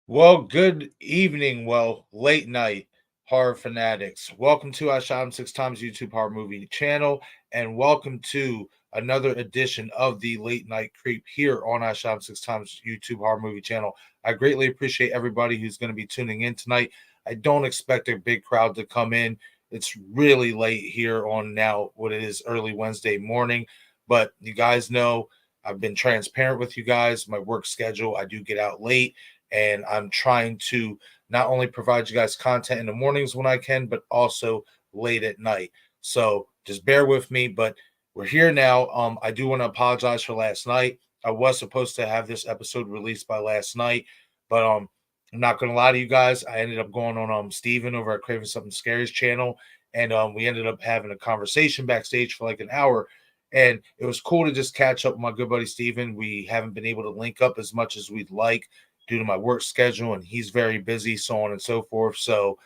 Well, good evening. Well, late night horror fanatics. Welcome to I Shot Him Six Times YouTube horror movie channel, and welcome to another edition of the Late Night Creep here on I Shot Him Six Times YouTube horror movie channel. I greatly appreciate everybody who's going to be tuning in tonight. I don't expect a big crowd to come in. It's really late here on now what it is early Wednesday morning, but you guys know I've been transparent with you guys. My work schedule, I do get out late and I'm trying to not only provide you guys content in the mornings when I can, but also late at night. So just bear with me, but we're here now. I do want to apologize for last night. I was supposed to have this episode released by last night, but I'm not gonna lie to you guys. I ended up going on Steven over at Craving Something Scary's channel, and we ended up having a conversation backstage for like an hour. And it was cool to just catch up with my good buddy Steven. We haven't been able to link up as much as we'd like due to my work schedule, and he's very busy, so on and so forth. So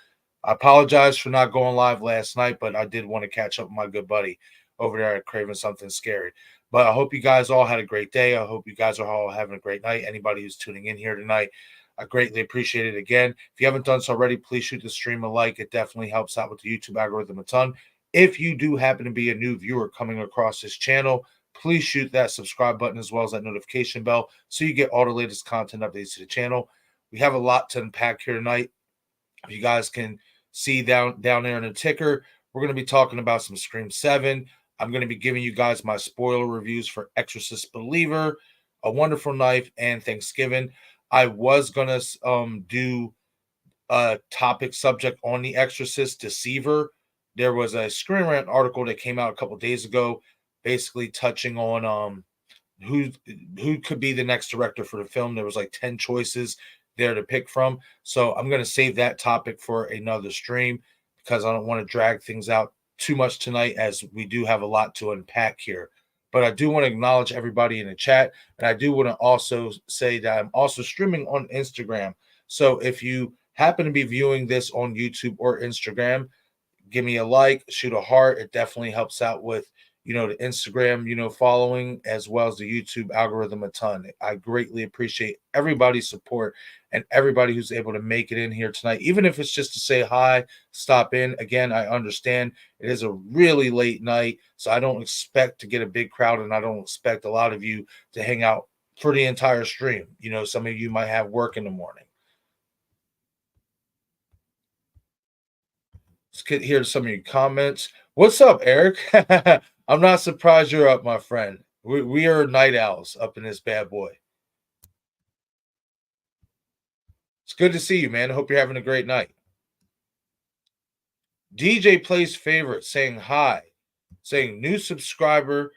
I apologize for not going live last night, but I did want to catch up with my good buddy over there at Craving Something Scary. But I hope you guys all had a great day. I hope you guys are all having a great night. Anybody who's tuning in here tonight, I greatly appreciate it. Again, if you haven't done so already, please shoot the stream a like. It definitely helps out with the YouTube algorithm a ton. If you do happen to be a new viewer coming across this channel, please shoot that subscribe button as well as that notification bell so you get all the latest content updates to the channel. We have a lot to unpack here tonight. If you guys can see down there in the ticker, we're going to be talking about some SCREAM7. I'm going to be giving you guys my spoiler reviews for Exorcist Believer, A Wonderful Knife, and Thanksgiving. I was going to do a topic subject on The Exorcist Deceiver. There was a Screen Rant article that came out a couple days ago, basically touching on who could be the next director for the film. There was like 10 choices there to pick from. So I'm going to save that topic for another stream because I don't want to drag things out too much tonight, as we do have a lot to unpack here. But I do want to acknowledge everybody in the chat, and I do want to also say that I'm also streaming on Instagram. So if you happen to be viewing this on YouTube or Instagram, give me a like, shoot a heart. It definitely helps out with, the Instagram, following, as well as the YouTube algorithm a ton. I greatly appreciate everybody's support and everybody who's able to make it in here tonight, even if it's just to say hi, stop in. Again, I understand it is a really late night, so I don't expect to get a big crowd, and I don't expect a lot of you to hang out for the entire stream. Some of you might have work in the morning. Let's get here to some of your comments. What's up, Eric? I'm not surprised you're up, my friend. We are night owls up in this bad boy. It's good to see you, man. I hope you're having a great night. DJ Plays Favorite saying hi, saying new subscriber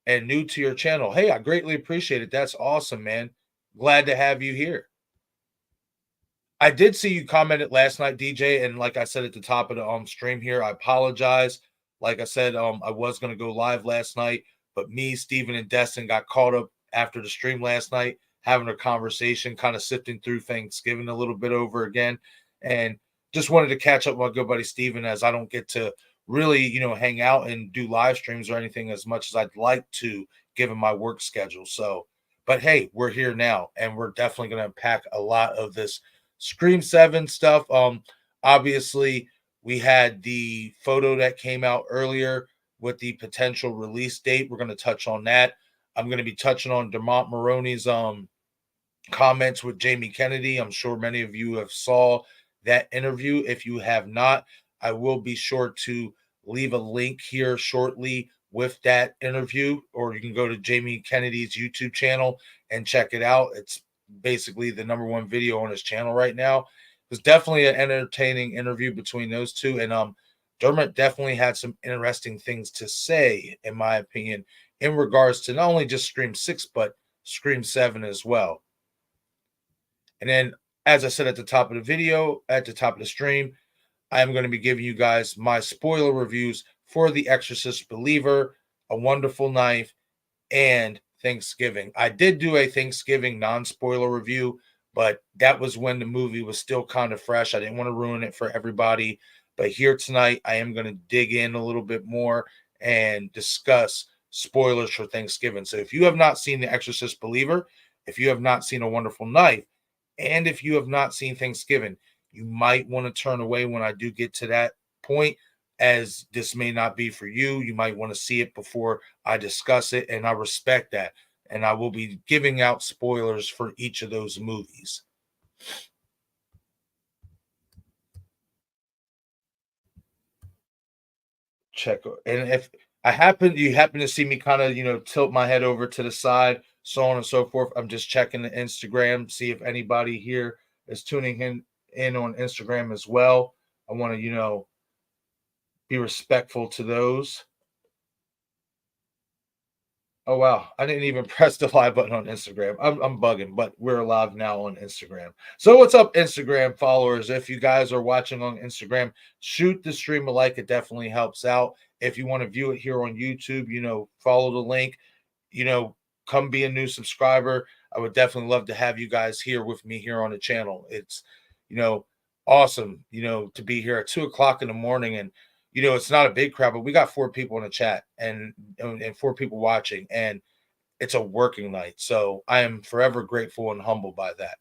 and new to your channel. Hey, I greatly appreciate it. That's awesome, man. Glad to have you here. I did see you commented last night, DJ, and like I said at the top of the stream here, I apologize. Like I said, I was going to go live last night, but me, Steven, and Destin got caught up after the stream last night, having a conversation, kind of sifting through Thanksgiving a little bit over again, and just wanted to catch up with my good buddy Steven, as I don't get to really, hang out and do live streams or anything as much as I'd like to, given my work schedule. So, but hey, we're here now, and we're definitely going to unpack a lot of this SCREAM7 stuff. Obviously, we had the photo that came out earlier with the potential release date. We're going to touch on that. I'm going to be touching on Dermot Mulroney's comments with Jamie Kennedy. I'm sure many of you have saw that interview. If you have not, I will be sure to leave a link here shortly with that interview, or you can go to Jamie Kennedy's YouTube channel and check it out. It's basically the #1 video on his channel right now. It was definitely an entertaining interview between those two, and Dermot definitely had some interesting things to say, in my opinion, in regards to not only just SCREAM6 but SCREAM7 as well. And then, as I said at the top of the video, at the top of the stream, I'm going to be giving you guys my spoiler reviews for The Exorcist Believer, A Wonderful Knife, and Thanksgiving. I did do a Thanksgiving non-spoiler review, but that was when the movie was still kind of fresh. I didn't want to ruin it for everybody. But here tonight, I am going to dig in a little bit more and discuss spoilers for Thanksgiving. So if you have not seen The Exorcist Believer, if you have not seen A Wonderful Knife, And if you have not seen Thanksgiving, you might want to turn away when I do get to that point, as this may not be for you. You might want to see it before I discuss it, and I respect that. And I will be giving out spoilers for each of those movies. Check, and if you happen to see me kind of, tilt my head over to the side, so on and so forth, I'm just checking the Instagram, see if anybody here is tuning in on Instagram as well. I want to, be respectful to those. Oh wow, I didn't even press the live button on Instagram. I'm bugging, but we're live now on Instagram. So what's up, Instagram followers? If you guys are watching on Instagram, shoot the stream a like. It definitely helps out. If you want to view it here on YouTube, follow the link. you know, Come be a new subscriber. I would definitely love to have you guys here with me here on the channel. It's, you know, awesome, to be here at 2 o'clock in the morning. And, it's not a big crowd, but we got 4 people in the chat and 4 people watching, and it's a working night. So I am forever grateful and humbled by that.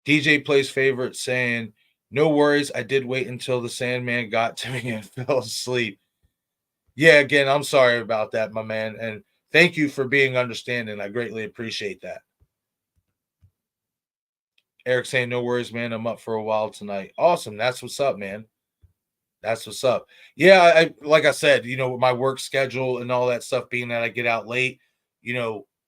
DJ plays favorite saying, no worries. I did wait until the Sandman got to me and fell asleep. Yeah, again, I'm sorry about that, my man. And thank you for being understanding. I greatly appreciate that. Eric saying, no worries, man. I'm up for a while tonight. Awesome. That's what's up, man. That's what's up. Yeah, like I said, with my work schedule and all that stuff, being that I get out late,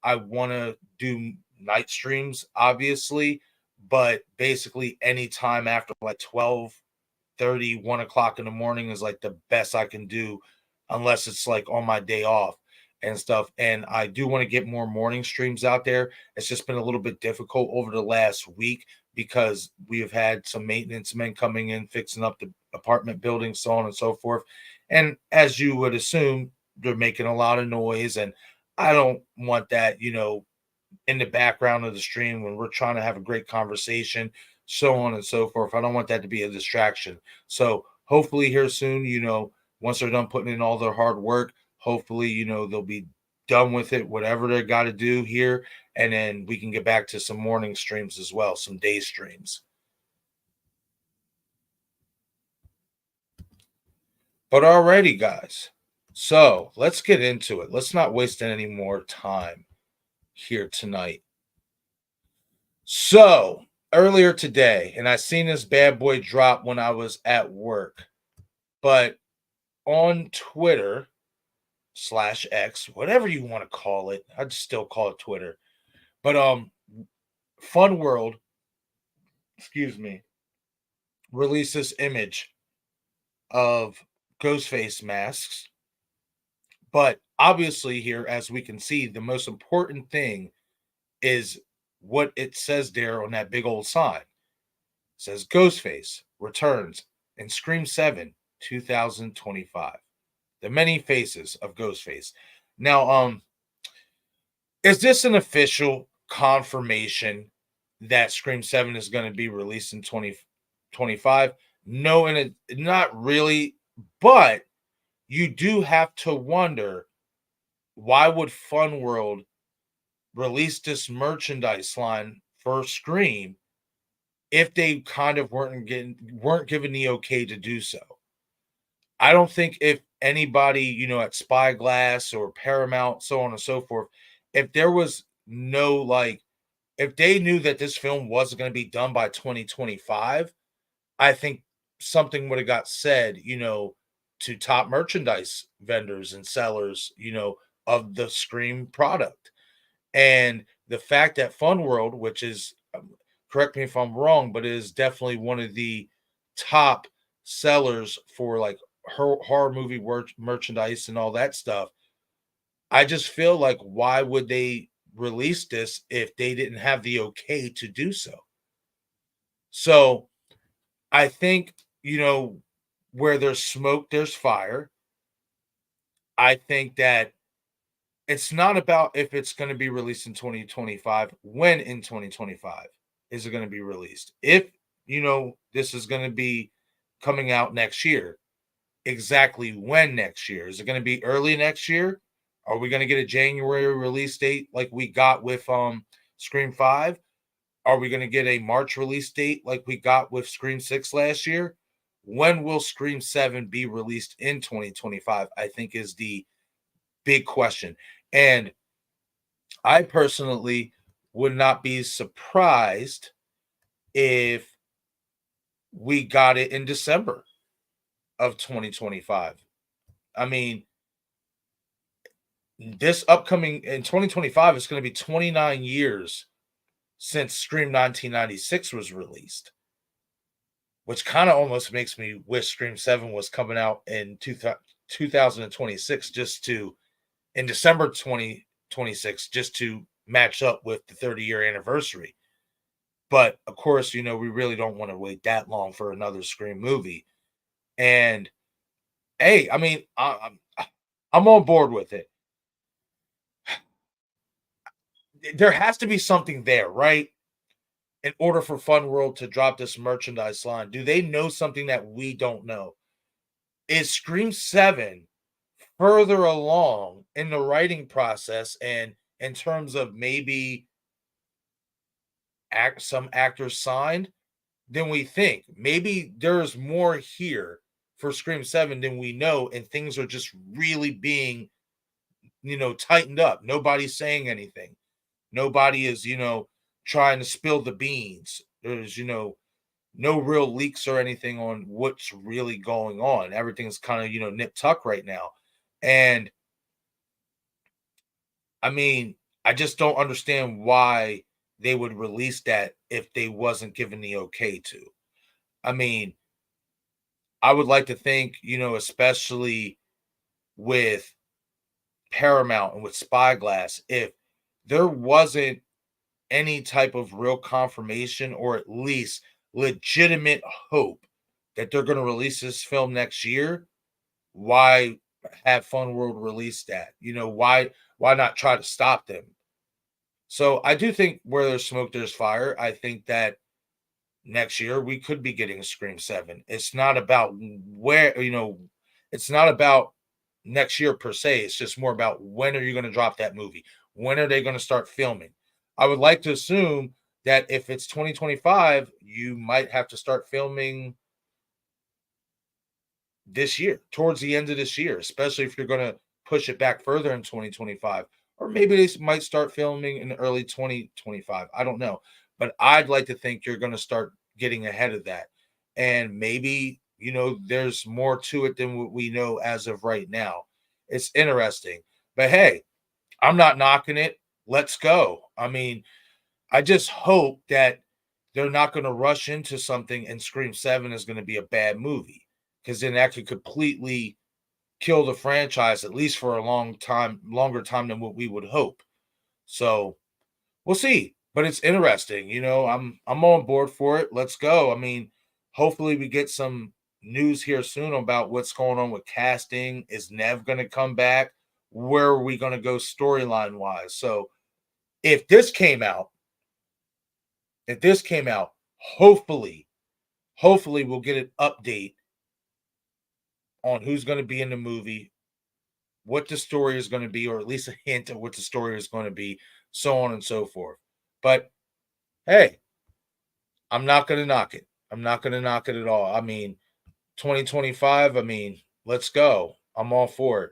I want to do night streams, obviously, but basically any time after like 12:30, 1 o'clock in the morning is like the best I can do, unless it's like on my day off and stuff. And I do want to get more morning streams out there. It's just been a little bit difficult over the last week because we have had some maintenance men coming in, fixing up the apartment building, so on and so forth. And as you would assume, they're making a lot of noise. And I don't want that, in the background of the stream when we're trying to have a great conversation, so on and so forth. I don't want that to be a distraction. So hopefully here soon, once they're done putting in all their hard work, hopefully, they'll be done with it, whatever they got to do here. And then we can get back to some morning streams as well, some day streams. But alrighty, guys. So let's get into it. Let's not waste any more time here tonight. So earlier today, and I seen this bad boy drop when I was at work, but on Twitter /X, whatever you want to call it, I'd still call it Twitter. But Fun World, excuse me, released this image of Ghostface masks. But obviously, here, as we can see, the most important thing is what it says there on that big old sign. It says Ghostface returns in SCREAM7 2025. The many faces of Ghostface. Now, is this an official confirmation that SCREAM7 is going to be released in 2025? No, and it not really, but you do have to wonder, why would Fun World release this merchandise line for Scream if they kind of weren't given the okay to do so? I don't think if anybody, at Spyglass or Paramount, so on and so forth, if there was no if they knew that this film wasn't going to be done by 2025, I think something would have got said, to top merchandise vendors and sellers, of the Scream product. And the fact that Fun World, which is, correct me if I'm wrong, but it is definitely one of the top sellers for like horror movie merchandise and all that stuff. I just feel like, why would they release this if they didn't have the okay to do so? So I think, where there's smoke, there's fire. I think that it's not about if it's going to be released in 2025. When in 2025 is it going to be released? If, this is going to be coming out next year, exactly when next year. Is it going to be early next year? Are we going to get a January release date like we got with Scream 5? Are we going to get a March release date like we got with Scream 6 last year? When will Scream 7 be released in 2025? I think is the big question. And I personally would not be surprised if we got it in December of 2025. I mean, this upcoming in 2025 is going to be 29 years since Scream 1996 was released, which kind of almost makes me wish Scream 7 was coming out in 2026 just to in December 2026 just to match up with the 30-year anniversary. But of course, we really don't want to wait that long for another Scream movie. And hey, I mean, I'm on board with it. There has to be something there, right? In order for Fun World to drop this merchandise line, do they know something that we don't know? Is Scream 7 further along in the writing process and in terms of maybe some actors signed than we think? Maybe there's more here for Scream 7 than we know, and things are just really being, tightened up. Nobody's saying anything. Nobody is, trying to spill the beans. There's, no real leaks or anything on what's really going on. Everything's kind of, nip tuck right now. And I mean, I just don't understand why they would release that if they wasn't given the okay to. I mean, I would like to think, especially with Paramount and with Spyglass, if there wasn't any type of real confirmation or at least legitimate hope that they're going to release this film next year, why have Fun World release that? Why not try to stop them? So I do think where there's smoke, there's fire. I think that next year we could be getting Scream 7. It's not about where, it's not about next year per se. It's just more about when are you going to drop that movie? When are they going to start filming? I would like to assume that if it's 2025, you might have to start filming this year, towards the end of this year, especially if you're going to push it back further in 2025. Or maybe they might start filming in early 2025. I don't know. But I'd like to think you're going to start getting ahead of that. And maybe, there's more to it than what we know as of right now. It's interesting. But hey, I'm not knocking it. Let's go. I mean, I just hope that they're not going to rush into something and Scream 7 is going to be a bad movie, because then that could completely kill the franchise, at least for a longer time than what we would hope. So we'll see. But it's interesting. I'm on board for it. Let's go. I mean, hopefully we get some news here soon about what's going on with casting. Is Nev going to come back? Where are we going to go storyline wise? So if this came out, hopefully we'll get an update on who's going to be in the movie, what the story is going to be, or at least a hint of what the story is going to be, so on and so forth. But hey, I'm not going to knock it. I'm not going to knock it at all. I mean, 2025, I mean, let's go. I'm all for it.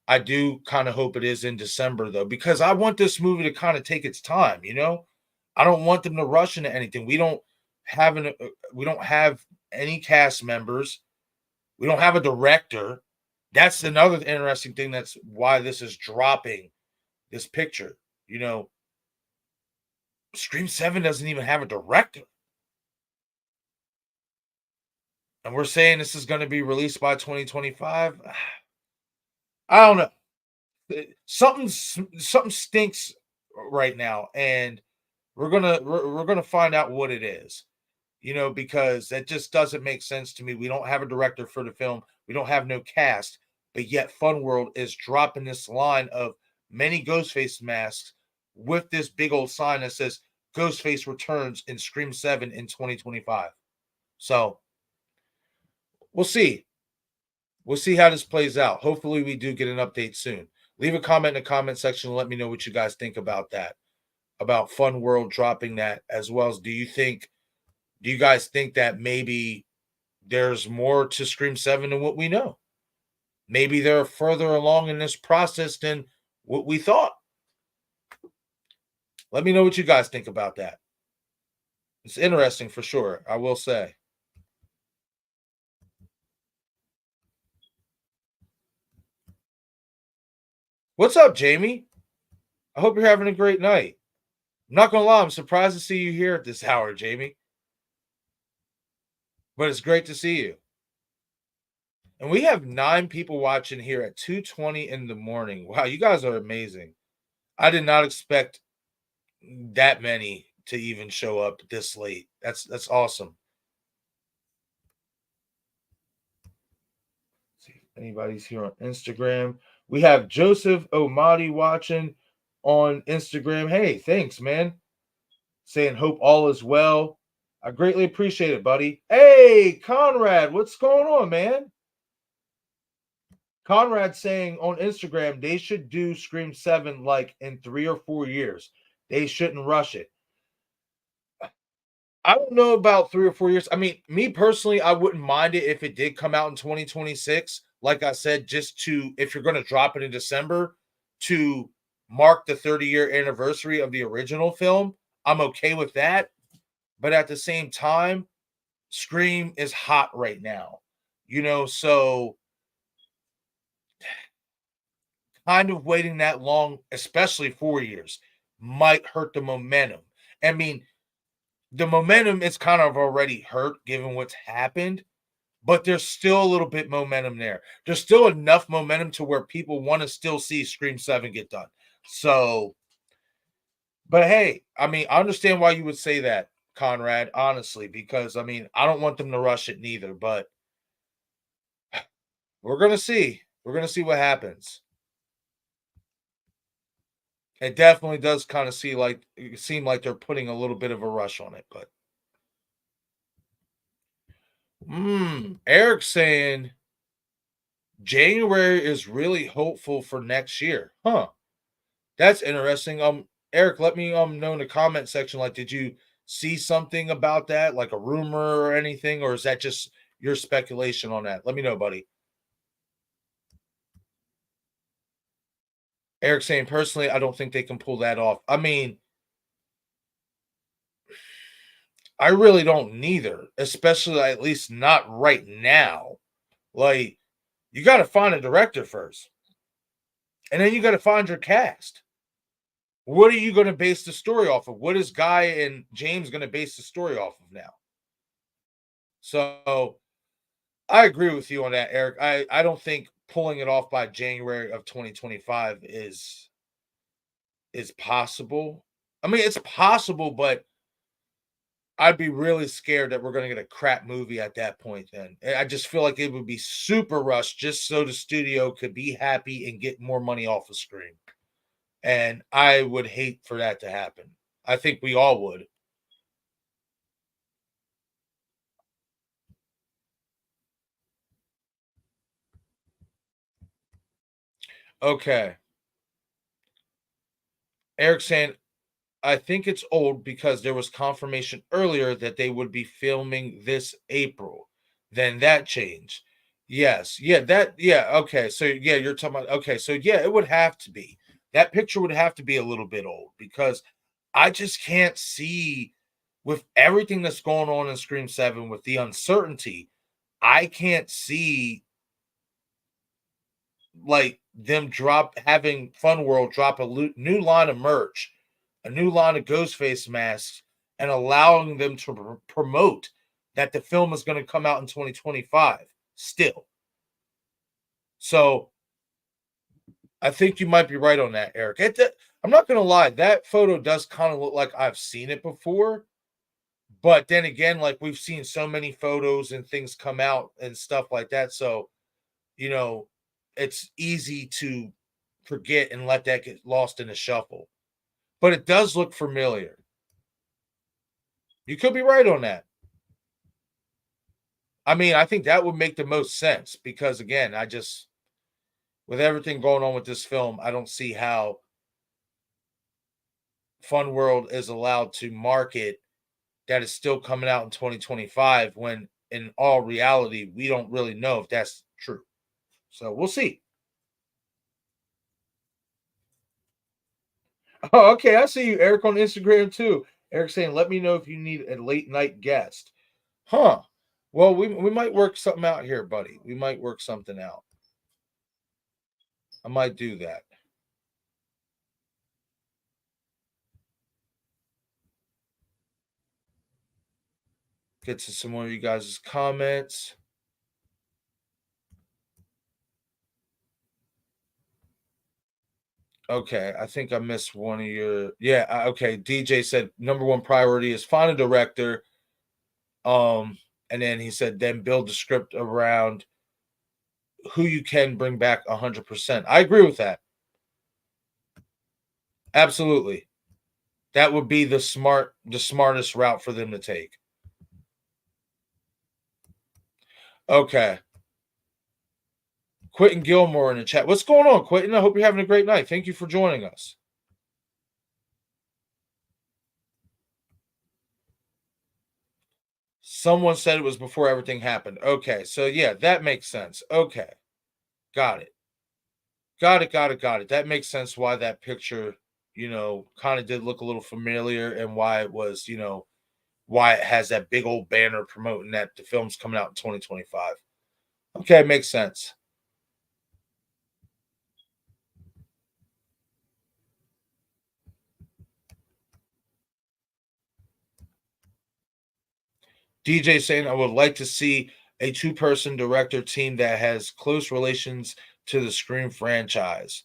I do kind of hope it is in December, though, because I want this movie to kind of take its time, I don't want them to rush into anything. We don't have any cast members. We don't have a director. That's another interesting thing. That's why this is dropping this picture. Scream 7 doesn't even have a director. And we're saying this is going to be released by 2025. I don't know. Something stinks right now, and we're gonna find out what it is. Because that just doesn't make sense to me. We don't have a director for the film. We don't have no cast, but yet Fun World is dropping this line of many Ghostface masks with this big old sign that says Ghostface returns in Scream 7 in 2025. So we'll see. we'll see how this plays out. Hopefully, we do get an update soon. Leave a comment in the comment section and let me know what you guys think about that. About Fun World dropping that, as well as do you guys think that maybe there's more to Scream 7 than what we know? Maybe they're further along in this process than what we thought. Let me know what you guys think about that. It's interesting for sure, I will say. What's up, Jamie? I hope you're having a great night. I'm not gonna lie, I'm surprised to see you here at this hour, Jamie. But it's great to see you. And we have 9 people watching here at 2:20 in the morning. Wow, you guys are amazing. I did not expect that many to even show up this late. That's awesome. Let's see if anybody's here on Instagram. We have Joseph Omadi watching on Instagram. Hey, thanks, man. Saying hope all is well. I greatly appreciate it, buddy. Hey, Conrad, what's going on, man? Conrad saying on Instagram they should do Scream 7 like in 3 or 4 years. They shouldn't rush it. I don't know about 3 or 4 years. I mean, me personally, I wouldn't mind it if it did come out in 2026. Like I said, just to if you're going to drop it in December to mark the 30-year anniversary of the original film, I'm okay with that. But at the same time, Scream is hot right now. So kind of waiting that long, especially 4 years, might hurt the momentum. I mean, the momentum is kind of already hurt given what's happened, but there's still a little bit momentum there. There's still enough momentum to where people want to still see Scream 7 get done. So, but hey, I mean, I understand why you would say that, Conrad, honestly, because I mean, I don't want them to rush it neither, but we're going to see. We're going to see what happens. It definitely does kind of seem like they're putting a little bit of a rush on it, but Eric's saying January is really hopeful for next year. Huh. That's interesting. Eric, let me know in the comment section. Like, did you see something about that, like a rumor or anything, or is that just your speculation on that? Let me know, buddy. Eric saying personally, I don't think they can pull that off. I mean, I really don't neither, especially at least not right now. Like, you got to find a director first, and then you got to find your cast. What are you going to base the story off of? What is Guy and James going to base the story off of now? So I agree with you on that, Eric. I don't think pulling it off by January of 2025 is possible. I mean, it's possible, but I'd be really scared that we're going to get a crap movie at that point. Then I just feel like it would be super rushed just so the studio could be happy and get more money off the screen. And I would hate for that to happen. I think we all would. Okay. Eric saying, I think it's old because there was confirmation earlier that they would be filming this April. Then that changed. Yes. Okay. So yeah, you're talking about okay, so yeah, it would have to be. That picture would have to be a little bit old because I just can't see with everything that's going on in Scream 7 with the uncertainty, I can't see like them having Fun World drop a new line of merch, a new line of Ghostface masks, and allowing them to promote that the film is going to come out in 2025 still. So I think you might be right on that, Eric. I'm not going to lie, that photo does kind of look like I've seen it before. But then again, like we've seen so many photos and things come out and stuff like that. So, you know, it's easy to forget and let that get lost in the shuffle. But it does look familiar. You could be right on that. I mean, I think that would make the most sense because again, I just with everything going on with this film, I don't see how Fun World is allowed to market that is still coming out in 2025 when in all reality, we don't really know if that's true. So we'll see. Oh, okay. I see you, Eric, on Instagram too. Eric saying, let me know if you need a late night guest. Huh. Well, we might work something out here, buddy. We might work something out. I might do that. Get to some more of you guys' comments. Okay, I think I missed one of your. Yeah, okay. DJ said number one priority is find a director. And then he said then build the script around who you can bring back 100%. I agree with that. Absolutely. That would be the smartest route for them to take. Okay. Quentin Gilmore in the chat. What's going on, Quentin? I hope you're having a great night. Thank you for joining us. Someone said it was before everything happened. Okay, so yeah, that makes sense. Okay, got it. Got it. That makes sense why that picture, kind of did look a little familiar and why it was, why it has that big old banner promoting that the film's coming out in 2025. Okay, makes sense. DJ saying I would like to see a two-person director team that has close relations to the Scream franchise.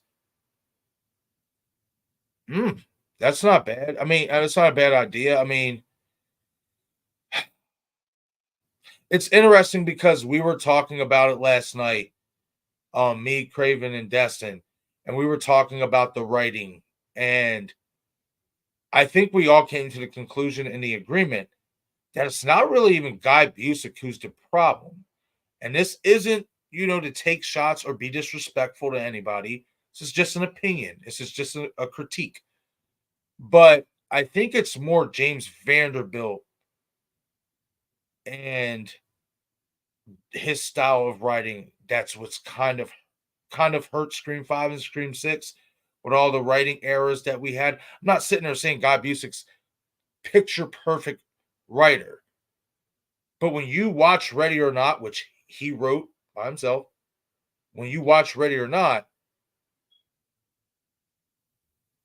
Mm, that's not bad. I mean, it's not a bad idea. I mean, it's interesting because we were talking about it last night, me, Craven, and Destin, and we were talking about the writing. And I think we all came to the conclusion in the agreement that it's not really even Guy Busick who's the problem. And this isn't, to take shots or be disrespectful to anybody. This is just an opinion. This is just a critique. But I think it's more James Vanderbilt and his style of writing that's what's kind of hurt Scream 5 and Scream 6 with all the writing errors that we had. I'm not sitting there saying Guy Busick's picture perfect writer. But when you watch Ready or Not, which he wrote by himself, when you watch Ready or Not,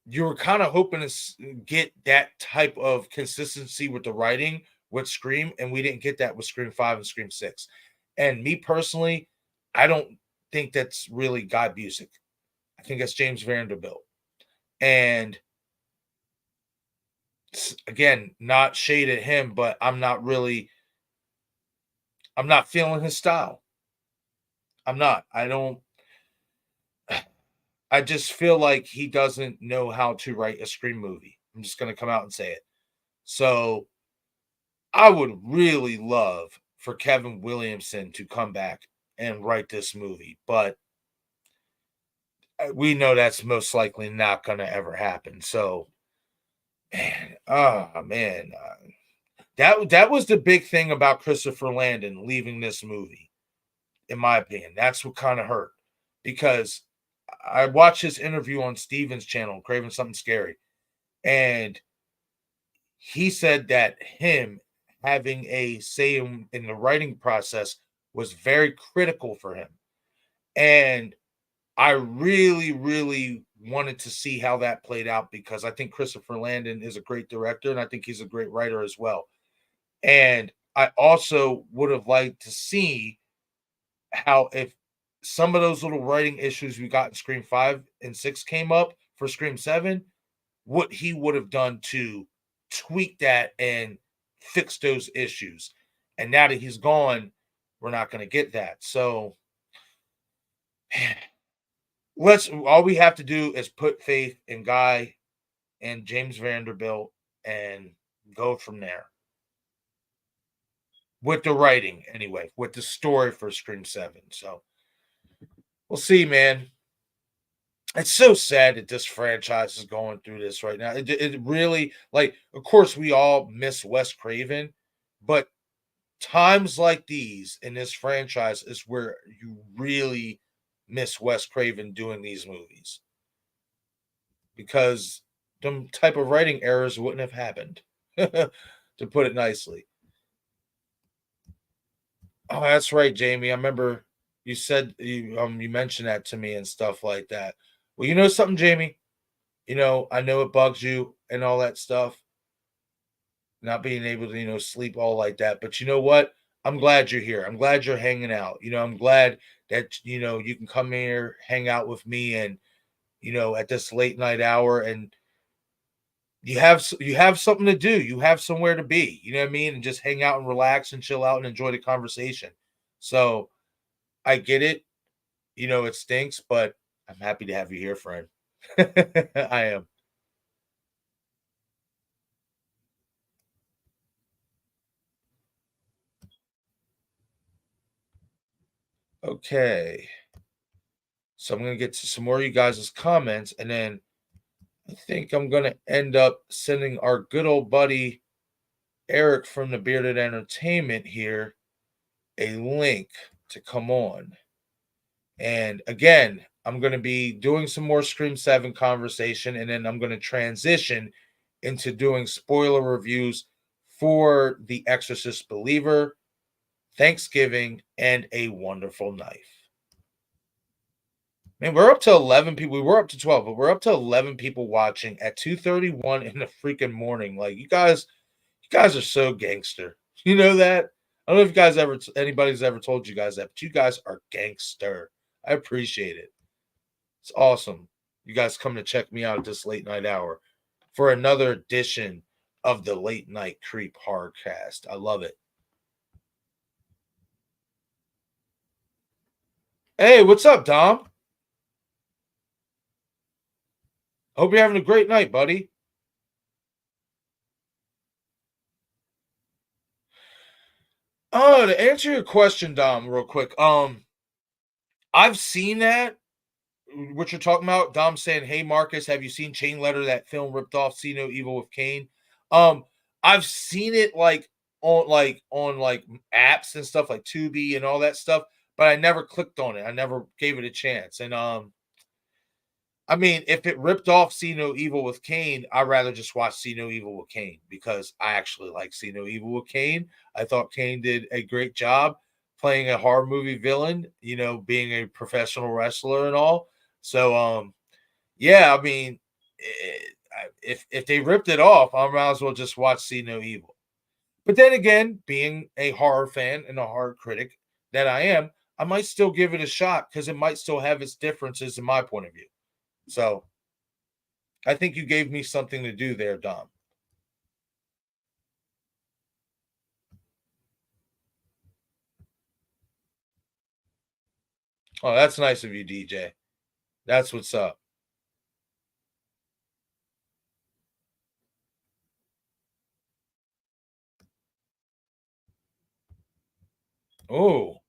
you were kind of hoping to get that type of consistency with the writing with Scream, and we didn't get that with Scream 5 and Scream 6. And me personally, I don't think that's really Guy Busick. I think that's James Vanderbilt. And again, not shade at him, but I'm not feeling his style. I'm not. I just feel like he doesn't know how to write a Scream movie. I'm just going to come out and say it. So I would really love for Kevin Williamson to come back and write this movie, but we know that's most likely not going to ever happen. So, man, oh man, that was the big thing about Christopher Landon leaving this movie, in my opinion. That's what kind of hurt because I watched his interview on Steven's channel, Craving Something Scary, and he said that him having a say in the writing process was very critical for him. And I really, really wanted to see how that played out because I think Christopher Landon is a great director and I think he's a great writer as well. And I also would have liked to see how if some of those little writing issues we got in Scream 5 and 6 came up for Scream 7, what he would have done to tweak that and fix those issues. And now that he's gone, we're not going to get that. So let's all we have to do is put faith in Guy and James Vanderbilt and go from there. with the writing anyway, with the story for Scream 7. So we'll see, man. It's so sad that this franchise is going through this right now. It really, like, of course, we all miss Wes Craven, but times like these in this franchise is where you really miss Wes Craven doing these movies, because them type of writing errors wouldn't have happened, to put it nicely. Oh, that's right, Jamie. I remember you said you mentioned that to me and stuff like that. Well, you know something, Jamie? I know it bugs you and all that stuff, not being able to, sleep all like that. But you know what? I'm glad you're here. I'm glad you're hanging out. I'm glad that you can come here, hang out with me, and at this late night hour, and you have something to do. You have somewhere to be. You know what I mean? And just hang out and relax and chill out and enjoy the conversation. So I get it. It stinks, but I'm happy to have you here, friend. I am. Okay. So I'm going to get to some more of you guys' comments, and then I think I'm going to end up sending our good old buddy Eric from the Bearded Entertainment here a link to come on. And again, I'm going to be doing some more Scream 7 conversation, and then I'm going to transition into doing spoiler reviews for The Exorcist Believer, Thanksgiving, and A Wonderful Knife. Man, we're up to 11 people. We were up to 12, but we're up to 11 people watching at 2:31 in the freaking morning. Like, you guys are so gangster. You know that? I don't know if you guys anybody's ever told you guys that, but you guys are gangster. I appreciate it. It's awesome. You guys come to check me out at this late night hour for another edition of the Late Night Creep Hardcast. I love it. Hey, what's up, Dom? Hope you're having a great night, buddy. Oh, to answer your question, Dom, real quick. I've seen that. What you're talking about, Dom saying, "Hey, Marcus, have you seen Chain Letter? That film ripped off See No Evil with Kane." Um, I've seen it on apps and stuff like Tubi and all that stuff, but I never clicked on it. I never gave it a chance. And I mean, if it ripped off See No Evil with Kane, I'd rather just watch See No Evil with Kane, because I actually like See No Evil with Kane. I thought Kane did a great job playing a horror movie villain, being a professional wrestler and all. So, yeah, I mean, if they ripped it off, I might as well just watch See No Evil. But then again, being a horror fan and a horror critic that I am, I might still give it a shot, because it might still have its differences in my point of view. So I think you gave me something to do there, Dom. Oh, that's nice of you, DJ. That's what's up. Oh,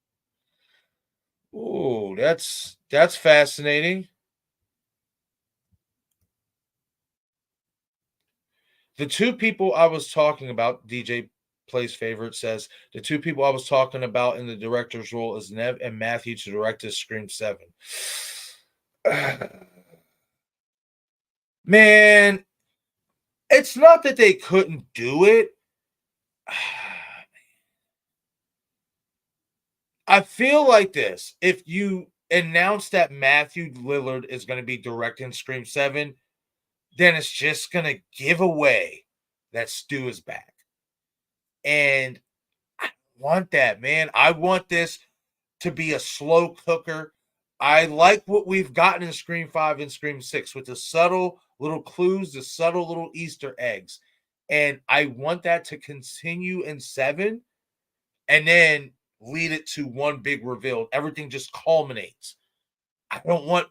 that's fascinating. The two people I was talking about, DJ Plays Favorite says, the two people I was talking about in the director's role is Nev and Matthew to direct this Scream 7. Man, it's not that they couldn't do it. I feel like this. If you announce that Matthew Lillard is going to be directing Scream 7, then it's just going to give away that Stu is back. And I want that, man. I want this to be a slow cooker. I like what we've gotten in Scream 5 and Scream 6 with the subtle little clues, the subtle little Easter eggs. And I want that to continue in 7, and then lead it to one big reveal. Everything just culminates. I don't want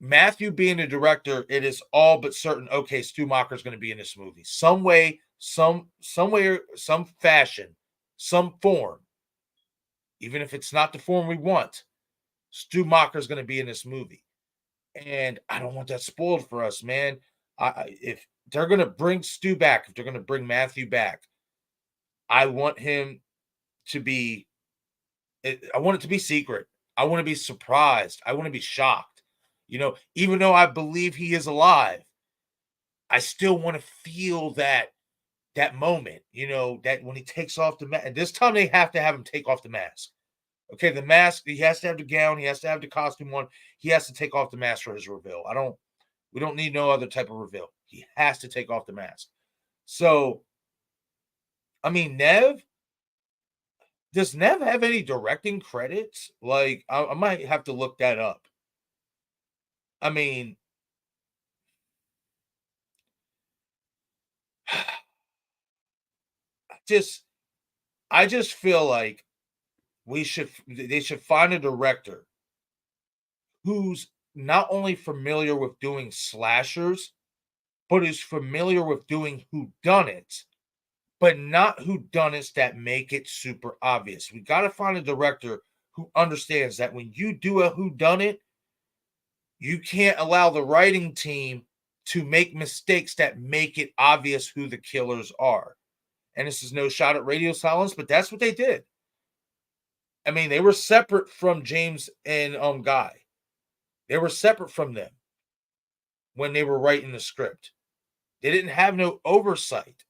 Matthew being the director. It is all but certain. Okay, Stu Macher is going to be in this movie, some way, somewhere, some fashion. some form, even if it's not the form we want. Stu Macher's going to be in this movie, and I don't want that spoiled for us, man. If they're going to bring Stu back, if they're going to bring Matthew back, I want him to be. I want it to be secret. I want to be surprised. I want to be shocked. Even though I believe he is alive, I still want to feel that moment. That when he takes off the mask. And this time they have to have him take off the mask. Okay, the mask, he has to have the gown, he has to have the costume on, he has to take off the mask for his reveal. We don't need no other type of reveal. He has to take off the mask. So, I mean, does Nev have any directing credits? Like, I might have to look that up. I mean, just, I just feel like they should find a director who's not only familiar with doing slashers, but is familiar with doing whodunits, but not whodunits that make it super obvious. We got to find a director who understands that when you do a whodunit, you can't allow the writing team to make mistakes that make it obvious who the killers are. And this is no shot at Radio Silence, but that's what they did. I mean, they were separate from James and Guy. They were separate from them when they were writing the script. They didn't have no oversight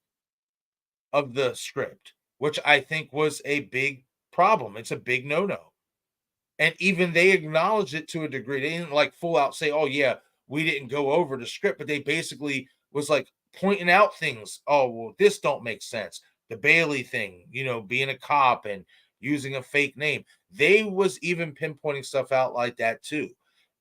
of the script, which I think was a big problem. It's a big no-no. And even they acknowledged it to a degree. They didn't like full out say, oh yeah, we didn't go over the script, but they basically was like pointing out things. Oh, well, this don't make sense. The Bailey thing, being a cop and using a fake name. They was even pinpointing stuff out like that too.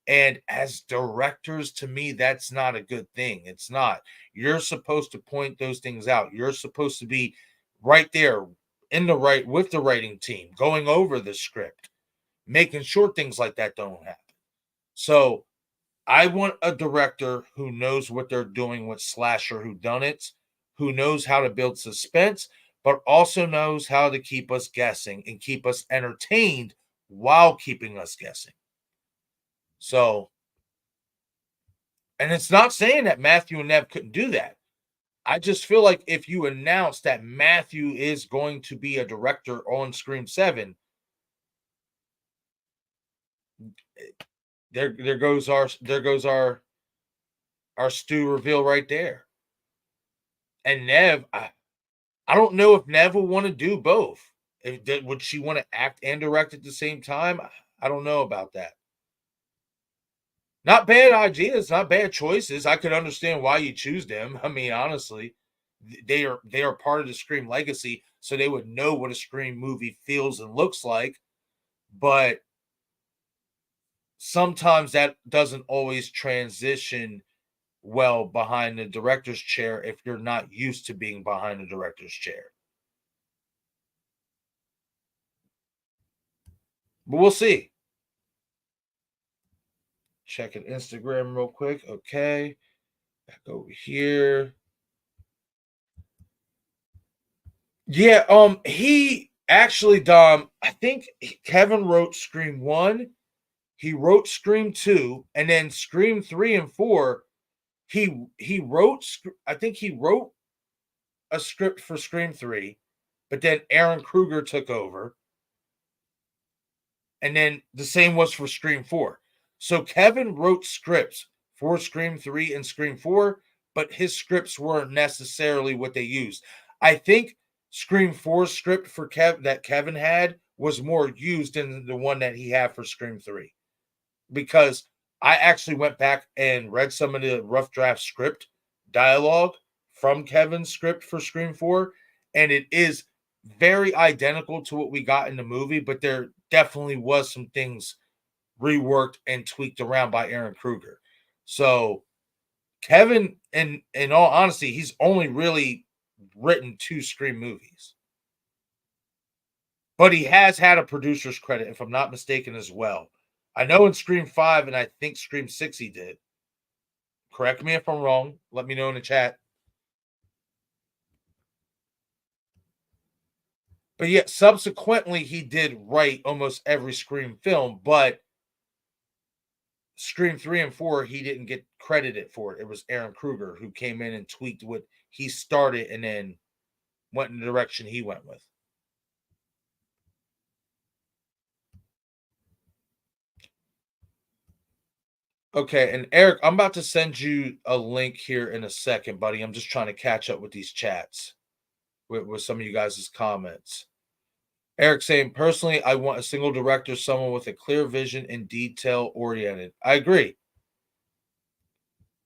And as directors, to me, that's not a good thing. It's not. You're supposed to point those things out. You're supposed to be right there with the writing team, going over the script, making sure things like that don't happen. So I want a director who knows what they're doing with slasher whodunits, who knows how to build suspense, but also knows how to keep us guessing and keep us entertained while keeping us guessing. So, and it's not saying that Matthew and Nev couldn't do that. I just feel like if you announce that Matthew is going to be a director on SCREAM7, there goes our Stu reveal right there. And Nev, I don't know if Nev will want to do both. Would she want to act and direct at the same time? I don't know about that. Not bad ideas, not bad choices. I could understand why you choose them. I mean, honestly, they are part of the Scream legacy, so they would know what a Scream movie feels and looks like. But sometimes that doesn't always transition well behind the director's chair if you're not used to being behind the director's chair. But we'll see. Checking Instagram real quick. Okay. Back over here. Yeah, he actually, Dom, I think Kevin wrote Scream 1, he wrote Scream 2, and then Scream 3 and 4, he wrote, I think he wrote a script for Scream 3, but then Aaron Kruger took over. And then the same was for Scream 4. So Kevin wrote scripts for Scream 3 and Scream 4, but his scripts weren't necessarily what they used. I think Scream 4's script for that Kevin had was more used than the one that he had for Scream 3. Because I actually went back and read some of the rough draft script dialogue from Kevin's script for Scream 4, and it is very identical to what we got in the movie, but there definitely was some things reworked and tweaked around by Aaron Kruger. So Kevin, in all honesty, he's only really written 2 Scream movies. But he has had a producer's credit, if I'm not mistaken, as well. I know in Scream 5 and I think Scream 6 he did. Correct me if I'm wrong. Let me know in the chat. But yet subsequently he did write almost every Scream film, but Scream 3 and 4 he didn't get credited for it. It was Aaron Kruger who came in and tweaked what he started and then went in the direction he went with. Okay, and Eric, I'm about to send you a link here in a second, buddy. I'm just trying to catch up with these chats with some of you guys' comments. Eric saying, personally, I want a single director, someone with a clear vision and detail oriented. I agree.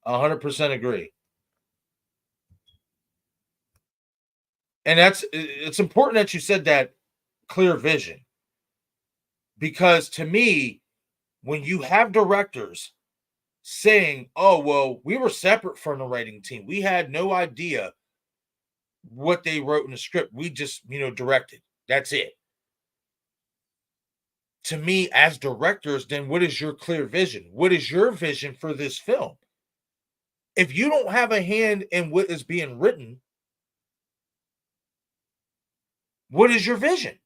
100% agree. And it's important that you said that clear vision because to me, when you have directors saying, oh, well, we were separate from the writing team, we had no idea what they wrote in the script, we just, directed. That's it. To me, as directors, then what is your clear vision? What is your vision for this film? If you don't have a hand in what is being written, what is your vision?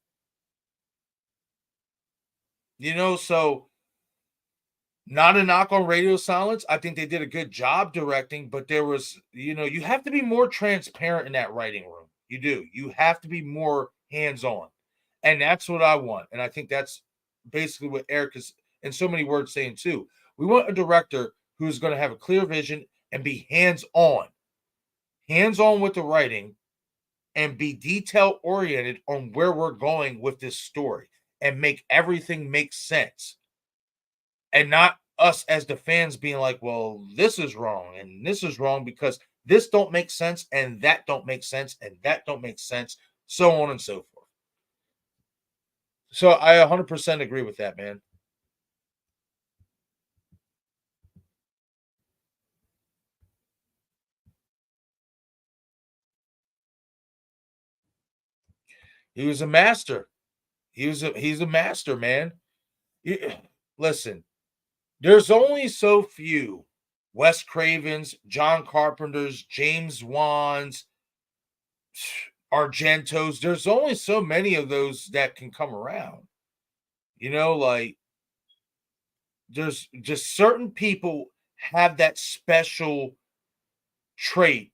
So not a knock on Radio Silence. I think they did a good job directing, but there was, you have to be more transparent in that writing room. You do. You have to be more hands on. And that's what I want. And I think that's basically what Eric is, in so many words, saying too. We want a director who's going to have a clear vision and be hands on with the writing and be detail oriented on where we're going with this story and make everything make sense and not us as the fans being like, well, this is wrong and this is wrong because this don't make sense and that don't make sense and that don't make sense, so on and so forth. So I 100% agree with that, man. He was a master. He's a master, man. Listen, there's only so few Wes Cravens, John Carpenters, James Wan's, Argentos. There's only so many of those that can come around. Like there's just certain people have that special trait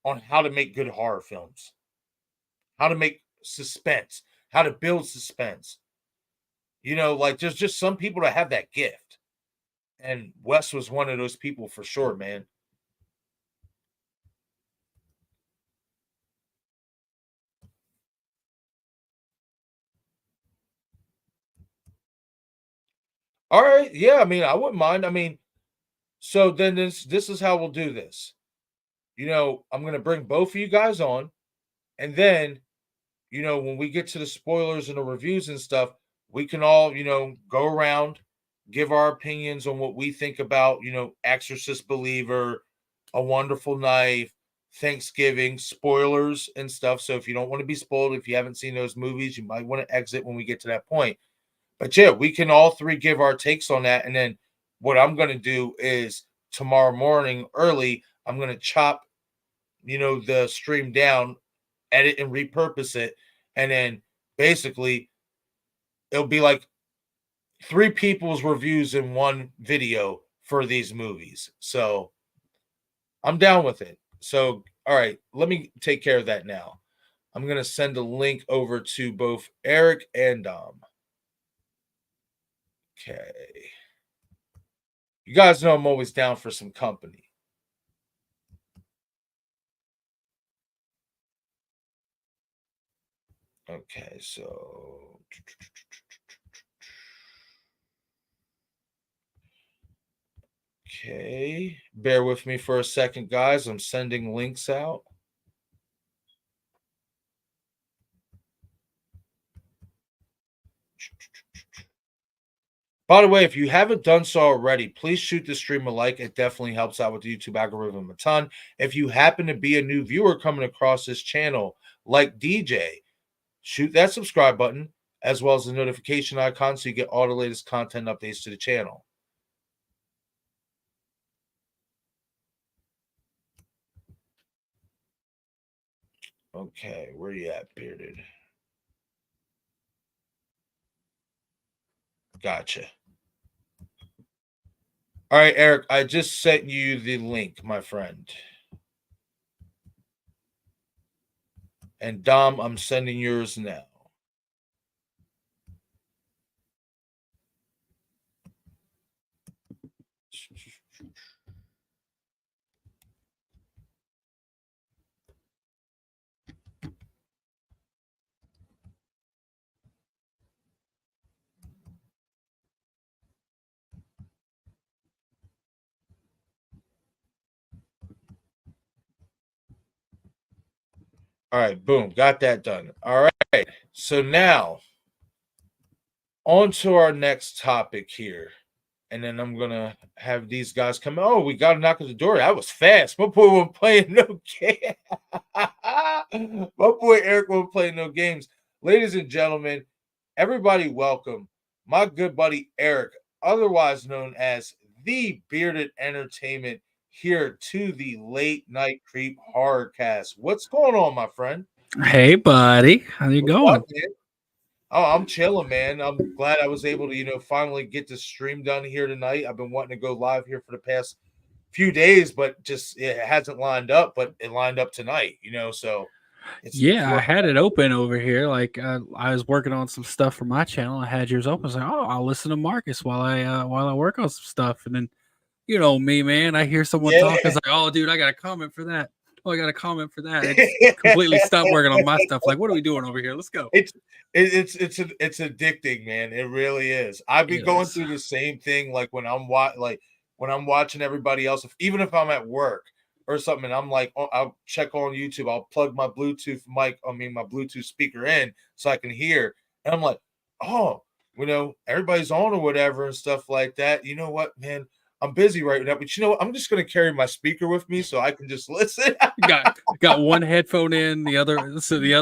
on how to make good horror films, how to make suspense, how to build suspense. Like there's just some people that have that gift. And Wes was one of those people for sure, man. All right. Yeah, I mean, I wouldn't mind. I mean, so then this is how we'll do this. I'm gonna bring both of you guys on, and then when we get to the spoilers and the reviews and stuff, we can all, go around, give our opinions on what we think about, Exorcist Believer, A Wonderful Knife, Thanksgiving, spoilers and stuff. So if you don't want to be spoiled, if you haven't seen those movies, you might want to exit when we get to that point. But yeah, we can all three give our takes on that. And then what I'm going to do is tomorrow morning early, I'm going to chop, the stream down, edit and repurpose it. And then basically it'll be like three people's reviews in one video for these movies. So I'm down with it. So, all right, let me take care of that now. I'm going to send a link over to both Eric and Dom. Okay. You guys know I'm always down for some company. Okay, so okay, bear with me for a second, guys. I'm sending links out. By the way, if you haven't done so already, please shoot the stream a like. It definitely helps out with the YouTube algorithm a ton. If you happen to be a new viewer coming across this channel, like DJ, shoot that subscribe button as well as the notification icon so you get all the latest content updates to the channel. Okay, where you at, Bearded? Gotcha. All right, Eric, I just sent you the link, my friend. And Dom, I'm sending yours now. All right, boom, got that done. All right, so now on to our next topic here. And then I'm gonna have these guys come. Oh, we got to knock at the door. That was fast. My boy wasn't playing no game. My boy Eric wasn't playing no games. Ladies and gentlemen, everybody, welcome my good buddy Eric, otherwise known as the Bearded Entertainment, here to the Late Night Creep Horrorcast. What's going on, my friend? Hey, buddy. How you going? Up, man? Oh, I'm chilling, man. I'm glad I was able to, finally get the stream done here tonight. I've been wanting to go live here for the past few days, but just it hasn't lined up. But it lined up tonight, so it's I had it open over here. Like I was working on some stuff for my channel. I had yours open. I was like, oh, I'll listen to Marcus while I work on some stuff. And then, you know me, man. I hear someone talk. I was like, oh, dude, I got a comment for that. Oh, I got a comment for that. It's completely stopped working on my stuff. Like, what are we doing over here? Let's go. It's addicting, man. It really is. I've been going through the same thing. Like when I'm watching everybody else, even if I'm at work or something, and I'm like, I'll check on YouTube. I'll plug my Bluetooth my Bluetooth speaker in so I can hear, and I'm like, oh, everybody's on or whatever and stuff like that. You know what, man? I'm busy right now, but I'm just going to carry my speaker with me so I can just listen. got one headphone in, the other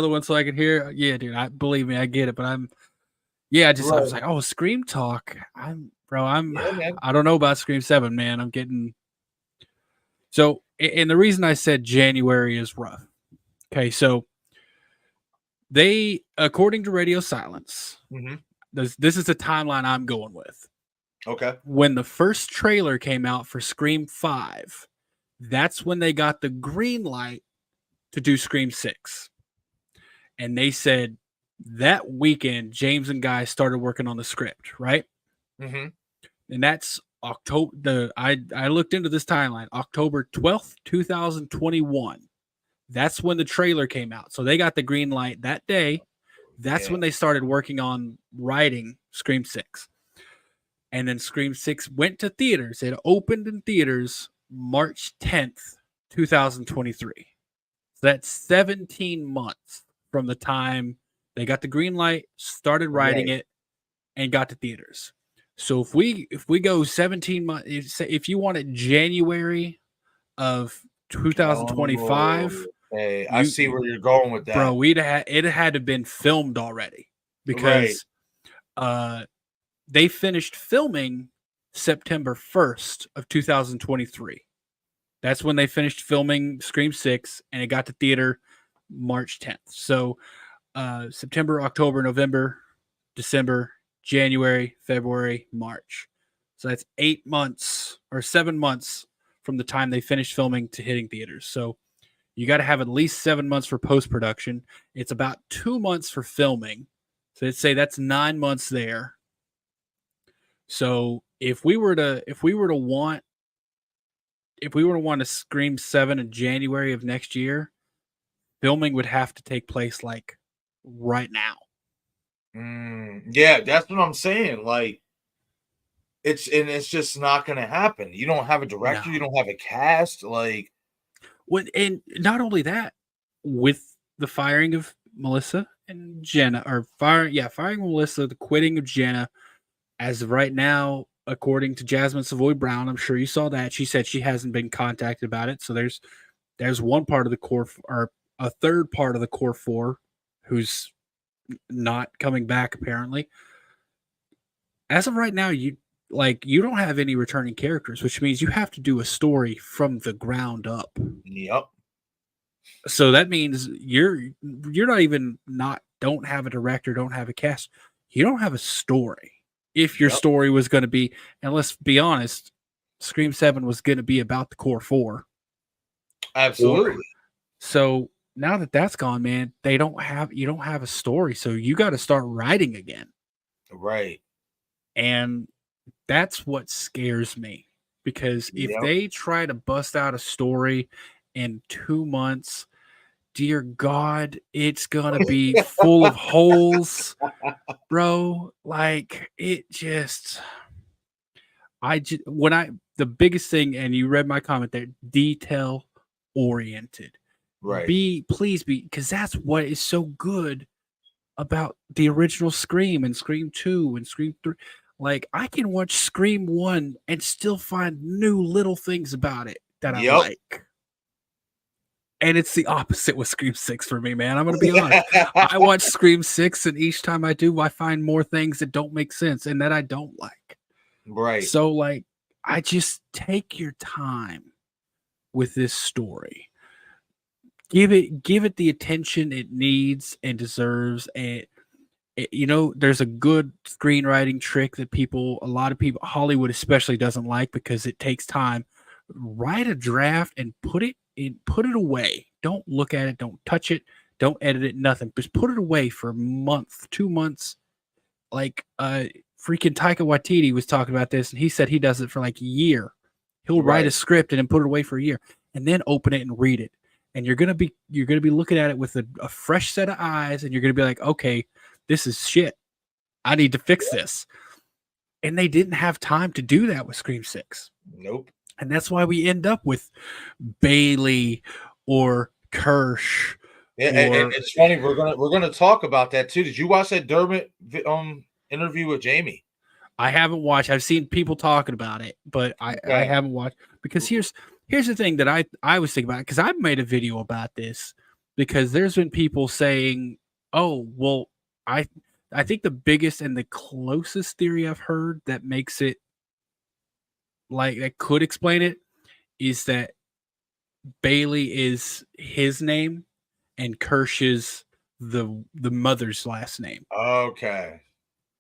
one so I can hear. Yeah, dude, believe me, I get it, but I was like, oh, Scream Talk. I don't know about SCREAM7, man. I'm getting so, and the reason I said January is rough. Okay, so they, according to Radio Silence, this is the timeline I'm going with. Okay. When the first trailer came out for Scream 5, that's when they got the green light to do Scream 6. And they said that weekend, James and Guy started working on the script, right? Mm-hmm. And that's October. I looked into this timeline. October 12th, 2021. That's when the trailer came out. So they got the green light that day. That's when they started working on writing Scream 6. And then Scream 6 went to theaters. It opened in theaters March 10th, 2023. So that's 17 months from the time they got the green light, started writing it, and got to theaters. So if we go 17 months, if you want it January of 2025, I see where you're going with that, bro. It had to have been filmed already because they finished filming September 1st of 2023. That's when they finished filming Scream 6, and it got to theater March 10th. So September, October, November, December, January, February, March. So that's 8 months or 7 months from the time they finished filming to hitting theaters. So you got to have at least 7 months for post-production. It's about 2 months for filming. So let's say that's 9 months there. So if we were to want a Scream 7 in January of next year, filming would have to take place like right now. Yeah, that's what I'm saying. Like it's just not going to happen. You don't have a director, you don't have a cast, like. And not only that, with the firing of Melissa and Jenna, or firing Melissa, the quitting of Jenna, as of right now, according to Jasmine Savoy Brown, I'm sure you saw that. She said she hasn't been contacted about it. So there's one part of the core, or a third part of the core four, who's not coming back apparently. As of right now, you don't have any returning characters, which means you have to do a story from the ground up. Yep. So that means you're not even don't have a director, don't have a cast. You don't have a story. if your story was going to be, and let's be honest, SCREAM7 was going to be about the core four. Absolutely. So now that that's gone, man, you don't have a story. So you got to start writing again. Right. And that's what scares me, because if they try to bust out a story in 2 months, dear God, it's going to be full of holes, bro. Like, it just, the biggest thing, and you read my comment there, detail oriented. Right. Please be, because that's what is so good about the original Scream and Scream 2 and Scream 3. Like, I can watch Scream 1 and still find new little things about it that I like. And it's the opposite with Scream 6 for me, man. I'm going to be honest. I watch Scream 6, and each time I do, I find more things that don't make sense and that I don't like. Right. So, like, I just take your time with this story. Give it the attention it needs and deserves. And there's a good screenwriting trick that a lot of people, Hollywood especially, doesn't like, because it takes time. Write a draft and put it away. Don't look at it. Don't touch it. Don't edit it. Nothing. Just put it away for a month, 2 months. Like, freaking Taika Waititi was talking about this, and he said he does it for like a year. He'll write a script and then put it away for a year, and then open it and read it. And you're gonna be looking at it with a fresh set of eyes, and you're gonna be like, okay, this is shit. I need to fix this. And they didn't have time to do that with Scream 6. Nope. And that's why we end up with Bailey or Kirsch. Yeah, and it's funny, we're gonna talk about that too. Did you watch that Dermot interview with Jamie? I haven't watched. I've seen people talking about it, but I haven't watched, because here's the thing that I was thinking about, because I've made a video about this, because there's been people saying, oh, well, I think the biggest and the closest theory I've heard that makes it, like, that could explain it, is that Bailey is his name and Kirsch is the mother's last name. Okay.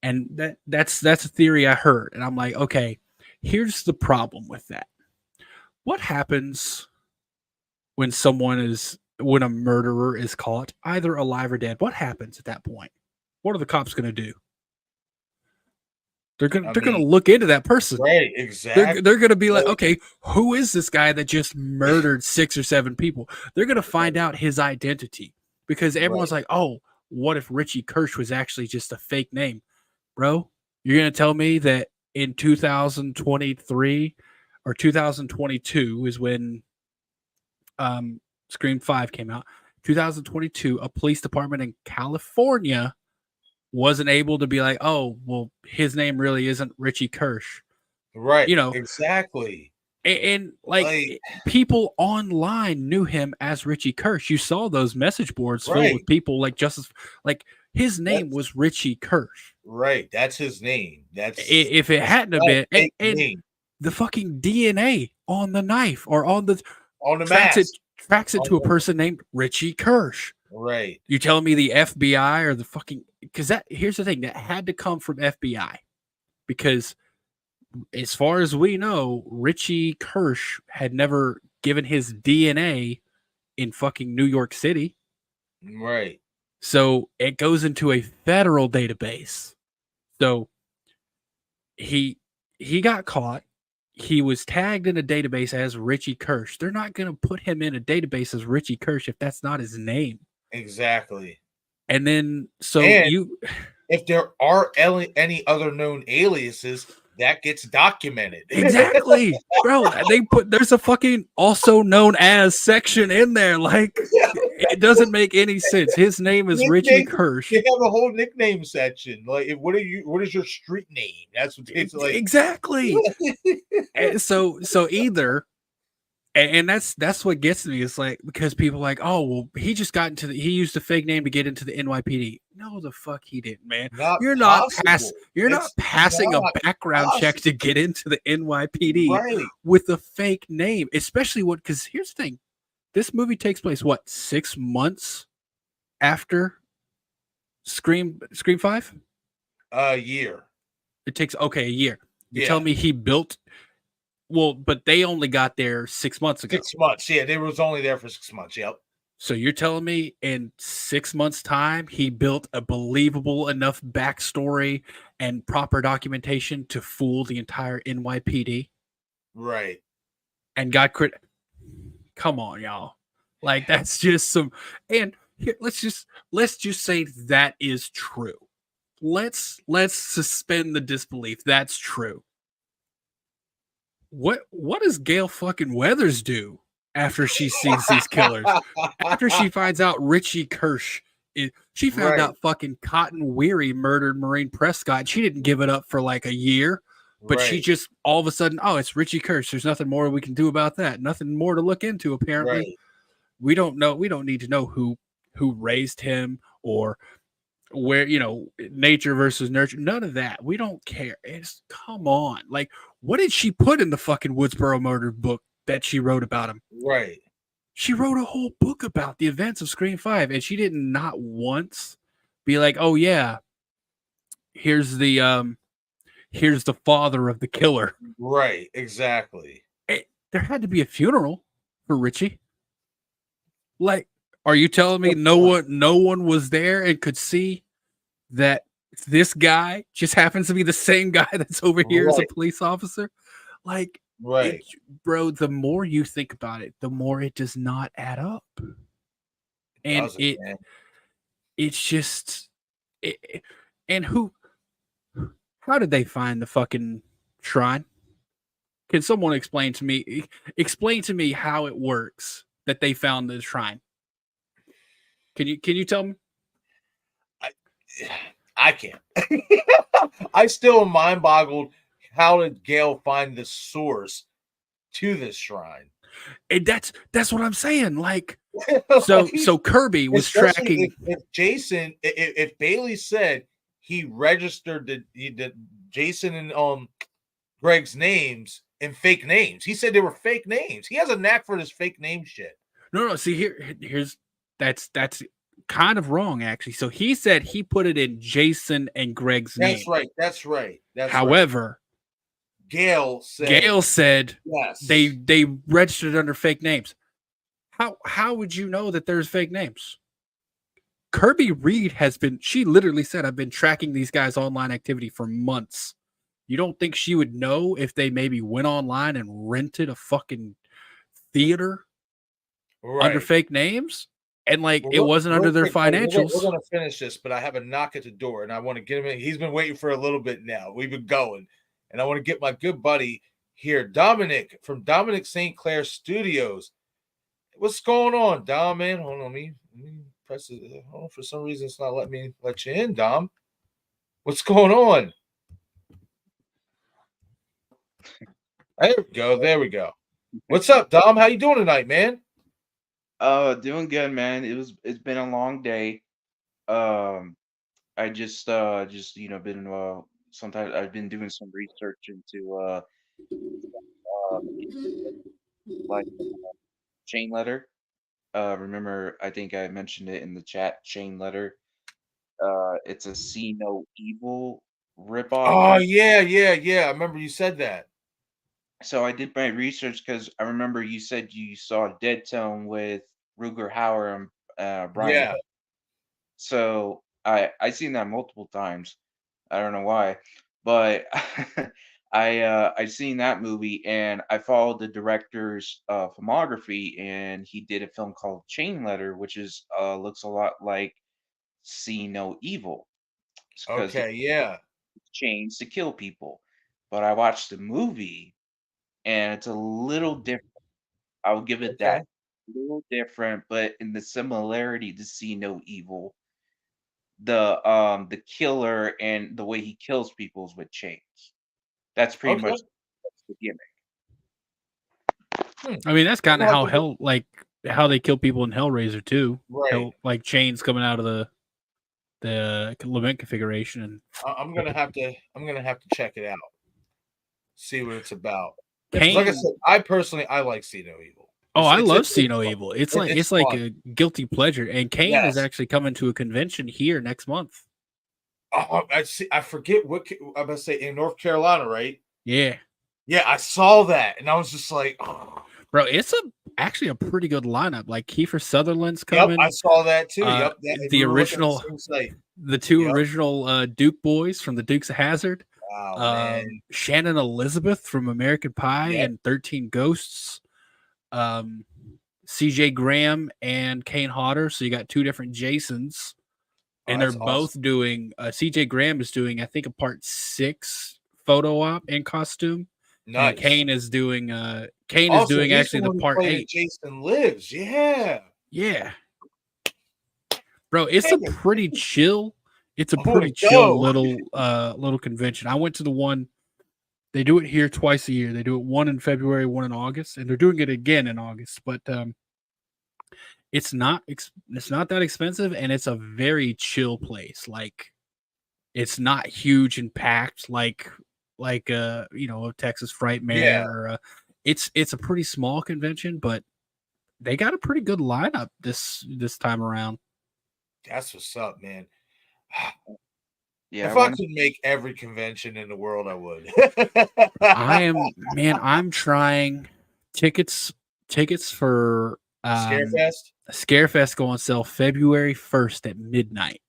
And that's a theory I heard, and I'm like, okay, here's the problem with that. What happens when a murderer is caught, either alive or dead? What happens at that point? What are the cops going to do? They're going to look into that person. Right, exactly. They're going to be like, okay, who is this guy that just murdered 6 or 7 people? They're going to find out his identity, because everyone's like, oh, what if Richie Kirsch was actually just a fake name? Bro, you're going to tell me that in 2023 or 2022 is when Scream 5 came out. 2022, a police department in California wasn't able to be like, oh, well, his name really isn't Richie Kirsch. Right. Exactly. And like, people online knew him as Richie Kirsch. You saw those message boards filled with people like Justice. Like, his name was Richie Kirsch. Right. That's his name. If it hadn't have been, and the fucking DNA on the knife or on the mask tracks it to a person named Richie Kirsch. Right. You telling me the FBI or the fucking, because here's the thing, that had to come from FBI, because as far as we know, Richie Kirsch had never given his DNA in fucking New York City. Right. So it goes into a federal database. So he got caught. He was tagged in a database as Richie Kirsch. They're not going to put him in a database as Richie Kirsch if that's not his name. Exactly. And then, if there are any other known aliases, that gets documented. Exactly. Bro, there's a fucking also known as section in there. Like, it doesn't make any sense. His name is Richie Kirsch. They have a whole nickname section. Like, what is your street name? That's what it's like. Exactly. And so either, and that's what gets me. It's like, because people are like, oh, well, he used a fake name to get into the NYPD. No, the fuck he didn't, man. You're not passing a background check to get into the NYPD with a fake name, especially because here's the thing. This movie takes place, 6 months after Scream 5? A year. It takes a year. You're Yeah. telling me he built? Well, but they only got there 6 months ago. 6 months. Yeah, they was only there for 6 months. Yep. So you're telling me in 6 months' time he built a believable enough backstory and proper documentation to fool the entire NYPD? Right. And got crit. Come on, y'all. Like that's just some. And here, let's just say that is true. Let's suspend the disbelief. That's true. What does Gail fucking Weathers do after she sees these killers? After she finds out Richie Kirsch, she found out fucking Cotton Weary murdered Maureen Prescott. And she didn't give it up for like a year, but she just all of a sudden, oh, it's Richie Kirsch. There's nothing more we can do about that. Nothing more to look into. Apparently, we don't know. We don't need to know who raised him or where, nature versus nurture. None of that. We don't care. It's come on. Like, what did she put in the fucking Woodsboro murder book that she wrote about him? Right. She wrote a whole book about the events of Scream 5, and she didn't not once be like, oh yeah, here's the father of the killer. Right, exactly. There had to be a funeral for Richie. Like, are you telling me no one was there and could see that this guy just happens to be the same guy that's over here as a police officer? Like, bro, the more you think about it, the more it does not add up. And it's just, and how did they find the fucking shrine? Can someone explain to me how it works that they found the shrine? Can you tell me? I can't. I still am mind boggled. How did Gail find the source to this shrine? And that's what I'm saying. Like, so Kirby was tracking. If Bailey said he registered the Jason and Greg's names and fake names, he said they were fake names. He has a knack for this fake name shit. No. See, here's that's kind of wrong, actually. So he said he put it in Jason and Greg's name. That's right. However, Gail said yes. They registered under fake names. How would you know that there's fake names? Kirby Reed she literally said, I've been tracking these guys' online activity for months. You don't think she would know if they maybe went online and rented a fucking theater under fake names? And it wasn't under their financials. We're going to finish this, but I have a knock at the door and I want to get him in. He's been waiting for a little bit now. We've been going. And I want to get my good buddy here, Dominic from Dominic St. Clair Studios. What's going on, Dom, man? Hold on, let me press it. Oh, for some reason, it's not letting me let you in, Dom. What's going on? There we go. What's up, Dom? How you doing tonight, man? Doing good, man. It's been a long day. I just been sometimes I've been doing some research into like chain letter. Remember, I think I mentioned it in the chat. Chain letter. It's a See No Evil ripoff. Oh yeah. I remember you said that. So I did my research because I remember you said you saw Dead Tone with Ruger Hauer and Brian. Yeah. So I seen that multiple times. I don't know why, but I seen that movie and I followed the director's filmography, and he did a film called Chain Letter, which is looks a lot like See No Evil. Okay, yeah. Chains to kill people, but I watched the movie and it's a little different. I'll give it that. A little different, but in the similarity to See No Evil, the killer and the way he kills people is with chains. That's pretty much the gimmick. I mean, that's kind of how they kill people in Hellraiser too. Right. Like chains coming out of the lament configuration. And I'm gonna have to check it out, see what it's about. Kane, like I said, I like See No Evil. I love See No Evil. It's like a guilty pleasure. And Kane is actually coming to a convention here next month. Oh, I see. I forget what I'm gonna say in North Carolina, right? Yeah. Yeah, I saw that, and I was just like, oh. Bro, it's actually a pretty good lineup. Like Kiefer Sutherland's Yep, coming. I saw that too. Yep, we The were looking at the original, same site. the two Yep. original Duke boys from the Dukes of Hazzard. Wow, man. Shannon Elizabeth from American Pie Yep. and 13 Ghosts. CJ Graham and Kane Hodder. So you got two different Jasons. And they're both doing CJ Graham is doing, I think, a part 6 photo op in costume. Nice. And Kane is doing actually the part 8. Jason Lives, yeah. Yeah. Bro, it's a pretty chill. It's a I pretty wanna chill go. little convention. I went to the one. They do it here twice a year. They do it one in February, one in August, and they're doing it again in August. But it's not that expensive, and it's a very chill place. Like, it's not huge and packed like a Texas Frightmare. Yeah. Or it's a pretty small convention, but they got a pretty good lineup this time around. That's what's up, man. Yeah, if I could make every convention in the world, I would. I'm trying tickets for Scarefest go on sale February 1st at midnight.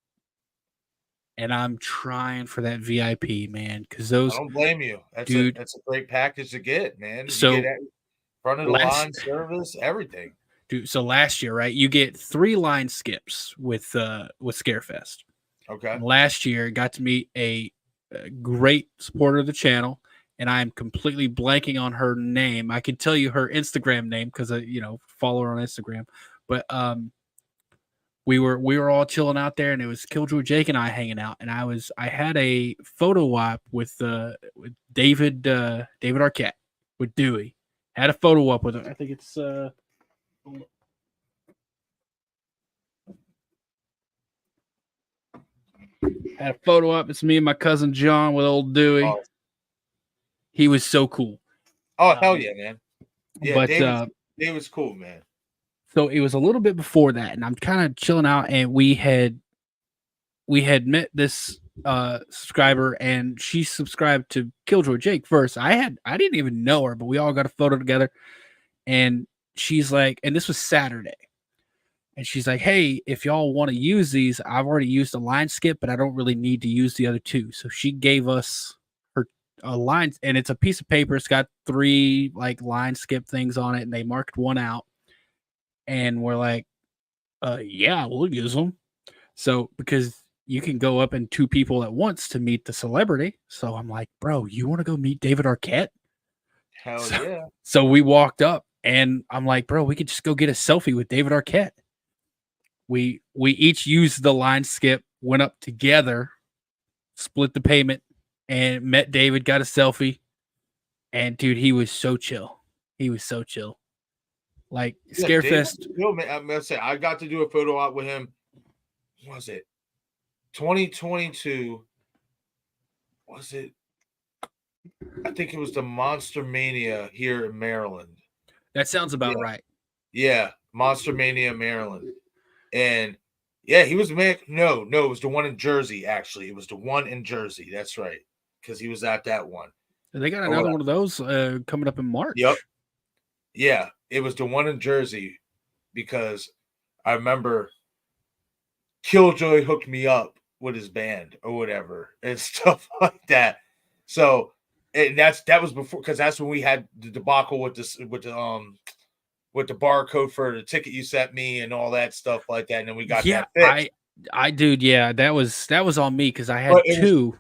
And I'm trying for that VIP, man, because those. I don't blame you. That's a great package to get, man. So you get front of the line service, everything. Dude, so last year, right, you get 3 line skips with Scarefest. Okay. And last year, got to meet a great supporter of the channel, and I'm completely blanking on her name. I can tell you her Instagram name because I, follow her on Instagram. But we were all chilling out there, and it was Killjoy Jake and I hanging out, and I had a photo op with David Arquette with Dewey. Had a photo op with him. I think it's had a photo op. It's me and my cousin John with old Dewey. Oh. He was so cool. Oh, hell yeah, man. Yeah, but David's cool, man. So it was a little bit before that, and I'm kind of chilling out, and we had met this subscriber, and she subscribed to Killjoy Jake first. I didn't even know her, but we all got a photo together, and she's like, and this was Saturday, and she's like, hey, if y'all want to use these, I've already used a line skip, but I don't really need to use the other 2. So she gave us her line, and it's a piece of paper. It's got 3 like line skip things on it, and they marked one out. And we're like, yeah, we'll use them. So, because you can go up in 2 people at once to meet the celebrity. So I'm like, bro, you want to go meet David Arquette? Hell yeah. So we walked up, and I'm like, bro, we could just go get a selfie with David Arquette. We each used the line skip, went up together, split the payment, and met David, got a selfie. And dude, he was so chill. Like, yeah, Scarefest. I'm gonna say I got to do a photo op with him. What was it 2022? Was it? I think it was the Monster Mania here in Maryland. That sounds about right. Yeah, Monster Mania, Maryland. And yeah, he was man. No, it was the one in Jersey. Actually, it was the one in Jersey. That's right, because he was at that one. They got another one of those coming up in March. Yep. Yeah, it was the one in Jersey, because I remember Killjoy hooked me up with his band or whatever and stuff like that. So, and that was before, because that's when we had the debacle with the barcode for the ticket you sent me and all that stuff like that, and then we got that fixed. That was on me because I had 2.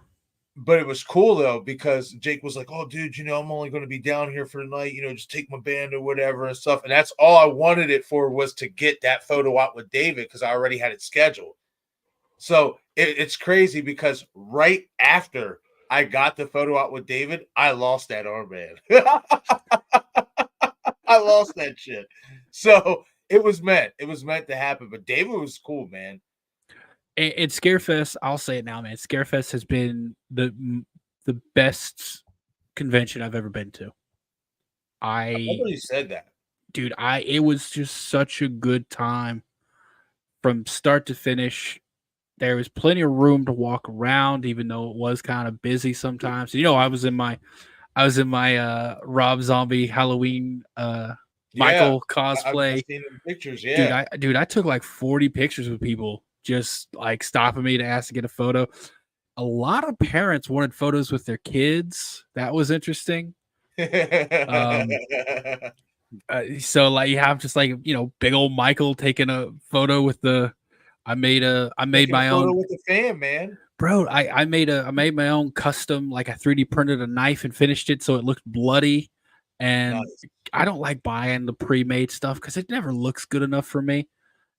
But it was cool though, because Jake was like, "Oh, dude, I'm only going to be down here for the night. Just take my band or whatever and stuff." And that's all I wanted it for, was to get that photo out with David, because I already had it scheduled. So it's crazy, because right after I got the photo out with David, I lost that armband. I lost that shit. So it was meant to happen. But David was cool, man. And Scarefest, I'll say it now, man. Scarefest has been the best convention I've ever been to. Nobody said that, dude. It was just such a good time from start to finish. there was plenty of room to walk around, even though it was kind of busy sometimes. I was in my Rob Zombie Halloween Yeah, Michael I've cosplay. seen them pictures. Dude, Yeah. I took like 40 pictures with people just like stopping me to ask to get a photo. A lot of parents wanted photos with their kids. That was interesting. So like you have just like big old Michael taking a photo with the I made Taking a my photo own with the fan, man. bro. I made my own custom, like I 3D printed a knife and finished it so it looked bloody. And Nice. I don't like buying the pre-made stuff because it never looks good enough for me,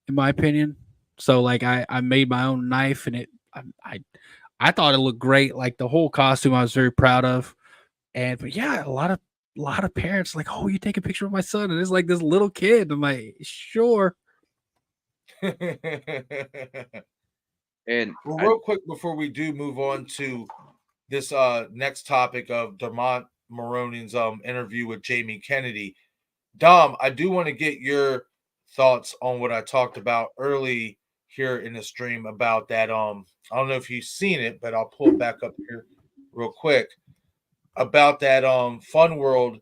in my opinion. So like I made my own knife and I thought it looked great. Like the whole costume I was very proud of. And but yeah, a lot of parents like, oh, you take a picture of my son, and it's like this little kid. I'm like, sure. And Well, I real quick before we do move on to this next topic of Dermot Mulroney's interview with Jamie Kennedy, Dom, I do want to get your thoughts on what I talked about early here in the stream about that. I don't know if you've seen it, but I'll pull it back up here real quick about that Fun World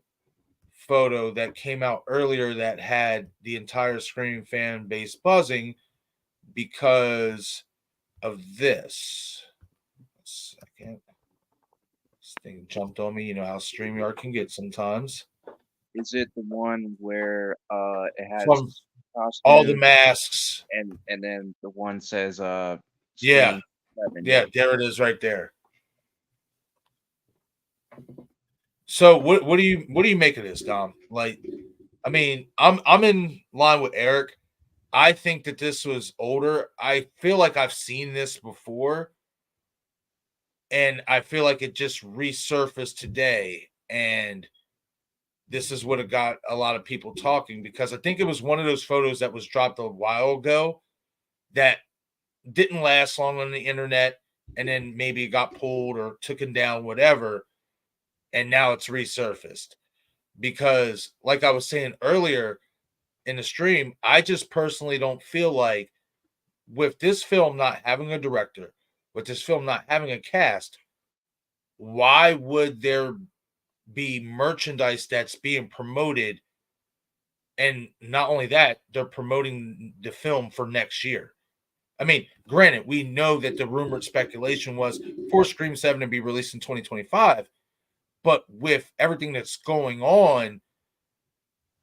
photo that came out earlier that had the entire Scream fan base buzzing because of this. A second. This thing jumped on me. You know how StreamYard can get sometimes. Is it the one where it From has all the costume masks. and then the one says Yeah. Scream 7? Yeah, there it is right there. So what do you make of this, Dom? Like, I mean, I'm in line with Eric. I think that this was older. I feel like I've seen this before, and I feel like it just resurfaced today. And this is what it got a lot of people talking because I think it was one of those photos that was dropped a while ago that didn't last long on the internet, and then maybe it got pulled or taken down, whatever, and now it's resurfaced. Because, like I was saying earlier in the stream, I just personally don't feel like with this film not having a director, with this film not having a cast, why would there be merchandise that's being promoted? And not only that, they're promoting the film for next year. I mean, granted, we know that the rumored speculation was for Scream 7 to be released in 2025, but with everything that's going on,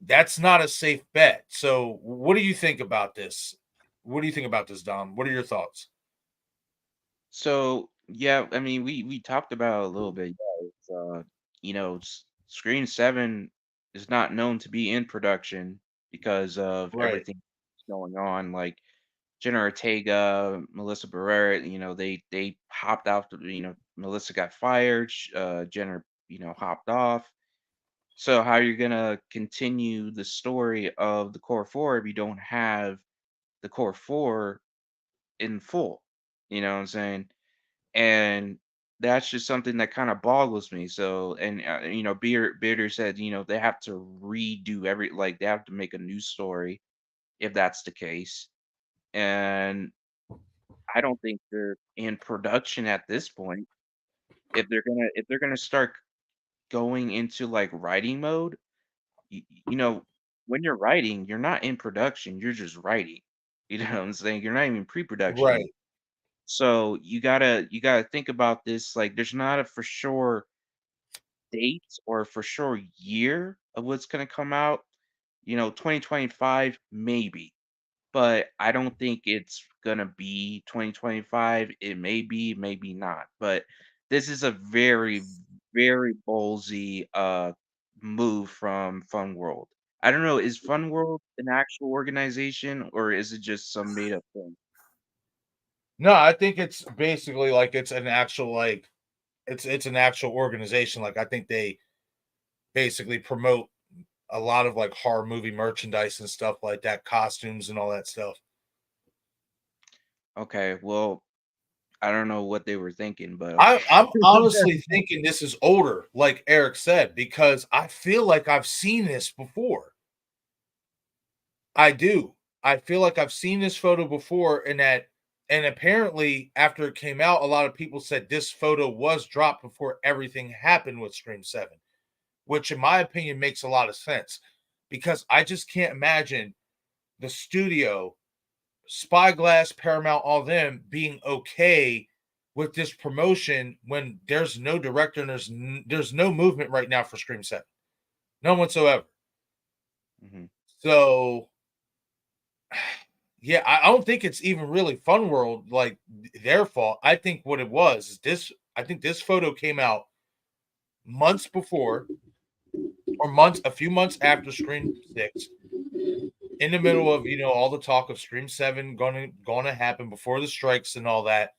that's not a safe bet. So, what do you think about this? What do you think about this, Dom? What are your thoughts? So yeah, I mean we talked about it a little bit. Yeah, it's Scream 7 is not known to be in production because of Right. everything that's going on. Like Jenna Ortega, Melissa Barrera, they hopped off. Melissa got fired. Jenna, hopped off. So how you're gonna continue the story of the core four if you don't have the core four in full? You know what I'm saying? And that's just something that kind of boggles me. So, and Bearder said, they have to redo like they have to make a new story if that's the case. And I don't think they're in production at this point. If they're gonna start going into like writing mode, when you're writing, you're not in production. You're just writing. You know what I'm saying? You're not even pre-production yet. Right. So you gotta think about this. Like, there's not a for sure date or for sure year of what's gonna come out. 2025 maybe, but I don't think it's gonna be 2025. It may be, maybe not. But this is a very, very ballsy move from Fun World. I don't know, is Fun World an actual organization or is it just some made up thing? No, I think it's basically like it's an actual like it's an actual organization. Like I think they basically promote a lot of like horror movie merchandise and stuff like that, costumes and all that stuff. Okay, well, I don't know what they were thinking, but I'm okay. honestly thinking this is older, like Eric said, because I feel like I've seen this before. I do. I feel like I've seen this photo before, and that And apparently, after it came out, a lot of people said this photo was dropped before everything happened with Scream 7, which, in my opinion, makes a lot of sense because I just can't imagine the studio, Spyglass, Paramount, all them being okay with this promotion when there's no director and there's no movement right now for Scream 7. None whatsoever. Mhm. So, yeah, I don't think it's even really Fun World like their fault. I think what it was is this. I think this photo came out months before, or a few months after Scream 6, in the middle of all the talk of Scream 7 going to happen before the strikes and all that.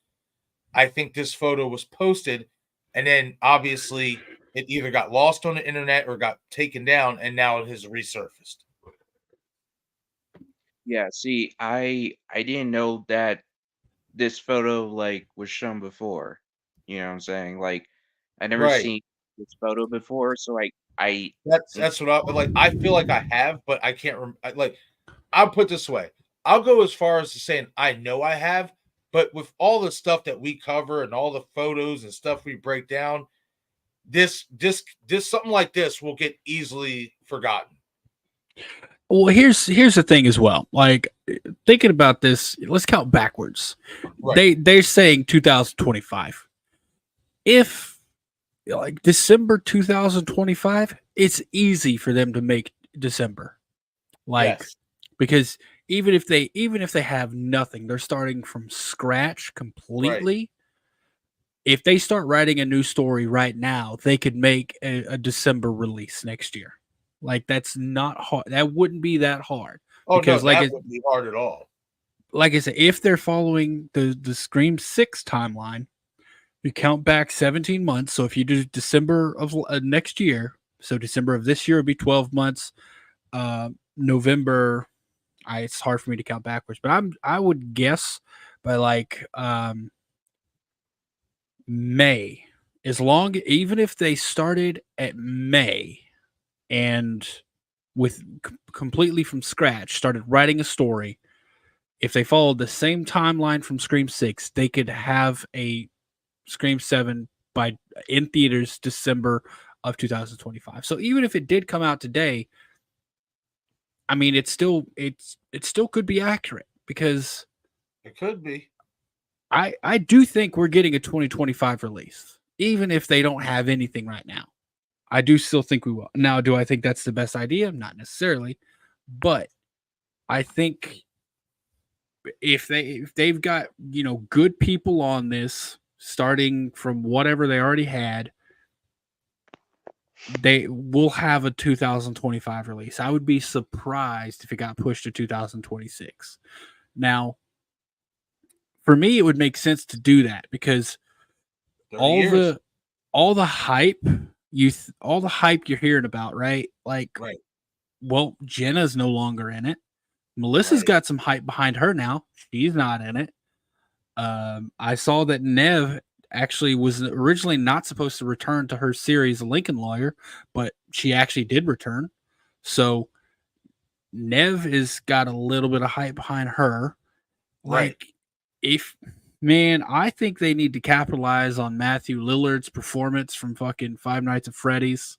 I think this photo was posted, and then obviously it either got lost on the internet or got taken down, and now it has resurfaced. Yeah, see, I didn't know that this photo, like, was shown before. You know what I'm saying? Like, I never Right. seen this photo before, so I That's what I like. I feel like I have, but I can't like. I'll put this way. I'll go as far as to saying I know I have, but with all the stuff that we cover and all the photos and stuff we break down, this something like this will get easily forgotten. Well, here's the thing as well. Like thinking about this, let's count backwards. Right. They're saying 2025. If like December 2025, it's easy for them to make December. Like Yes. because even if they have nothing, they're starting from scratch Right. completely. If they start writing a new story right now, they could make a December release next year. Like that's not hard. That wouldn't be that hard Oh no, because that wouldn't be hard at all. like I said, if they're following the Scream 6 timeline, you count back 17 months. So if you do December of next year, so December of this year would be 12 months. November, it's hard for me to count backwards, but I would guess by like May, even if they started at May and completely from scratch started writing a story, if they followed the same timeline from Scream 6, they could have a Scream 7 by in theaters December of 2025. So even if it did come out today, I mean it still could be accurate because It could be. I do think we're getting a 2025 release, even if they don't have anything right now. I do still think we will. Now, do I think that's the best idea? Not necessarily, but I think if they've got good people on this, starting from whatever they already had, they will have a 2025 release. I would be surprised if it got pushed to 2026. Now, for me, it would make sense to do that because 30 all years. the all the hype all the hype you're hearing about, right? Like, Right. well, Jenna's no longer in it. Melissa's Right. got some hype behind her now. She's not in it. I saw that Nev actually was originally not supposed to return to her series Lincoln Lawyer, but she actually did return. So Nev has got a little bit of hype behind her. Right. Like, if man, I think they need to capitalize on Matthew Lillard's performance from fucking Five Nights at Freddy's.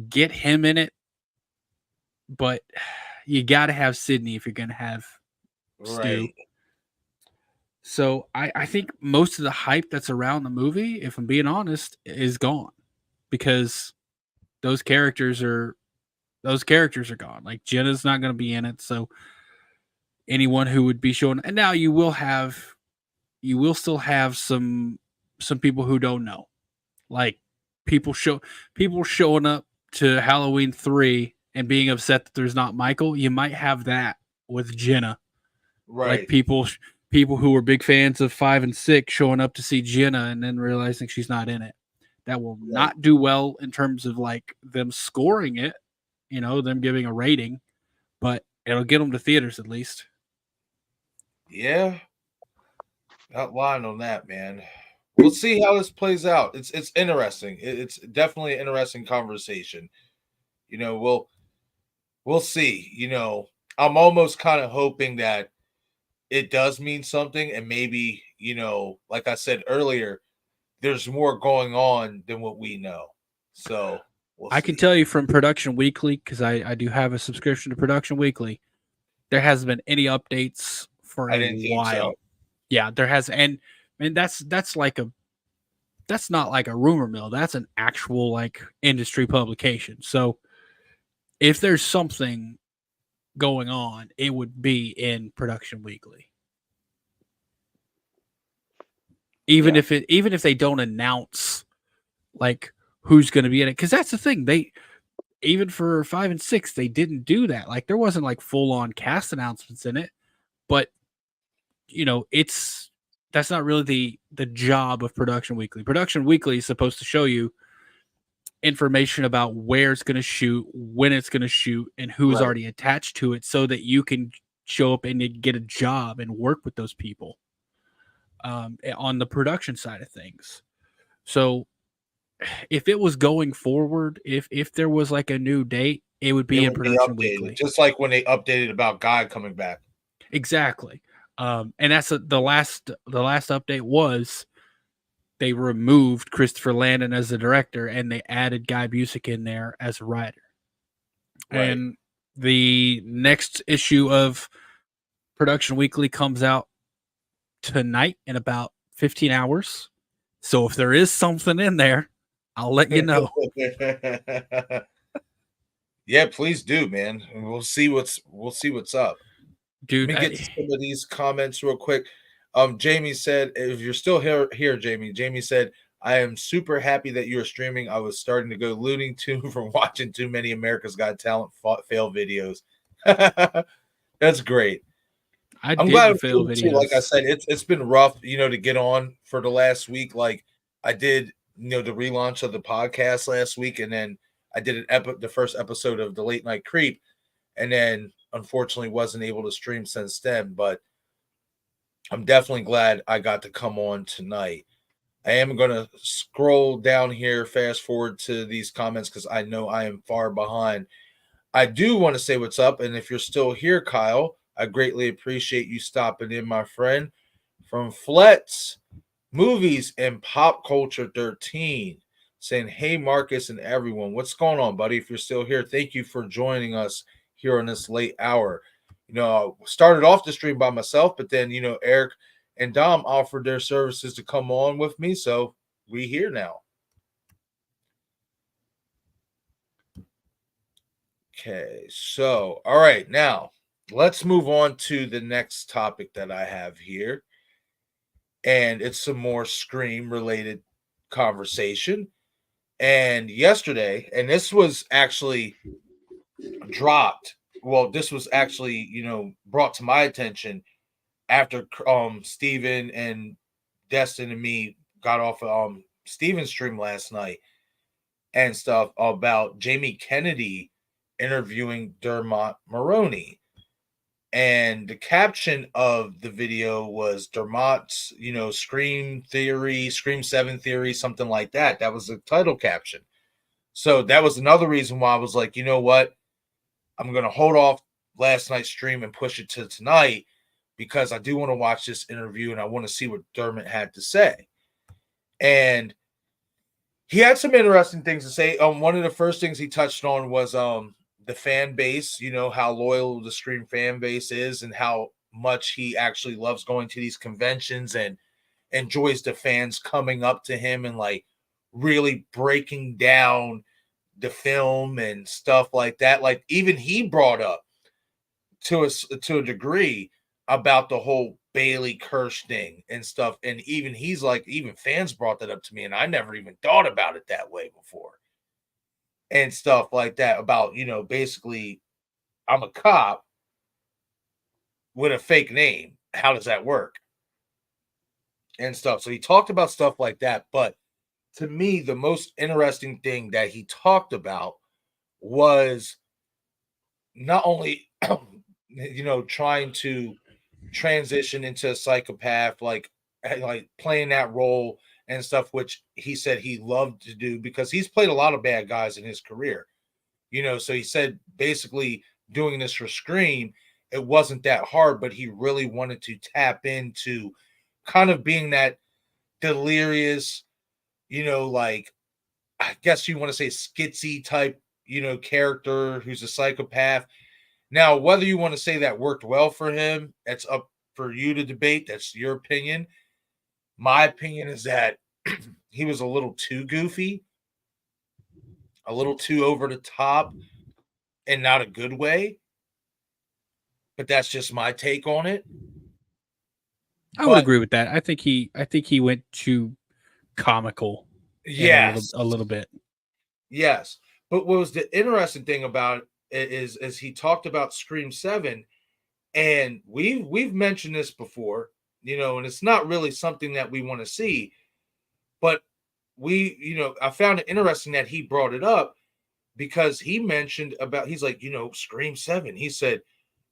Get him in it, but you got to have Sydney if you're going to have Stu. Right. So I think most of the hype that's around the movie, if I'm being honest, is gone because those characters are gone. Like Jenna's not going to be in it, so anyone who would be showing, and now you will still have some people who don't know, like people showing up to Halloween 3 and being upset that there's not Michael. You might have that with Jenna. Like Right. people who were big fans of 5 and 6 showing up to see Jenna and then realizing she's not in it. That will Right. not do well in terms of like them scoring it, them giving a rating, but it'll get them to theaters at least. Yeah. Not lying on that, man. We'll see how this plays out. It's interesting. It's definitely an interesting conversation. We'll see. I'm almost kind of hoping that it does mean something, and maybe, you know, like I said earlier, there's more going on than what we know. So we'll I can see. tell you from Production Weekly, because I do have a subscription to Production Weekly, there hasn't been any updates for I a didn't think so. while. Yeah, there has, and that's like a that's not like a rumor mill. That's an actual like industry publication. So if there's something going on, it would be in Production Weekly. Even Yeah. if they don't announce like who's going to be in it, because that's the thing. They even for 5 and 6, they didn't do that. Like there wasn't like full on cast announcements in it, but you know, that's not really the job of Production Weekly. Production Weekly is supposed to show you information about where it's going to shoot, when it's going to shoot, and who's Right. already attached to it, so that you can show up and get a job and work with those people on the production side of things. So if it was going forward, if there was like a new date, it would It be in would be Production updated, Weekly. just like when they updated about Guy coming back. Exactly. And that's the last update was they removed Christopher Landon as the director and they added Guy Busick in there as a writer. Right. And the next issue of Production Weekly comes out tonight in about 15 hours. So if there is something in there, I'll let you know. Yeah, please do, man. And we'll see what's up. Dude, Let me get to some of these comments real quick. Jamie said, if you're still here, Jamie said, I am super happy that you're streaming. I was starting to go looting too from watching too many America's Got Talent fail videos. That's great. I'm did glad the fail too. Like I videos. said, it's been rough, you know, to get on for the last week. Like I did, you know, the relaunch of the podcast last week, and then I did the first episode of the Late Night Creep, and then unfortunately wasn't able to stream since then. But I'm definitely glad I got to come on tonight. I am going to scroll down here, fast forward to these comments because I know I am far behind. I do want to say what's up. And if you're still here, Kyle, I greatly appreciate you stopping in, my friend. From Flets Movies and Pop Culture 13, saying, hey, Marcus and everyone, what's going on, buddy? If you're still here, thank you for joining us here on this late hour. You know, I started off the stream by myself, but then, you know, Eric and Dom offered their services to come on with me. So we here now. Okay, so all right, now let's move on to the next topic that I have here. And it's some more Scream related conversation. And yesterday, and this was actually dropped. Well, this was actually, you know, brought to my attention after Steven and Destin and me got off Steven's stream last night and stuff about Jamie Kennedy interviewing Dermot Mulroney. And the caption of the video was Dermot's, you know, Scream theory, SCREAM7 theory, something like that. That was the title caption. So that was another reason why I was like, you know what? I'm going to hold off last night's stream and push it to tonight because I do want to watch this interview and I want to see what Dermot had to say. And he had some interesting things to say. One of the first things he touched on was the fan base, you know, how loyal the Scream fan base is and how much he actually loves going to these conventions and enjoys the fans coming up to him and like really breaking down the film and stuff like that. Like even he brought up to a degree about the whole Bailey Kirsch thing and stuff. And even he's like, even fans brought that up to me, and I never even thought about it that way before. And stuff like that about, you know, basically I'm a cop with a fake name. How does that work? And stuff. So he talked about stuff like that. But to me, the most interesting thing that he talked about was not only you know, trying to transition into a psychopath, like playing that role and stuff, which he said he loved to do because he's played a lot of bad guys in his career, you know. So he said basically doing this for Scream it wasn't that hard, but he really wanted to tap into kind of being that delirious, like, I guess you want to say skitsy type, character who's a psychopath. Now, whether you want to say that worked well for him, that's up for you to debate. That's your opinion. My opinion is that he was a little too goofy, a little too over the top, and not a good way. But that's just my take on it. I would But agree with that. I think he went too comical in yes, a little bit. yes. But what was the interesting thing about it is he talked about SCREAM7, and we've mentioned this before, and it's not really something that we want to see, but I found it interesting that he brought it up because he mentioned about, he's like, SCREAM7. He said,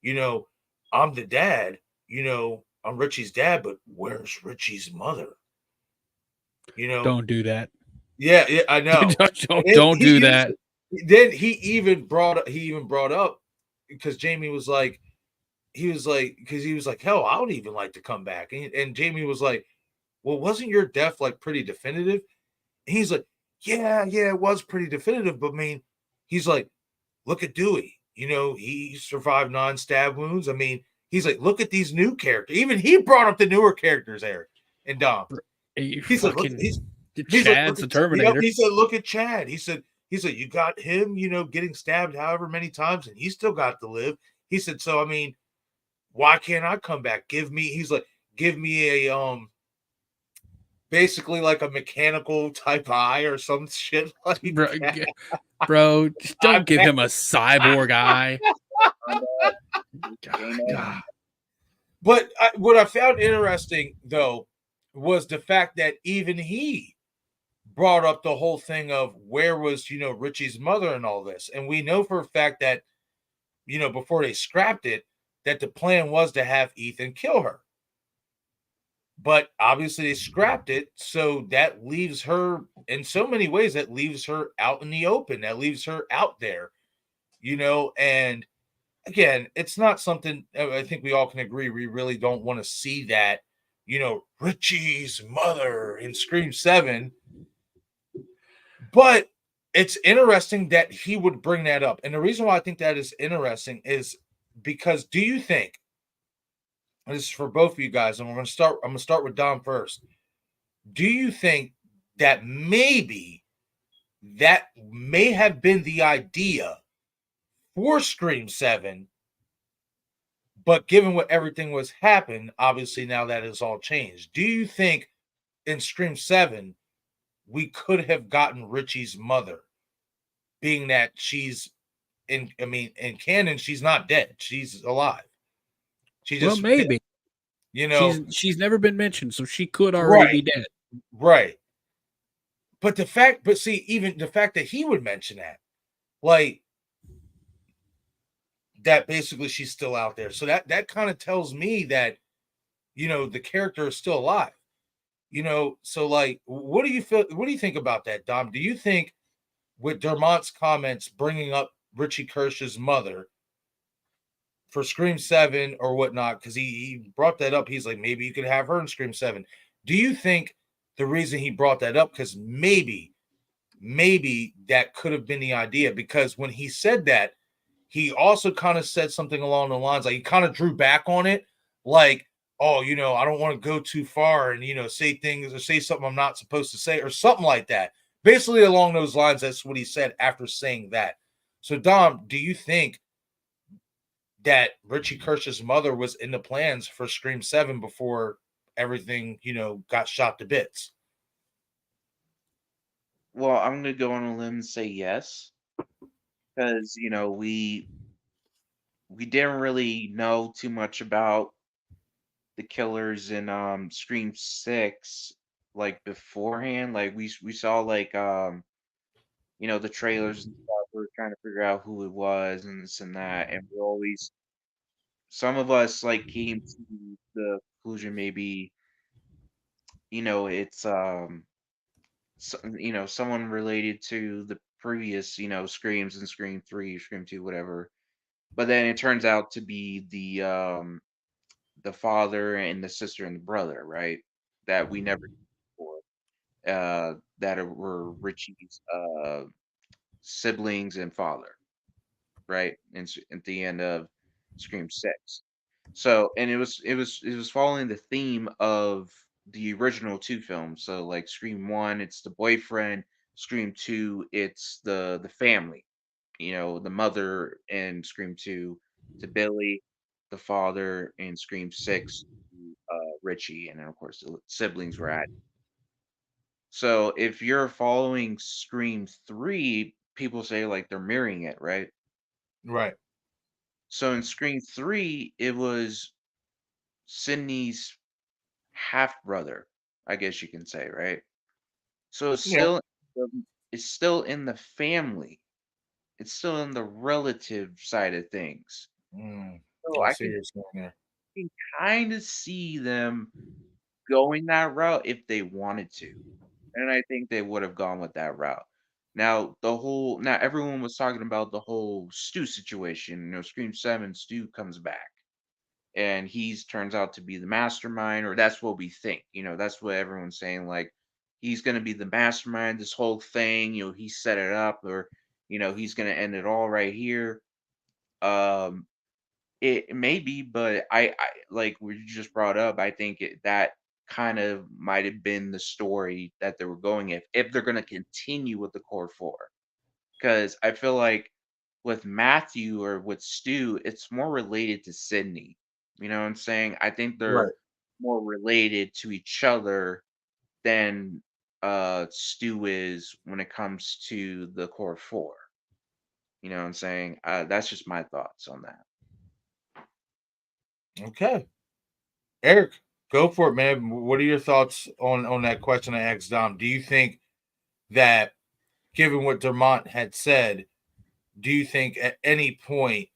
you know, I'm the dad, I'm Richie's dad, but where's Richie's mother? Don't do that. Yeah, I know. Don't do that. Then he even brought up because Jamie was like, because he was like, hell, I would even like to come back. And Jamie was like, well, wasn't your death like pretty definitive? And he's like, yeah, it was pretty definitive. But I mean, he's like, look at Dewey. He survived non-stab wounds. I mean, he's like, look at these new characters. Even he brought up the newer characters there and Dom. He's like, look, he's like, Chad's look the at, Terminator. he said, look at Chad. He said, you got him, getting stabbed however many times, and he still got to live. He said, so I mean, why can't I come back? He's like, give me a basically like a mechanical type eye or some shit like that. Bro, just don't give him a cyborg eye. God. But what I found interesting though was the fact that even he brought up the whole thing of where was Richie's mother and all this, and we know for a fact that before they scrapped it, that the plan was to have Ethan kill her. But obviously they scrapped it, so that leaves her in so many ways. That leaves her out in the open. That leaves her out there, And again, it's not something I think we all can agree. We really don't want to see that, Richie's mother in SCREAM7. But it's interesting that he would bring that up, and the reason why I think that is interesting is because do you think? This is for both of you guys, and I'm gonna start with Dom first. Do you think that maybe that may have been the idea for SCREAM7, but given what everything was happened, obviously now that has all changed. Do you think in SCREAM7 we could have gotten Richie's mother, being that she's in canon, she's not dead, she's alive. She just maybe. dead, she's never been mentioned, so she could already be dead. Right. But see, even the fact that he would mention that, like, that basically she's still out there. So that kind of tells me that, the character is still alive. So like, what do you feel? What do you think about that, Dom? Do you think with Dermont's comments bringing up Richie Kirsch's mother for SCREAM7 or whatnot, because he brought that up, he's like, maybe you could have her in SCREAM7. Do you think the reason he brought that up, because maybe that could have been the idea? Because when he said that, he also kind of said something along the lines, like he kind of drew back on it, like, oh, I don't want to go too far and, say things or say something I'm not supposed to say or something like that. Basically along those lines, that's what he said after saying that. So, Dom, do you think that Richie Kirsch's mother was in the plans for SCREAM7 before everything, got shot to bits? Well, I'm gonna go on a limb and say yes, because we didn't really know too much about the killers in Scream 6 like beforehand. Like we saw like the trailers and stuff. We were trying to figure out who it was and this and that, and we always some of us like came to the conclusion maybe it's someone related to the previous screams in Scream 3, Scream 2, whatever. but then it turns out to be the father and the sister and the brother, right? That we never knew before. Were Richie's siblings and father, right? At the end of Scream 6. So, and it was following the theme of the original two films. So, like Scream 1, it's the boyfriend. Scream 2, it's the family. The mother in Scream 2 to Billy, the father in Scream 6 to Richie, and then of course the siblings were at. So if you're following Scream 3, people say like they're mirroring it, right? Right. So in Scream 3, it was Sydney's half brother, I guess you can say, right? So Yeah. it's still in the family. It's still in the relative side of things. So I I see can what you're saying there. kind of see them going that route if they wanted to. And I think they would have gone with that route. Now everyone was talking about the whole Stu situation. Scream 7, Stu comes back and he's turns out to be the mastermind, or that's what we think. That's what everyone's saying. Like he's gonna be the mastermind, this whole thing, he set it up, or he's gonna end it all right here. Um it may be, but I like what you just brought up. I think that kind of might have been the story that they were going if they're going to continue with the core four. Because I feel like with Matthew or with Stu, it's more related to Sydney. You know what I'm saying? I think they're Right. more related to each other than Stu is when it comes to the core four. You know what I'm saying? That's just my thoughts on that. Okay. Eric, go for it, man. What are your thoughts on that question I asked Dom? Do you think that, given what Dermont had said, do you think at any point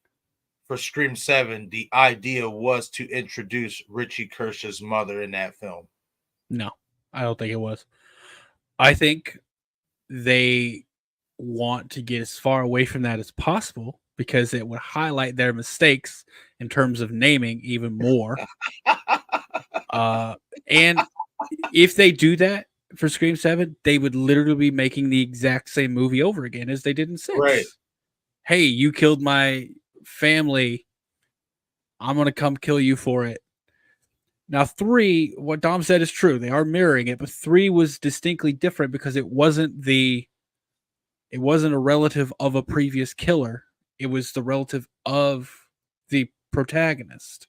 for Scream 7 the idea was to introduce Richie Kirsch's mother in that film? No, I don't think it was. I think they want to get as far away from that as possible because it would highlight their mistakes in terms of naming even more. And if they do that for Scream 7, they would literally be making the exact same movie over again as they did in Right. 6. Hey, you killed my family. I'm going to come kill you for it. Now, 3, what Dom said is true. They are mirroring it, but 3 was distinctly different because it wasn't a relative of a previous killer. It was the relative of the protagonist.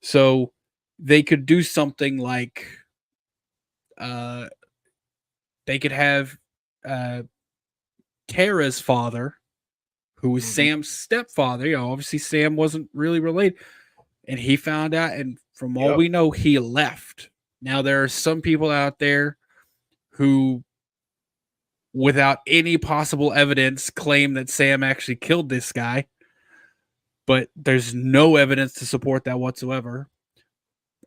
So they could do something like uh, they could have Kara's father, who was Sam's stepfather. Obviously Sam wasn't really related, and he found out, and from all Yep. we know, he left. Now there are some people out there who, without any possible evidence, claim that Sam actually killed this guy, but there's no evidence to support that whatsoever.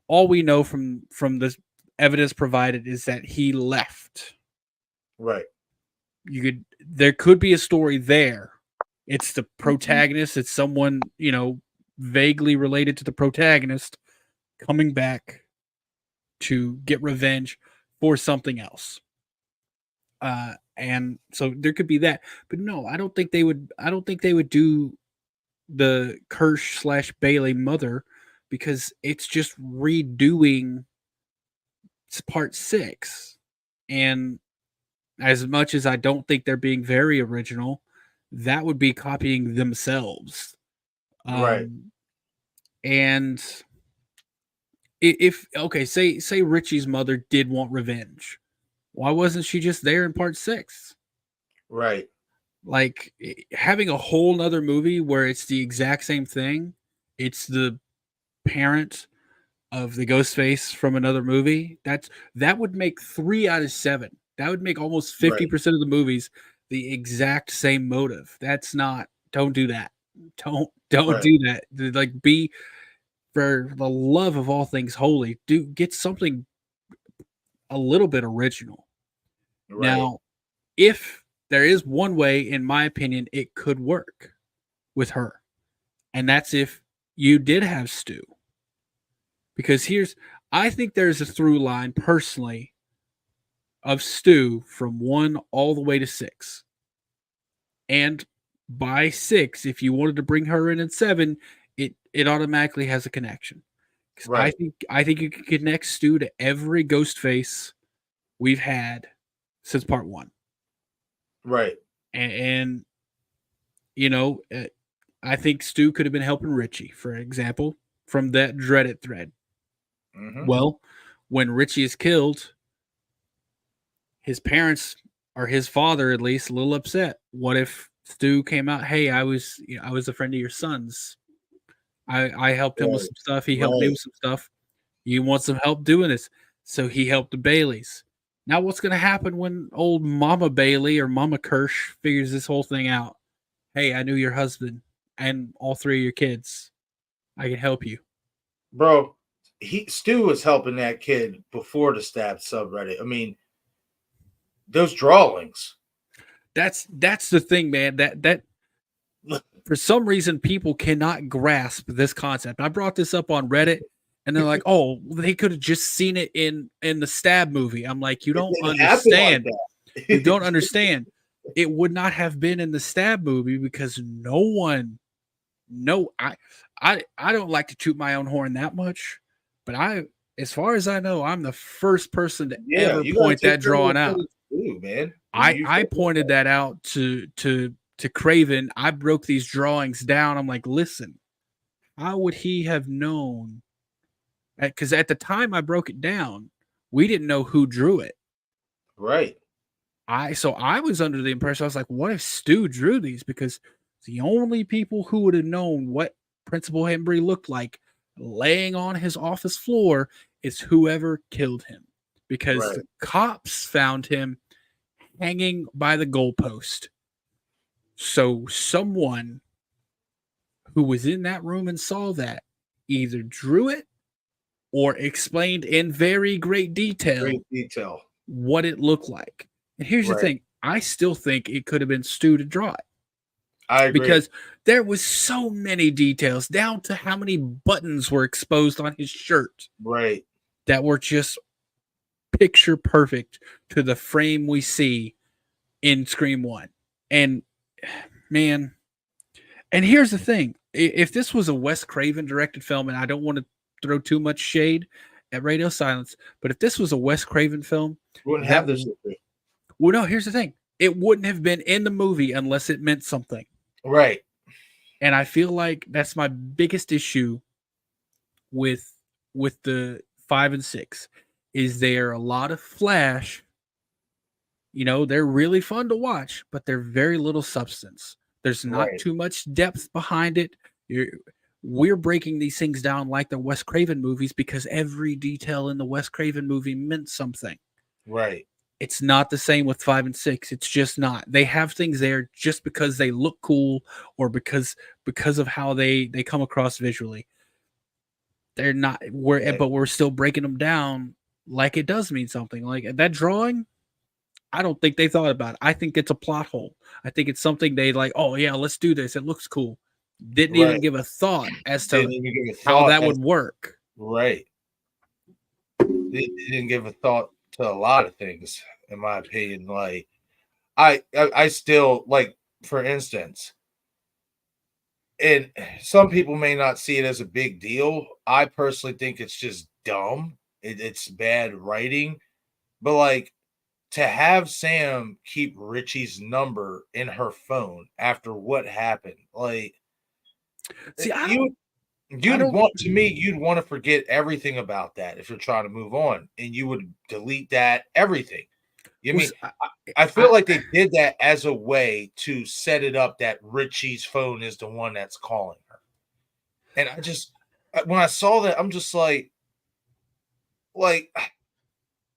All we know from the evidence provided is that he left. Right. There could be a story there. It's the protagonist, it's someone, vaguely related to the protagonist coming back to get revenge for something else. And so there could be that. But no, I don't think they would do the Kirsch/Bailey mother, because it's just redoing part 6. And as much as I don't think they're being very original, that would be copying themselves. Right. And if okay, say Richie's mother did want revenge, why wasn't she just there in part 6? Right. Like, having a whole nother movie where it's the exact same thing. It's the parent of the ghost face from another movie. That would make 3 out of 7. That would make almost 50% of the movies the exact same motive. That's not. Don't do that. Don't Right. do that. Like, be, for the love of all things holy, get something a little bit original. Right. Now, if there is one way, in my opinion, it could work with her, And that's if you did have Stu. Because I think there's a through line personally of Stu from 1 all the way to 6. And by 6, if you wanted to bring her in 7, it automatically has a connection. Right. I think you can connect Stu to every ghost face we've had since part 1. Right. And I think Stu could have been helping Richie, for example, from that Dreaded thread. Mm-hmm. Well, when Richie is killed, his parents, or his father at least, a little upset. What if Stu came out, hey, I was a friend of your son's. I helped him with some stuff. He helped me with some stuff. You want some help doing this? So he helped the Baileys. Now what's going to happen when old Mama Bailey or Mama Kirsch figures this whole thing out? Hey, I knew your husband and all 3 of your kids. I can help you. Bro, Stu was helping that kid before the stab subreddit. I mean, those drawings. That's the thing, man. That for some reason people cannot grasp this concept. I brought this up on Reddit and they're like, "Oh, they could have just seen it in the Stab movie." I'm like, "You don't understand. Like you don't understand. It would not have been in the Stab movie because I don't like to toot my own horn that much, but as far as I know, I'm the first person to ever point that drawing out. Man. I pointed that out to Craven. I broke these drawings down. I'm like, listen, how would he have known? Because at the time I broke it down, we didn't know who drew it. Right. So I was under the impression, I was like, what if Stu drew these? Because the only people who would have known what Principal Hembry looked like laying on his office floor is whoever killed him. Because the cops found him hanging by the goalpost. So someone who was in that room and saw that either drew it or explained in very great detail what it looked like. And here's the thing. I still think it could have been Stu to draw it. I agree. Because there was so many details, down to how many buttons were exposed on his shirt. Right. That were just picture perfect to the frame we see in Scream 1. And man, and here's the thing. If this was a Wes Craven directed film, and I don't want to throw too much shade at Radio Silence, but if this was a Wes Craven film, wouldn't have this. Well, no, here's the thing. It wouldn't have been in the movie unless it meant something. Right. And I feel like that's my biggest issue with the 5 and 6 is they're a lot of flash. They're really fun to watch, but they're very little substance. There's not too much depth behind it. We're breaking these things down like the Wes Craven movies because every detail in the Wes Craven movie meant something. Right. It's not the same with 5 and 6. It's just not. They have things there just because they look cool or because of how they come across visually. They're not. But we're still breaking them down like it does mean something. Like that drawing, I don't think they thought about it. I think it's a plot hole. I think it's something they like, oh yeah, let's do this. It looks cool. Didn't even give a thought as to how that would work. Right. They didn't give a thought to a lot of things, in my opinion. Like I still, like, for instance, and some people may not see it as a big deal. I personally think it's just dumb. It's bad writing. But like, to have Sam keep Richie's number in her phone after what happened, like, see, you'd want to forget everything about that if you're trying to move on, and you would delete everything. I feel like they did that as a way to set it up that Richie's phone is the one that's calling her. And when I saw that, I'm just like,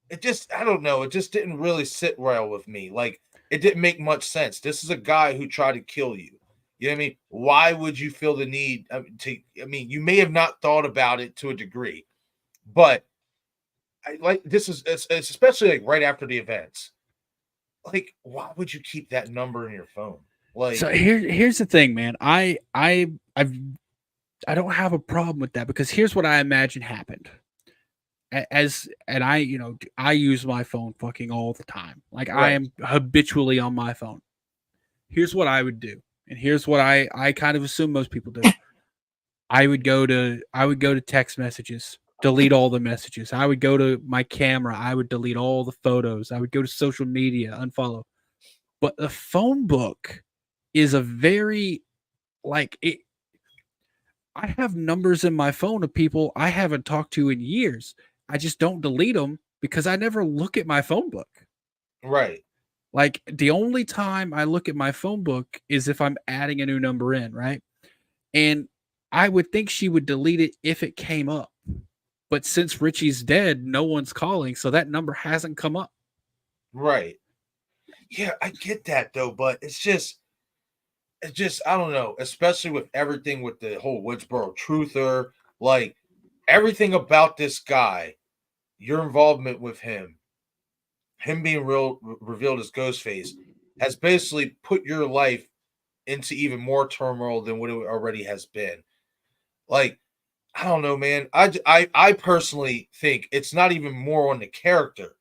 it just, I don't know. It just didn't really sit well with me. Like, it didn't make much sense. This is a guy who tried to kill you. You know what I mean? Why would you feel the need you may have not thought about it to a degree, but this is especially like right after the events. Like, why would you keep that number in your phone? Like, so here's the thing, man. I've I don't have a problem with that because here's what I imagine happened. And I, I use my phone fucking all the time. Like I Right. am habitually on my phone. Here's what I would do, and here's what I kind of assume most people do. I would go to text messages, delete all the messages. I would go to my camera, I would delete all the photos. I would go to social media, unfollow. But the phone book is a very like it. I have numbers in my phone of people I haven't talked to in years. I just don't delete them because I never look at my phone book. Right. Like the only time I look at my phone book is if I'm adding a new number in, right? And I would think she would delete it if it came up. But since Richie's dead, no one's calling, so that number hasn't come up. Right. Yeah, I get that though, but it's just I don't know, especially with everything with the whole Woodsboro truther, like everything about this guy, your involvement with him being revealed as Ghostface has basically put your life into even more turmoil than what it already has been. Like, I don't know, man. I personally think it's not even more on the character.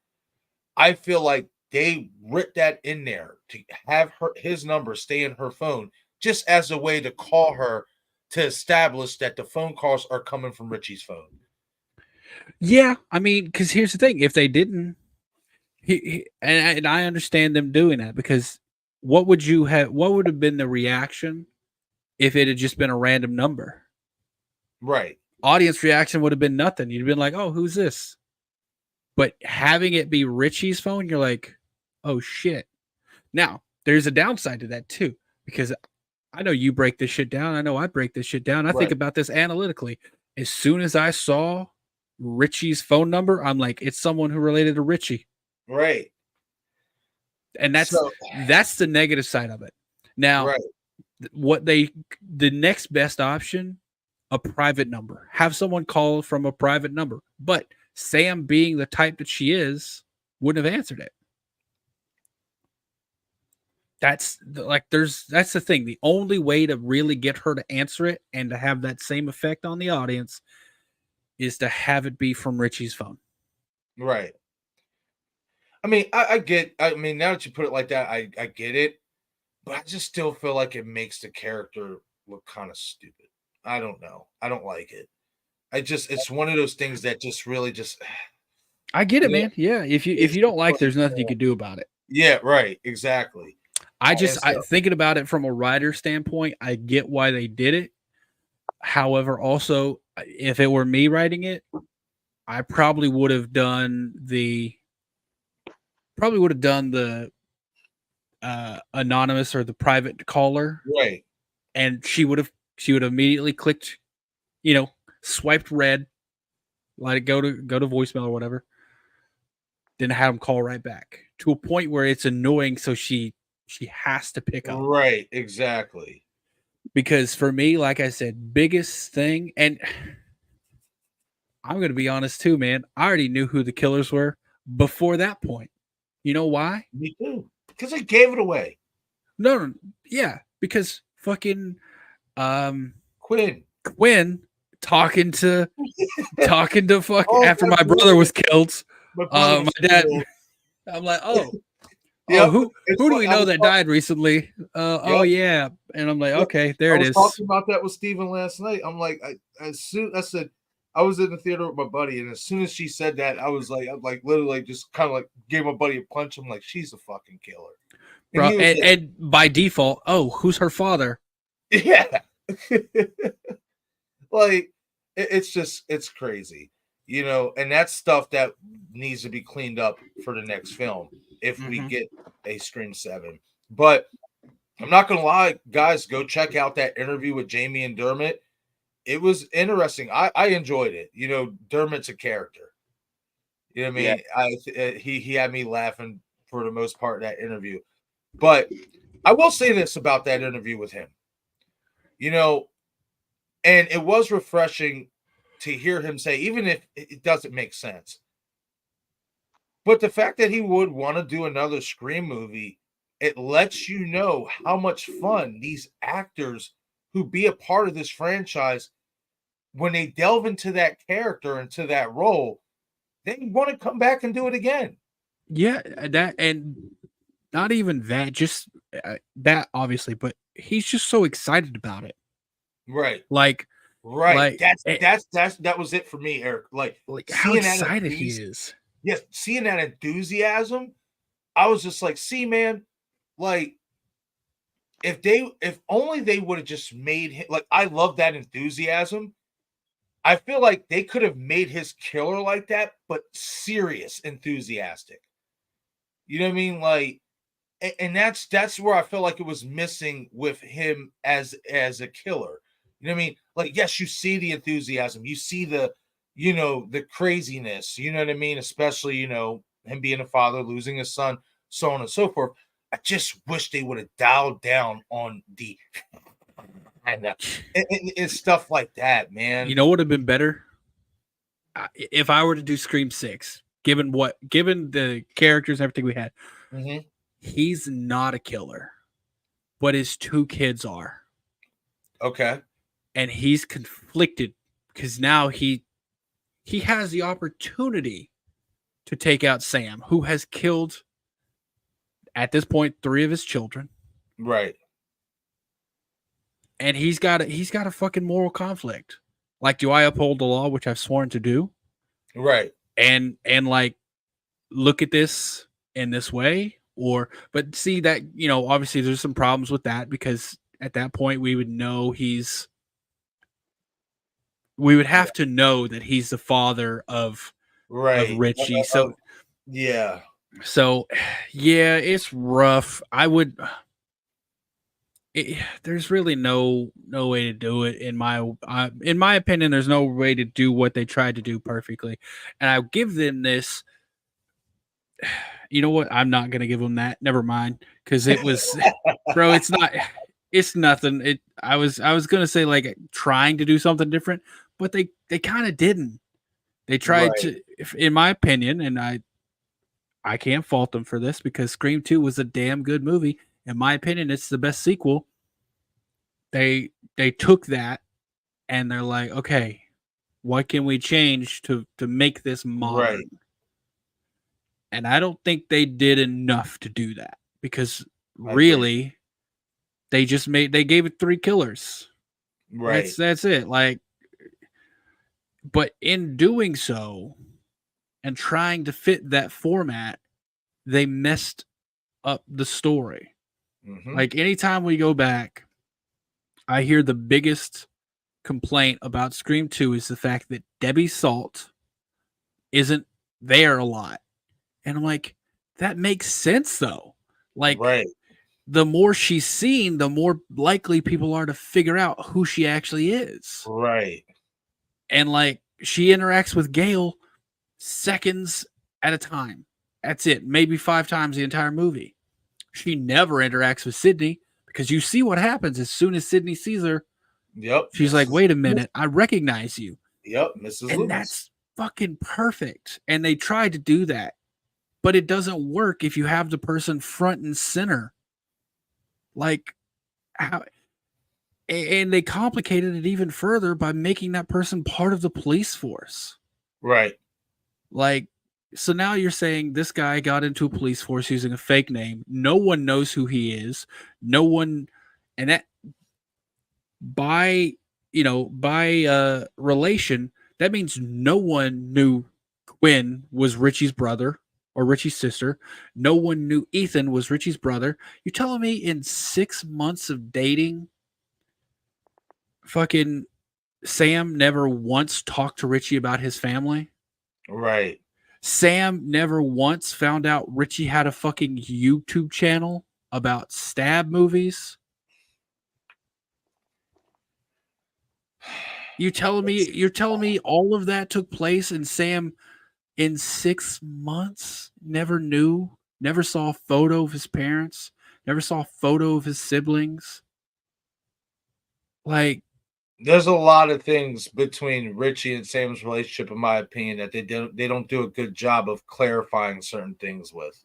I feel like they ripped that in there to have his number stay in her phone just as a way to call her to establish that the phone calls are coming from Richie's phone. Yeah, I mean, because here's the thing: if they didn't, and I understand them doing that because what would you have? What would have been the reaction if it had just been a random number? Right. Audience reaction would have been nothing. You'd have been like, "Oh, who's this?" But having it be Richie's phone, you're like, "Oh shit!" Now, there's a downside to that too, because I know you break this shit down. I know I break this shit down. I think Right. about this analytically. As soon as I saw Richie's phone number, I'm like, it's someone who related to Richie. Right. And that's So, the negative side of it. Now, right. the next best option, a private number. Have someone call from a private number. But Sam, being the type that she is, wouldn't have answered it. That's the thing. The only way to really get her to answer it and to have that same effect on the audience is to have it be from Richie's phone. Right. I mean, I mean, now that you put it like that, I get it, but I just still feel like it makes the character look kind of stupid. I don't know. I don't like it. It's one of those things that just really just I get it, yeah, man. Yeah, if it's you don't just like, like, there's nothing you can do about it. yeah, right, exactly. And I so, thinking about it from a writer standpoint, I get why they did it. However, also, if it were me writing it, I probably would have done the anonymous or the private caller, right, and she would have immediately clicked, swiped red, let it go to voicemail or whatever. Then have him call right back to a point where it's annoying, so she has to pick up. right, exactly. Because for me, like I said, biggest thing, and I'm gonna be honest too, man. I already knew who the killers were before that point. You know why? Me too. Because they gave it away. No, yeah, because fucking Quinn. talking to fuck Oh, after my my brother was killed. My brother My was dad. killed. I'm like, oh, Yep, who it's do fu- we I know was that talk- died recently? Oh Yep, yeah, and I'm like, yep. okay, there I it was is. talking about that with Steven last night. I'm like, I said I was in the theater with my buddy, and as soon as she said that, I'm like literally just kind of like gave my buddy a punch. I'm like, she's a fucking killer. And Bro, he was like, and by default, oh, who's her father? yeah. Like it's crazy, and that's stuff that needs to be cleaned up for the next film if we get a SCREAM7. But I'm not gonna lie, guys, go check out that interview with Jamie and Dermot. It was interesting. I enjoyed it. Dermot's a character. You know what I mean? Yeah. He had me laughing for the most part in that interview. But I will say this about that interview with him. And it was refreshing to hear him say, even if it doesn't make sense, but the fact that he would want to do another Scream movie, it lets you know how much fun these actors who be a part of this franchise when they delve into that character, into that role, they want to come back and do it again. Yeah, that, and not even that, just that obviously, but he's just so excited about it. Right. Like, Right. eh, That was it for me, Eric. Like how seeing that excited he is. yes, seeing that enthusiasm, I was just like, see, man, like if only they would have just made him, like, I love that enthusiasm. I feel like they could have made his killer like that, but serious, enthusiastic. You know what I mean? Like, and that's where I feel like it was missing with him as a killer. You know what I mean? Like, yes, you see the enthusiasm, you see the, the craziness. You know what I mean? Especially, him being a father, losing his son, so on and so forth. I just wish they would have dialed down on the and stuff like that, man. You know what would have been better? If I were to do Scream 6, given the characters and everything we had, he's not a killer, but his two kids are. Okay. And he's conflicted because now he has the opportunity to take out Sam, who has killed, at this point, 3 of his children. Right. And he's got a fucking moral conflict. Like, do I uphold the law, which I've sworn to do? Right. And like, look at this in this way? But see that, obviously there's some problems with that, because at that point we would know we would have to know that he's the father of Richie. So yeah. So yeah, it's rough. There's really no way to do it in my opinion. There's no way to do what they tried to do perfectly, and I'll give them this. You know what? I'm not gonna give them that. Never mind, because it was, bro. It's not. It's nothing. I was gonna say, like, trying to do something different, but they kind of didn't. They tried to, in my opinion, and I can't fault them for this, because Scream 2 was a damn good movie. In my opinion, it's the best sequel. They took that and they're like, okay, what can we change to make this modern? Right. And I don't think they did enough to do that, because really they gave it 3 killers. Right. That's it. Like, but in doing so and trying to fit that format, they messed up the story. Like, anytime we go back, I hear the biggest complaint about Scream 2 is the fact that Debbie Salt isn't there a lot. And I'm like, that makes sense though. Like, the more she's seen, the more likely people are to figure out who she actually is. Right. And like, she interacts with Gale seconds at a time. That's it. Maybe 5 times the entire movie. She never interacts with Sydney, because you see what happens as soon as Sydney sees her. Yep. She's like, wait a minute, I recognize you. Yep, Mrs. And Loomis. That's fucking perfect. And they tried to do that, but it doesn't work if you have the person front and center. Like, how? And they complicated it even further by making that person part of the police force. Right. Like, so now you're saying this guy got into a police force using a fake name. No one knows who he is. No one, and that by relation, that means no one knew Quinn was Richie's brother or Richie's sister. No one knew Ethan was Richie's brother. You're telling me in 6 months of dating, fucking Sam never once talked to Richie about his family? Right. Sam never once found out Richie had a fucking YouTube channel about stab movies? You're telling me all of that took place, and Sam in 6 months never knew, never saw a photo of his parents, never saw a photo of his siblings? Like, there's a lot of things between Richie and Sam's relationship, in my opinion, that they don't do a good job of clarifying certain things with.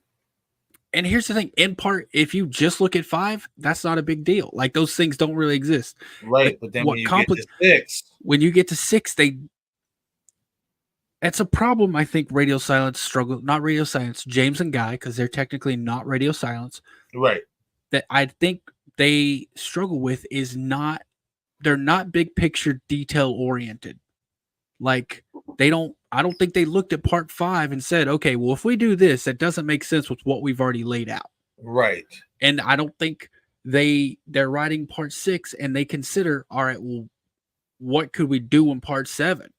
And here's the thing, in part, if you just look at 5, that's not a big deal. Like, those things don't really exist. Right, but then when you get to 6, when you get to 6, that's a problem. I think Radio Silence struggle, not Radio Silence, James and Guy, because they're technically not Radio Silence. right. That I think they struggle with is they're not big picture detail oriented. Like, I don't think they looked at part 5 and said, okay, well, if we do this, that doesn't make sense with what we've already laid out. Right. And I don't think they're writing part 6 and they consider, all right, well, what could we do in part 7?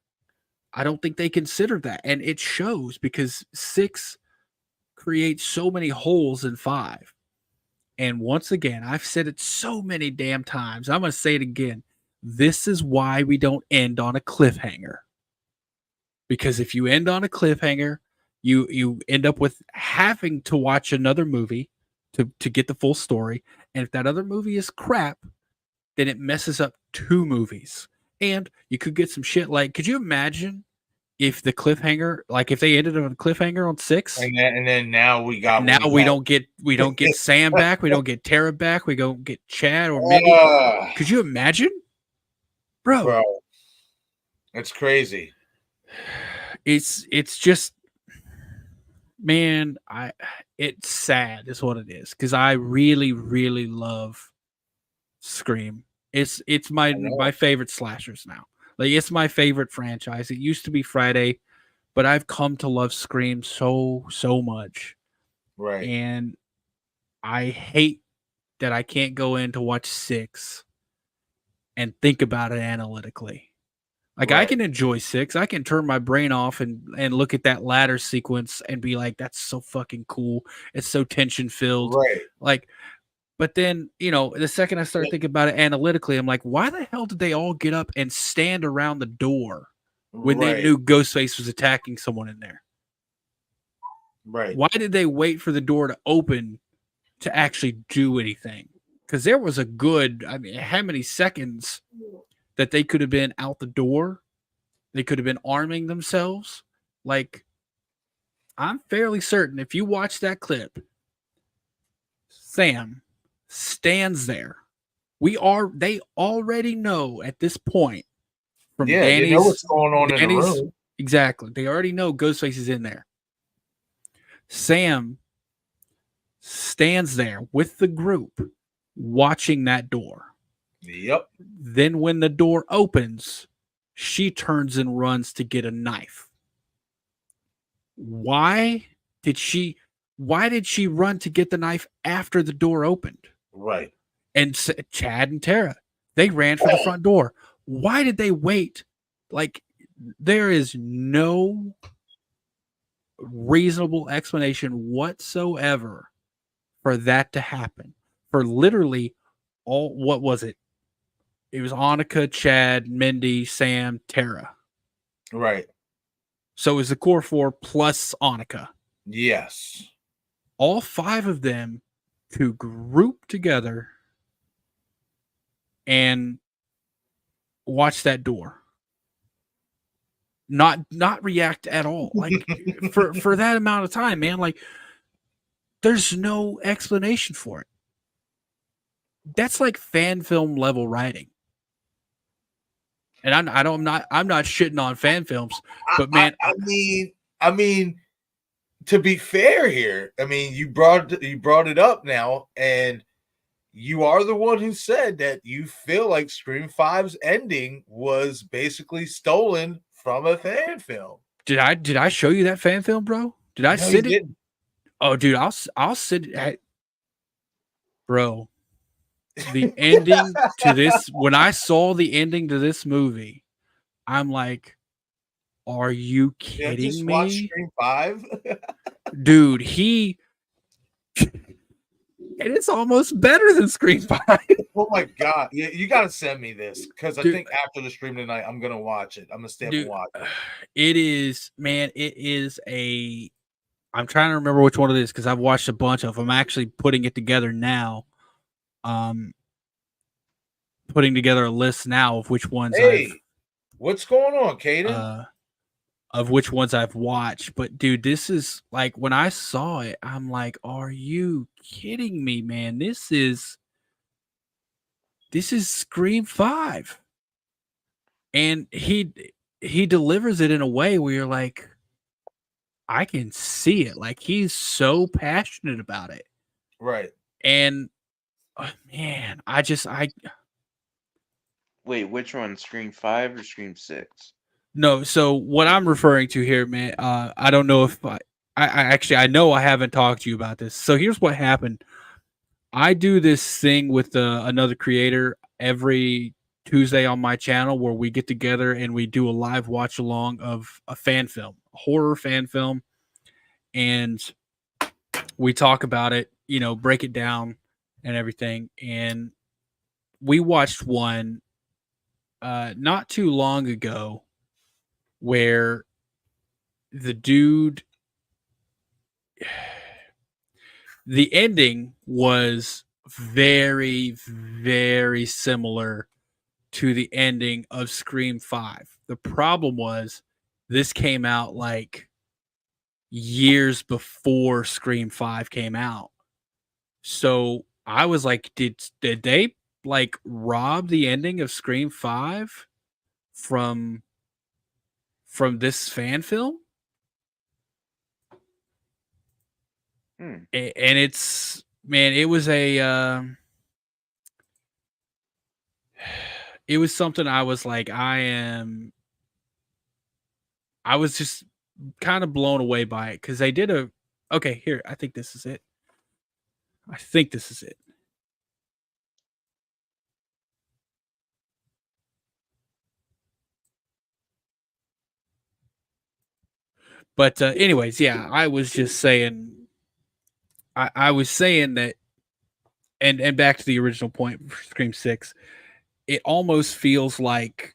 I don't think they consider that. And it shows because 6 creates so many holes in 5. And once again, I've said it so many damn times. I'm going to say it again. This is why we don't end on a cliffhanger. Because if you end on a cliffhanger, you end up with having to watch another movie to get the full story. And if that other movie is crap, then it messes up 2 movies. And you could get some shit like, could you imagine if the cliffhanger, like if they ended on a cliffhanger on 6, and then now we got we don't get Sam back, we don't get Tara back, we don't get Chad or Mindy. Could you imagine, bro? It's crazy. It's just, man, it's sad is what it is, because I really, really love Scream. It's my favorite slashers now. Like, it's my favorite franchise. It used to be Friday, but I've come to love Scream so much. Right. And I hate that I can't go in to watch 6 and think about it analytically. Like, I can enjoy 6. I can turn my brain off and look at that ladder sequence and be like, that's so fucking cool. It's so tension filled. Right. Like, but then, the second I start thinking about it analytically, I'm like, why the hell did they all get up and stand around the door when they knew Ghostface was attacking someone in there? Right. Why did they wait for the door to open to actually do anything? Because there was a good, how many seconds that they could have been out the door? They could have been arming themselves. Like, I'm fairly certain if you watch that clip, Sam stands there. They already know at this point from Danny's, they know what's going on in the room. Exactly. They already know Ghostface is in there. Sam stands there with the group watching that door. Yep. Then when the door opens, she turns and runs to get a knife. Why did she run to get the knife after the door opened? Right. And Chad and Tara, they ran for the front door. Why did they wait? Like, there is no reasonable explanation whatsoever for that to happen. For literally what was it? It was Annika, Chad, Mindy, Sam, Tara. Right. So it was the core 4 plus Annika. Yes. All 5 of them to group together and watch that door. Not react at all. Like, for that amount of time, man, like, there's no explanation for it. That's like fan film level writing. And I'm not shitting on fan films, but man, I mean, to be fair here, you brought it up now, and you are the one who said that you feel like Scream 5's ending was basically stolen from a fan film. Did I show you that fan film, bro? Did I send it? Didn't. Oh, dude, I'll send it. Bro, the ending to this, when I saw the ending to this movie, I'm like, are you kidding me? Watch Scream 5? Dude, and it's almost better than Scream 5. Oh my God. Yeah, you got to send me this, because I think after the stream tonight, I'm going to watch it. I'm going to stay up and watch it. It is I'm trying to remember which one it is, because I've watched a bunch of them. I'm actually putting it together now. Putting together a list now of which ones. Hey, what's going on, Caden? of which ones I've watched. But dude, this is like when I saw it, I'm like, are you kidding me, man? This is Scream 5. And he delivers it in a way where you're like, I can see it. Like he's so passionate about it. Right. And man, I Wait, which one? Scream 5 or Scream 6? no. So what I'm referring to here, man, I don't know if I actually I know I haven't talked to you about this. So here's what happened. I do this thing with another creator every Tuesday on my channel where we get together and we do a live watch along of a fan film, a horror fan film, and we talk about it, you know, break it down and everything. And we watched one not too long ago where the dude the ending was very very similar to the ending of Scream 5. The problem was this came out like years before Scream 5 came out. So I was like, did they like rob the ending of Scream 5 from this fan film? And it's man, it was it was something I was like, I was just kind of blown away by it because they did a okay, here, I think this is it. I think this is it. But anyways, yeah, I was just saying I was saying that and back to the original point for Scream 6, it almost feels like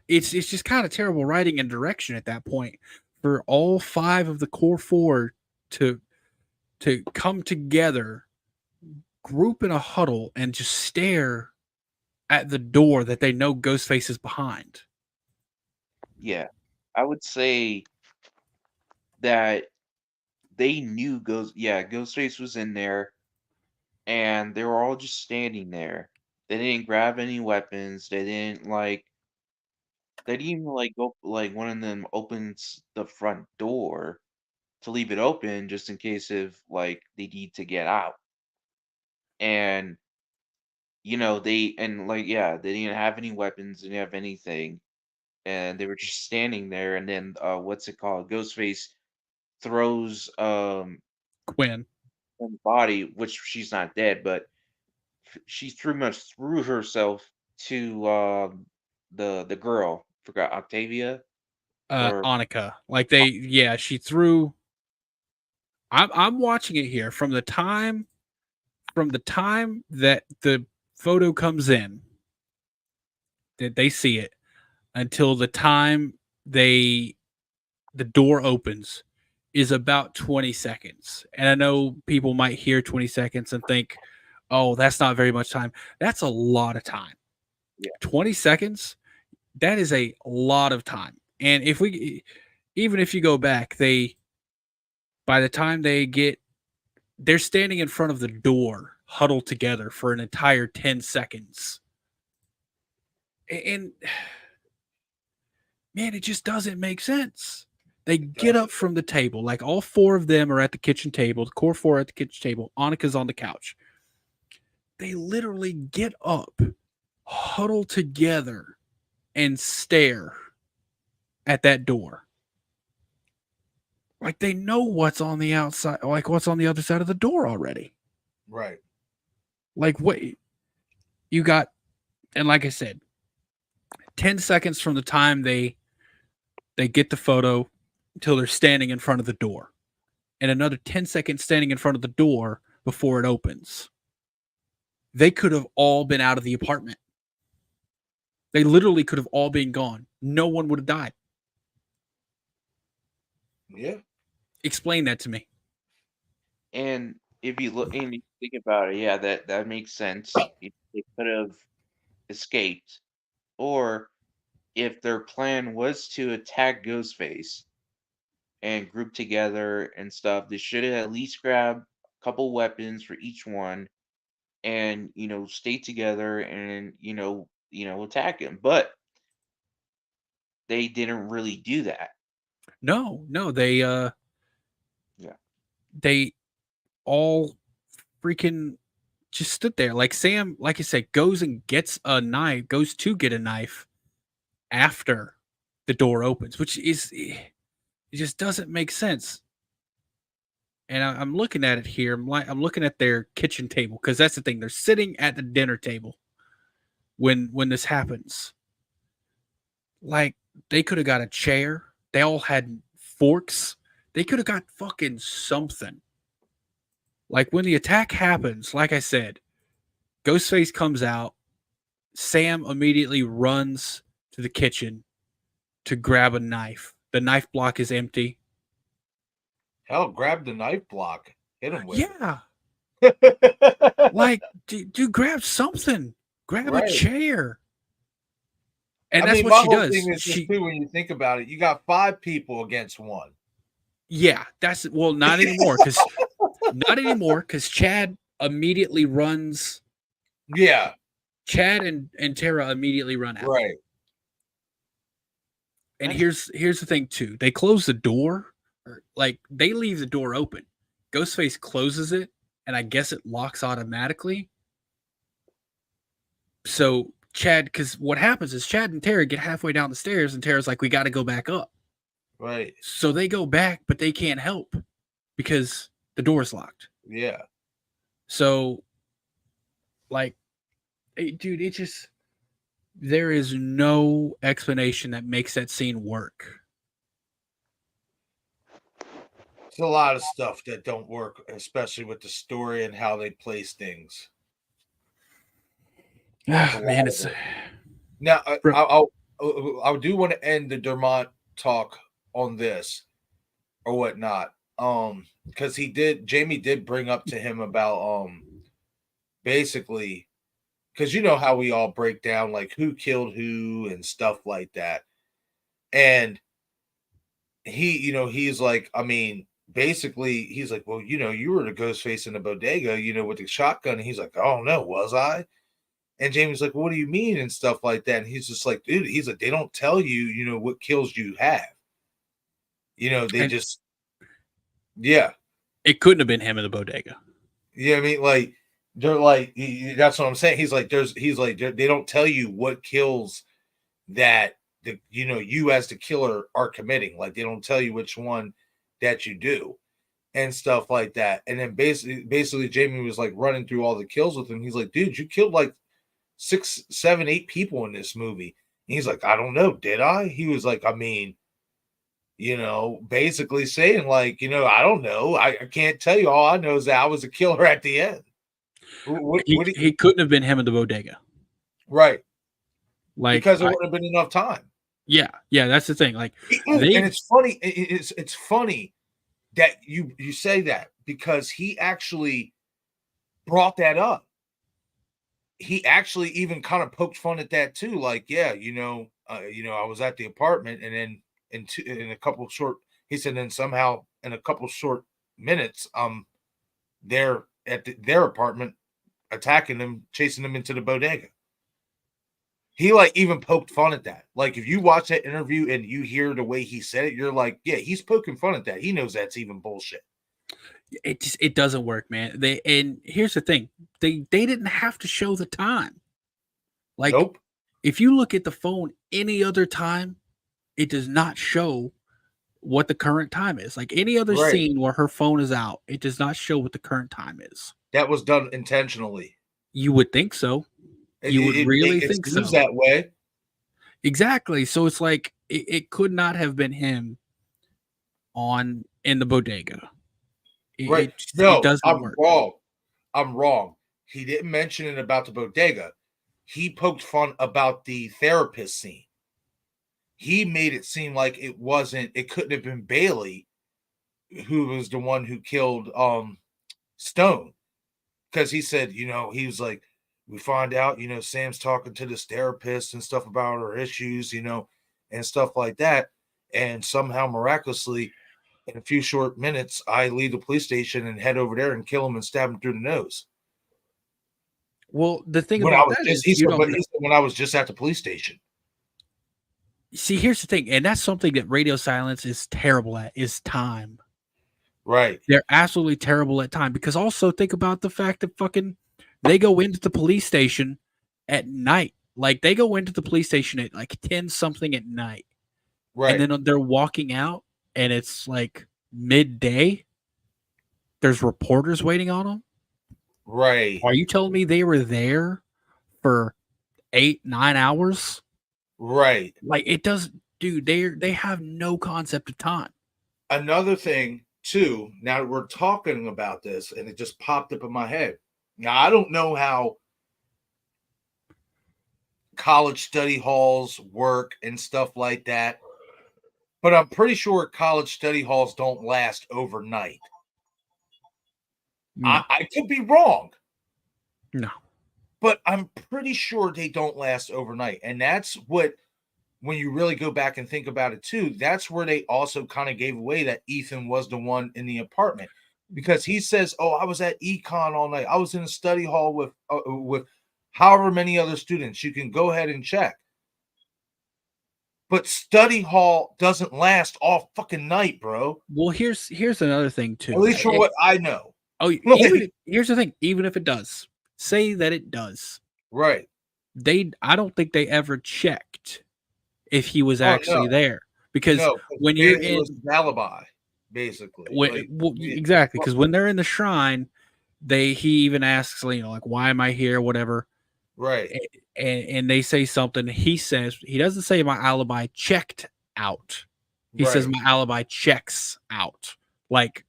it's just kind of terrible writing and direction at that point for all 5 of the core 4 to come together, group in a huddle and just stare at the door that they know Ghostface is behind. Yeah. I would say that they knew Ghostface was in there and they were all just standing there. They didn't grab any weapons. They didn't even like go like one of them opens the front door to leave it open just in case if like they need to get out. And they didn't have any weapons, they didn't have anything, and they were just standing there and then what's it called? Ghostface throws Quinn. her body, which she's not dead, but she pretty much threw herself to the girl. Forgot Octavia or Annika. Like she threw I'm watching it here from the time that the photo comes in that they see it until the time the door opens is about 20 seconds. And I know people might hear 20 seconds and think, "Oh, that's not very much time." That's a lot of time. yeah. 20 seconds, that is a lot of time. And even if you go back, by the time they're standing in front of the door, huddled together for an entire 10 seconds. And man, it just doesn't make sense. They get up from the table, like all 4 of them are at the kitchen table, the core 4 at the kitchen table, Annika's on the couch. They literally get up, huddle together, and stare at that door. Like they know what's on the outside, like what's on the other side of the door already. Right. Like what you got, and like I said, 10 seconds from the time they get the photo until they're standing in front of the door, and another 10 seconds standing in front of the door before it opens. They could have all been out of the apartment. They literally could have all been gone. No one would have died. Yeah. Explain that to me. And if you look and you think about it, yeah, that makes sense. They could have escaped, or if their plan was to attack Ghostface and group together and stuff, they should have at least grabbed a couple weapons for each one and stay together and attack him. But they didn't really do that. No, Yeah. they all freaking just stood there. Like Sam, like I said, goes and gets a knife, goes to get a knife after the door opens, which is it just doesn't make sense. And I'm looking at it here. I'm looking at their kitchen table because that's the thing. They're sitting at the dinner table when this happens. Like they could have got a chair. They all had forks. They could have got fucking something. Like when the attack happens, like I said, Ghostface comes out. Sam immediately runs to the kitchen to grab a knife. The knife block is empty. Hell, grab the knife block. Hit him with Yeah. it. Like, dude, grab something. Grab a chair. And that's what she does. Thing is just too, when you think about it, you got 5 people against 1. Yeah, not anymore because Chad immediately runs. Yeah. Chad and Tara immediately run out. Right. And here's the thing too. They close the door, like they leave the door open. Ghostface closes it, and I guess it locks automatically. So Chad, because what happens is Chad and Tara get halfway down the stairs, and Tara's like, "We got to go back up." Right. So they go back, but they can't help because the door's locked. Yeah. So, like, dude, it just there is no explanation that makes that scene work. It's a lot of stuff that don't work, especially with the story and how they place things. Man, it's now. I do want to end the Dermot talk on this or whatnot. Because Jamie did bring up to him about basically, because you know how we all break down like who killed who and stuff like that, and he's like, I mean, basically, he's like, well, you were the ghost face in the bodega, with the shotgun. And he's like, oh no, was I? And Jamie's like, well, what do you mean? And stuff like that. And he's just like, dude, he's like, they don't tell you, what kills you have. They just, yeah. It couldn't have been him in the bodega. Yeah, I mean, like, they're like, that's what I'm saying. He's like, they don't tell you what kills that, you as the killer are committing. Like, they don't tell you which one that you do and stuff like that. And then basically Jamie was like running through all the kills with him. He's like, dude, you killed like 6, 7, 8 people in this movie. And he's like, I don't know, did I? He was like, I mean, basically saying like, I don't know. I can't tell you. All I know is that I was a killer at the end. He couldn't have been him in the bodega. Right. Like, because there wouldn't have been enough time. Yeah, that's the thing. Like, and it's funny. It's funny that you say that because he actually brought that up. He actually even kind of poked fun at that too. Like, yeah, I was at the apartment, and then in a couple short, he said, then somehow in a couple short minutes, they're at their apartment, attacking them, chasing them into the bodega. He like even poked fun at that. Like if you watch that interview and you hear the way he said it, you're like, yeah, he's poking fun at that. He knows that's even bullshit. It doesn't work, man. And here's the thing. They didn't have to show the time. Like, nope. If you look at the phone any other time, it does not show what the current time is. Like any other scene where her phone is out, it does not show what the current time is. That was done intentionally. You would think so. You would really think so. That way. Exactly. So it's like it could not have been him in the bodega. Right. No, I'm wrong. I'm wrong. He didn't mention it about the bodega. He poked fun about the therapist scene. He made it seem like it couldn't have been Bailey who was the one who killed Stone. Because he said, he was like, We find out, Sam's talking to this therapist and stuff about her issues, and stuff like that. And somehow, miraculously, in a few short minutes, I leave the police station and head over there and kill him and stab him through the nose. Well, the thing When I about was that just, is, he said, but he said when I was just at the police station. See, here's the thing, and that's something that radio silence is terrible at, is time. Right. They're absolutely terrible at time, because also think about the fact that fucking they go into the police station at night. Like, they go into the police station at like 10 something at night. Right. And then they're walking out and it's like midday. There's reporters waiting on them. Right. Are you telling me they were there for 8-9 hours? Right. Like, it doesn't, dude, they have no concept of time. Another thing too, now that we're talking about this and it just popped up in my head. Now, I don't know how college study halls work and stuff like that, but I'm pretty sure college study halls don't last overnight. No. I could be wrong. No. But I'm pretty sure they don't last overnight. And that's what, when you really go back and think about it too, that's where they also kind of gave away that Ethan was the one in the apartment, because he says, "Oh, I was at econ all night. I was in a study hall with however many other students." You can go ahead and check. But study hall doesn't last all fucking night, bro. Well, here's another thing too. At least for what I know. Oh, here's the thing. Even if it does, say that it does, right? I don't think they ever checked if he was actually there, because when you're in his alibi, basically, exactly, because when they're in the shrine, he even asks, like, why am I here, whatever, right? And they say something. He says, he doesn't say my alibi checked out. He says my alibi checks out. Like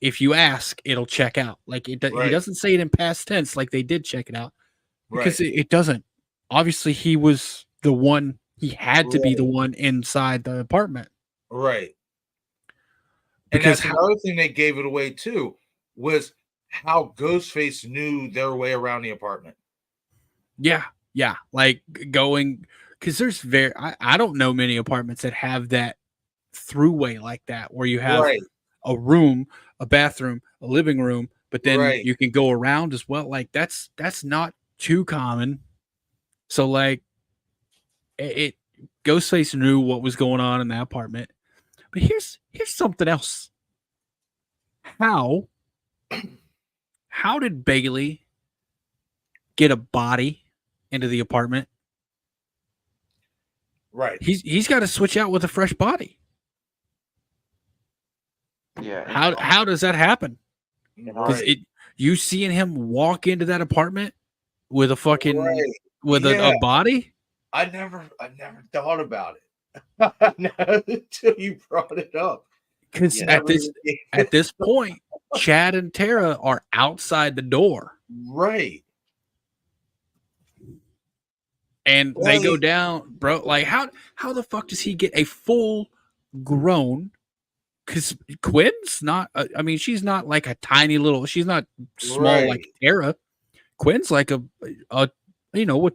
if you ask, it'll check out. Like he doesn't say it in past tense, like they did check it out, because it doesn't. Obviously, he was the one. He had to be the one inside the apartment. Right. Because and that's another thing they gave it away too, was how Ghostface knew their way around the apartment. Yeah. Like going, because there's I don't know many apartments that have that throughway like that, where you have a room, a bathroom, a living room, but then you can go around as well. Like that's not too common. So like Ghostface knew what was going on in that apartment. But here's something else. How did Bailey get a body into the apartment? Right. He's got to switch out with a fresh body. Yeah. How does that happen? Right. You seeing him walk into that apartment with a fucking a body? I never thought about it until you brought it up. Because at this point, Chad and Tara are outside the door. Right. And they go down, bro. Like how the fuck does he get a full grown? Because Quinn's not. I mean, she's not like a tiny little. She's not small like Tara. Quinn's like a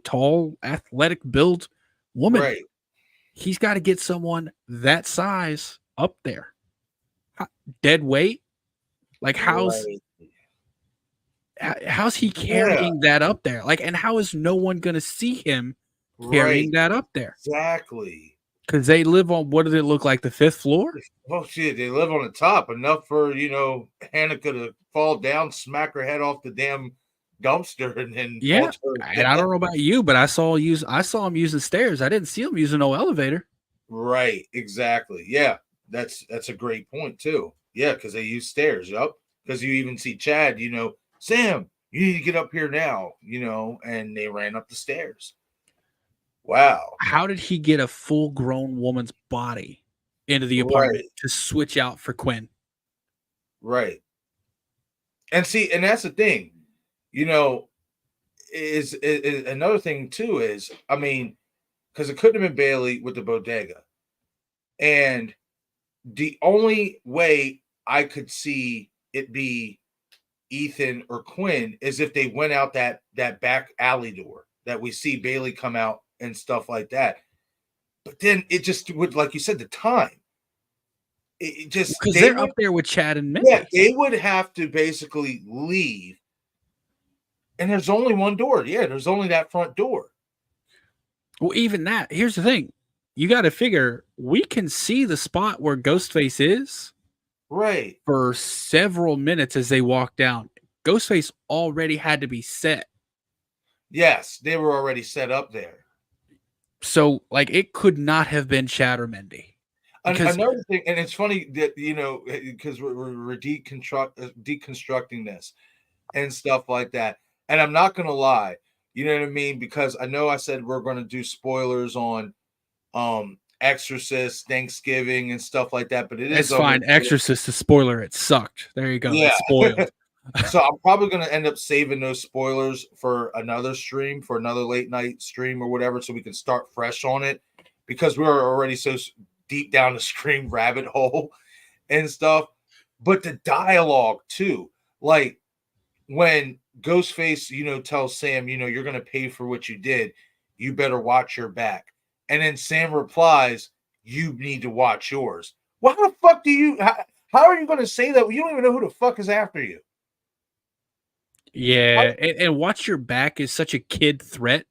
tall, athletic build woman. Right. He's got to get someone that size up there. Dead weight. Like how's he carrying that up there? Like, and how is no one going to see him carrying that up there? Exactly. Because they live on, what does it look like, the 5th floor? Oh shit, they live on the top, enough for Hannah to fall down, smack her head off the damn dumpster, and then And I don't know about you, but I saw him using stairs. I didn't see him using no elevator. Right, exactly. Yeah, that's a great point too. Yeah, because they use stairs. Yep. Because you even see Chad. Sam, you need to get up here now. And they ran up the stairs. Wow. How did he get a full-grown woman's body into the apartment to switch out for Quinn? Right. And that's the thing, is another thing too is, I mean, because it couldn't have been Bailey with the bodega. And the only way I could see it be Ethan or Quinn is if they went out that back alley door that we see Bailey come out and stuff like that. But then it just would, like you said, the time. It just because they're up there with Chad and Mindy. Yeah, they would have to basically leave. And there's only one door. Yeah, there's only that front door. Well, even that. Here's the thing. You got to figure we can see the spot where Ghostface is. Right. For several minutes as they walk down. Ghostface already had to be set. Yes, they were already set up there. So, like, it could not have been Chad or Mindy. Another thing, and it's funny that, because we're deconstructing this and stuff like that. And I'm not going to lie, you know what I mean? Because I know I said we're going to do spoilers on Exorcist, Thanksgiving, and stuff like that. But it's fine. Exorcist, the spoiler, it sucked. There you go. Yeah. It's spoiled. So I'm probably going to end up saving those spoilers for another stream, for another late night stream or whatever, so we can start fresh on it, because we're already so deep down the Scream rabbit hole and stuff. But the dialogue too, like when Ghostface, tells Sam, you're going to pay for what you did. You better watch your back. And then Sam replies, you need to watch yours. Well, how the fuck how are you going to say that? You don't even know who the fuck is after you. Yeah. And watch your back is such a kid threat.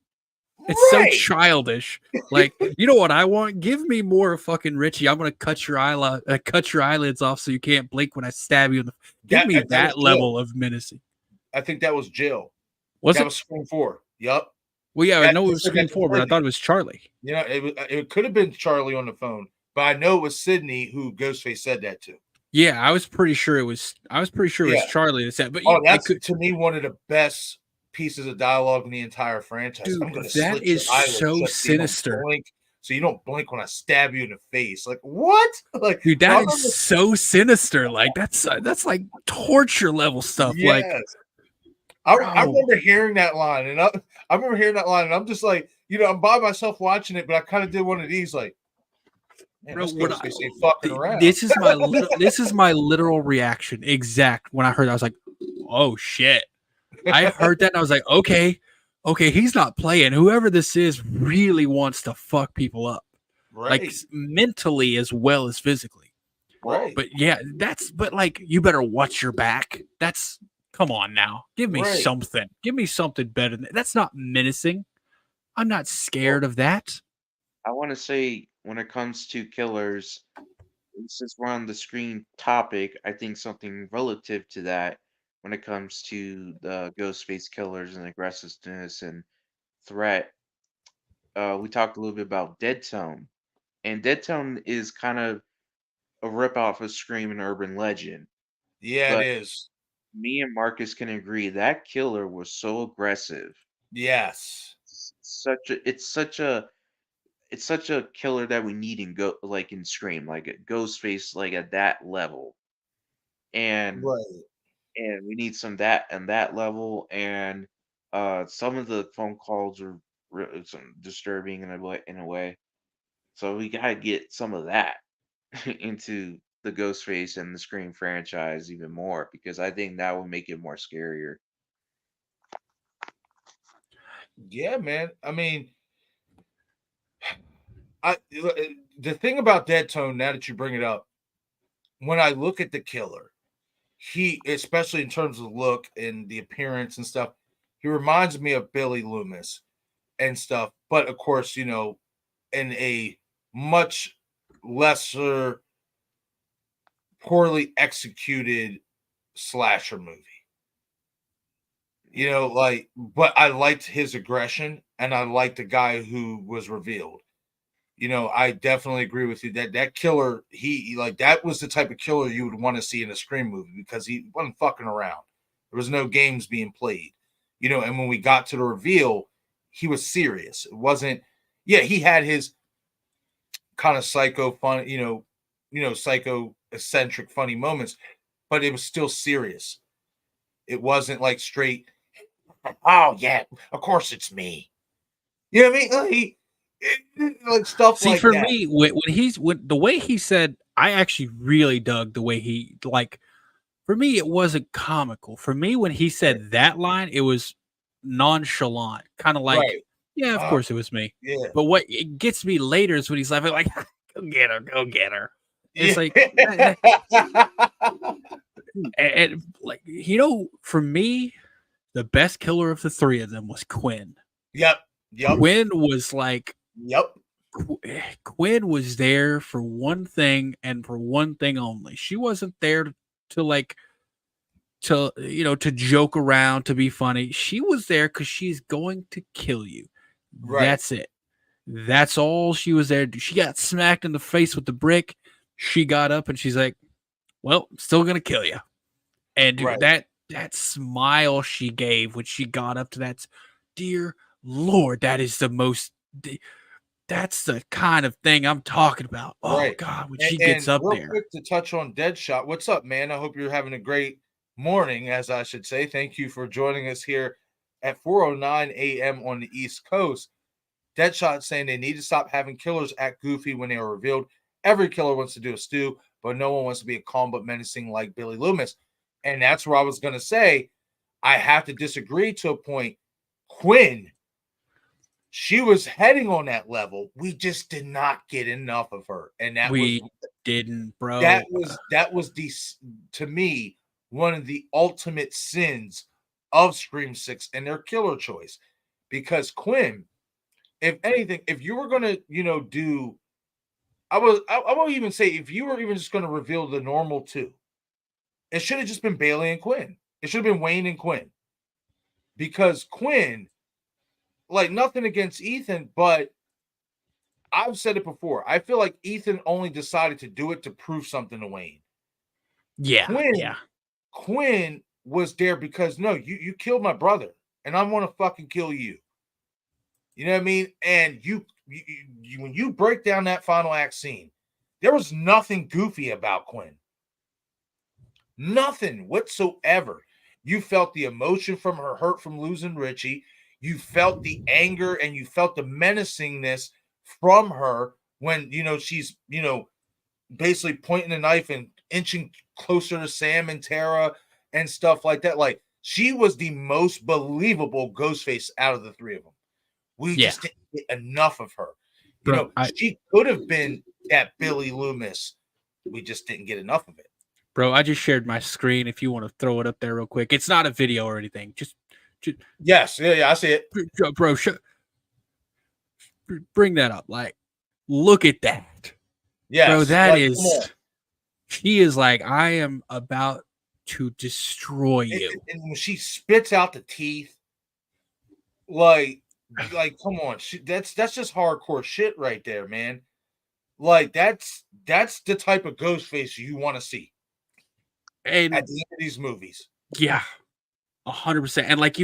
It's so childish. Like, you know what I want? Give me more fucking Richie. I'm gonna cut your eyelids off so you can't blink when I stab you in the. Give me that level of menacing. I think that was Jill. Was that was Scream 4. Yup. Well, yeah, I know it was Scream 4, but I thought it was Charlie. It could have been Charlie on the phone, but I know it was Sydney who Ghostface said that to. Yeah, I was pretty sure it was. It was Charlie that said. But that's to me one of the best pieces of dialogue in the entire franchise. Dude, that is so sinister. So you don't blink when I stab you in the face. Like, what? Like, dude, that is so sinister. Like, that's like torture level stuff. Yes. Like, I remember hearing that line, and I'm just like, I'm by myself watching it, but I kind of did one of these, like, man, bro, fucking around. This is my literal reaction. Exact when I heard that, I was like, oh shit. I heard that and I was like, okay, he's not playing. Whoever this is really wants to fuck people up, right? Like mentally as well as physically, right? But yeah, but like, you better watch your back. Come on now, give me something. Give me something better than that. That's not menacing. I'm not scared of that. I want to say, when it comes to killers, since we're on the Scream topic, I think something relative to that, when it comes to the Ghostface killers and aggressiveness and threat, we talked a little bit about Dead Tone. And Dead Tone is kind of a ripoff of Scream and Urban Legend. Yeah, it is. Me and Marcus can agree that killer was so aggressive. Yes. It's such a killer that we need in Scream, like a Ghostface, like at that level. And and we need some that and that level, and some of the phone calls are some disturbing in a way. So we gotta get some of that into the Ghostface and the Scream franchise even more, because I think that would make it more scarier. Yeah, man. I mean, the thing about Dead Tone, now that you bring it up, when I look at the killer, he, especially in terms of look and the appearance and stuff, he reminds me of Billy Loomis and stuff. But of course, in a much lesser, poorly executed slasher movie. But I liked his aggression, and I liked the guy who was revealed. I definitely agree with you that killer, he that was the type of killer you would want to see in a Scream movie, because he wasn't fucking around. There was no games being played, and when we got to the reveal, he was serious. It wasn't, he had his kind of psycho fun, psycho eccentric funny moments, but it was still serious. It wasn't like straight, oh yeah, of course it's me. You know what I mean? Like stuff. See, like for that. me, when the way he said, I actually really dug the way he, like, for me, it wasn't comical. For me, when he said that line, it was nonchalant, kind of like, Right. yeah, of course it was me. Yeah. But what it gets me later is when he's laughing, like, go get her, go get her. It's like, and like, for me, the best killer of the three of them was Quinn. Yep. Quinn was like, Yep. Quinn was there for one thing and for one thing only. She wasn't there to joke around, to be funny. She was there because she's going to kill you. Right. That's it. That's all she was there to do. She got smacked in the face with the brick. She got up and she's like, well, I'm still gonna kill you. And dude, that smile she gave when she got up to that, dear Lord, that is the most. That's the kind of thing I'm talking about. Oh God, when she gets up real there. Quick to touch on Deadshot. What's up, man? I hope you're having a great morning, as I should say. Thank you for joining us here at 4:09 a.m. on the East Coast. Deadshot saying they need to stop having killers act goofy when they are revealed. Every killer wants to do a stew, but no one wants to be a calm but menacing like Billy Loomis. And that's where I was going to say, I have to disagree to a point. Quinn, she was heading on that level. We just did not get enough of her. And didn't, bro. That was to me, one of the ultimate sins of Scream 6 and their killer choice. Because Quinn, if anything, if you were going to, do, I won't even say if you were even just going to reveal the normal two, it should have just been Bailey and Quinn. It should have been Wayne and Quinn. Because Quinn, like, nothing against Ethan, but I've said it before. I feel like Ethan only decided to do it to prove something to Wayne. Yeah. Quinn was there because, no, you killed my brother, and I want to fucking kill you. You know what I mean? And you when you break down that final act scene, there was nothing goofy about Quinn. Nothing whatsoever. You felt the emotion from her hurt from losing Richie. You felt the anger and you felt the menacingness from her when, she's, basically pointing the knife and inching closer to Sam and Tara and stuff like that. Like, she was the most believable Ghostface out of the three of them. We just didn't get enough of her. She could have been that Billy Loomis. We just didn't get enough of it. Bro, I just shared my screen if you want to throw it up there real quick. It's not a video or anything. Just yes, yeah, I see it. Bro, bring that up. Like, look at that. Yes, bro, that is. She is like, I am about to destroy you. And when she spits out the teeth, like come on, that's just hardcore shit right there, man. Like, that's the type of Ghostface you want to see. And at the end of these movies. Yeah. 100%. And like,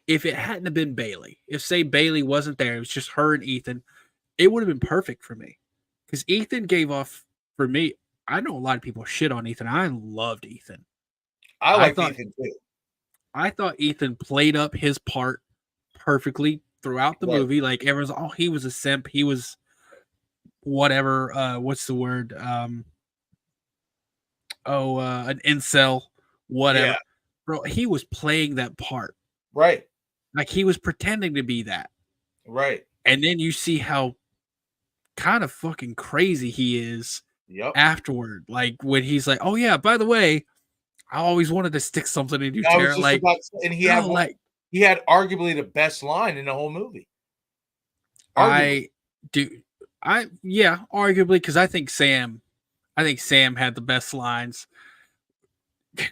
if it hadn't have been Bailey, if say Bailey wasn't there, it was just her and Ethan, it would have been perfect for me. Because Ethan gave off, for me, I know a lot of people shit on Ethan. I loved Ethan. I thought Ethan too. I thought Ethan played up his part perfectly throughout the movie. Like, everyone's, he was a simp. He was whatever. What's the word? An incel, whatever. Yeah. Bro, he was playing that part. Right. Like, he was pretending to be that. Right. And then you see how kind of fucking crazy he is afterward. Like, when he's like, oh yeah, by the way, I always wanted to stick something in your chair. Like, and he had he had arguably the best line in the whole movie. Arguably, because I think Sam had the best lines.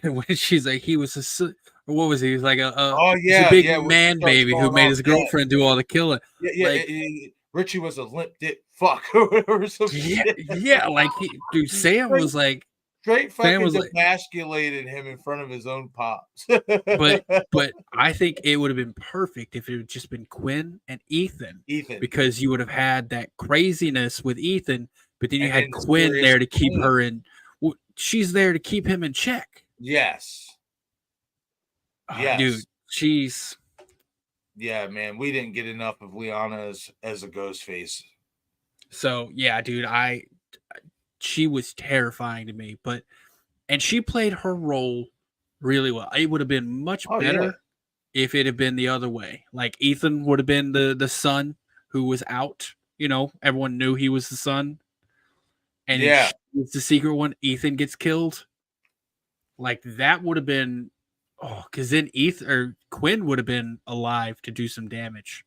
When she's like, he was what was he? He was like a big man baby who made his girlfriend do all the killing. Richie was a limp dick fuck or something. Yeah, like Sam was like straight fucking emasculated him in front of his own pops. but I think it would have been perfect if it had just been Quinn and Ethan. Because you would have had that craziness with Ethan, but then you had Quinn there to keep her in. She's there to keep him in check. Yes. Dude, she's. Yeah, man, we didn't get enough of Liana as a Ghostface. So yeah, dude, she was terrifying to me. But And she played her role really well. It would have been much better if it had been the other way. Like Ethan would have been the son who was out. You know, everyone knew he was the son. And then she was the secret one. Ethan gets killed. Like that would have been, because then Quinn would have been alive to do some damage.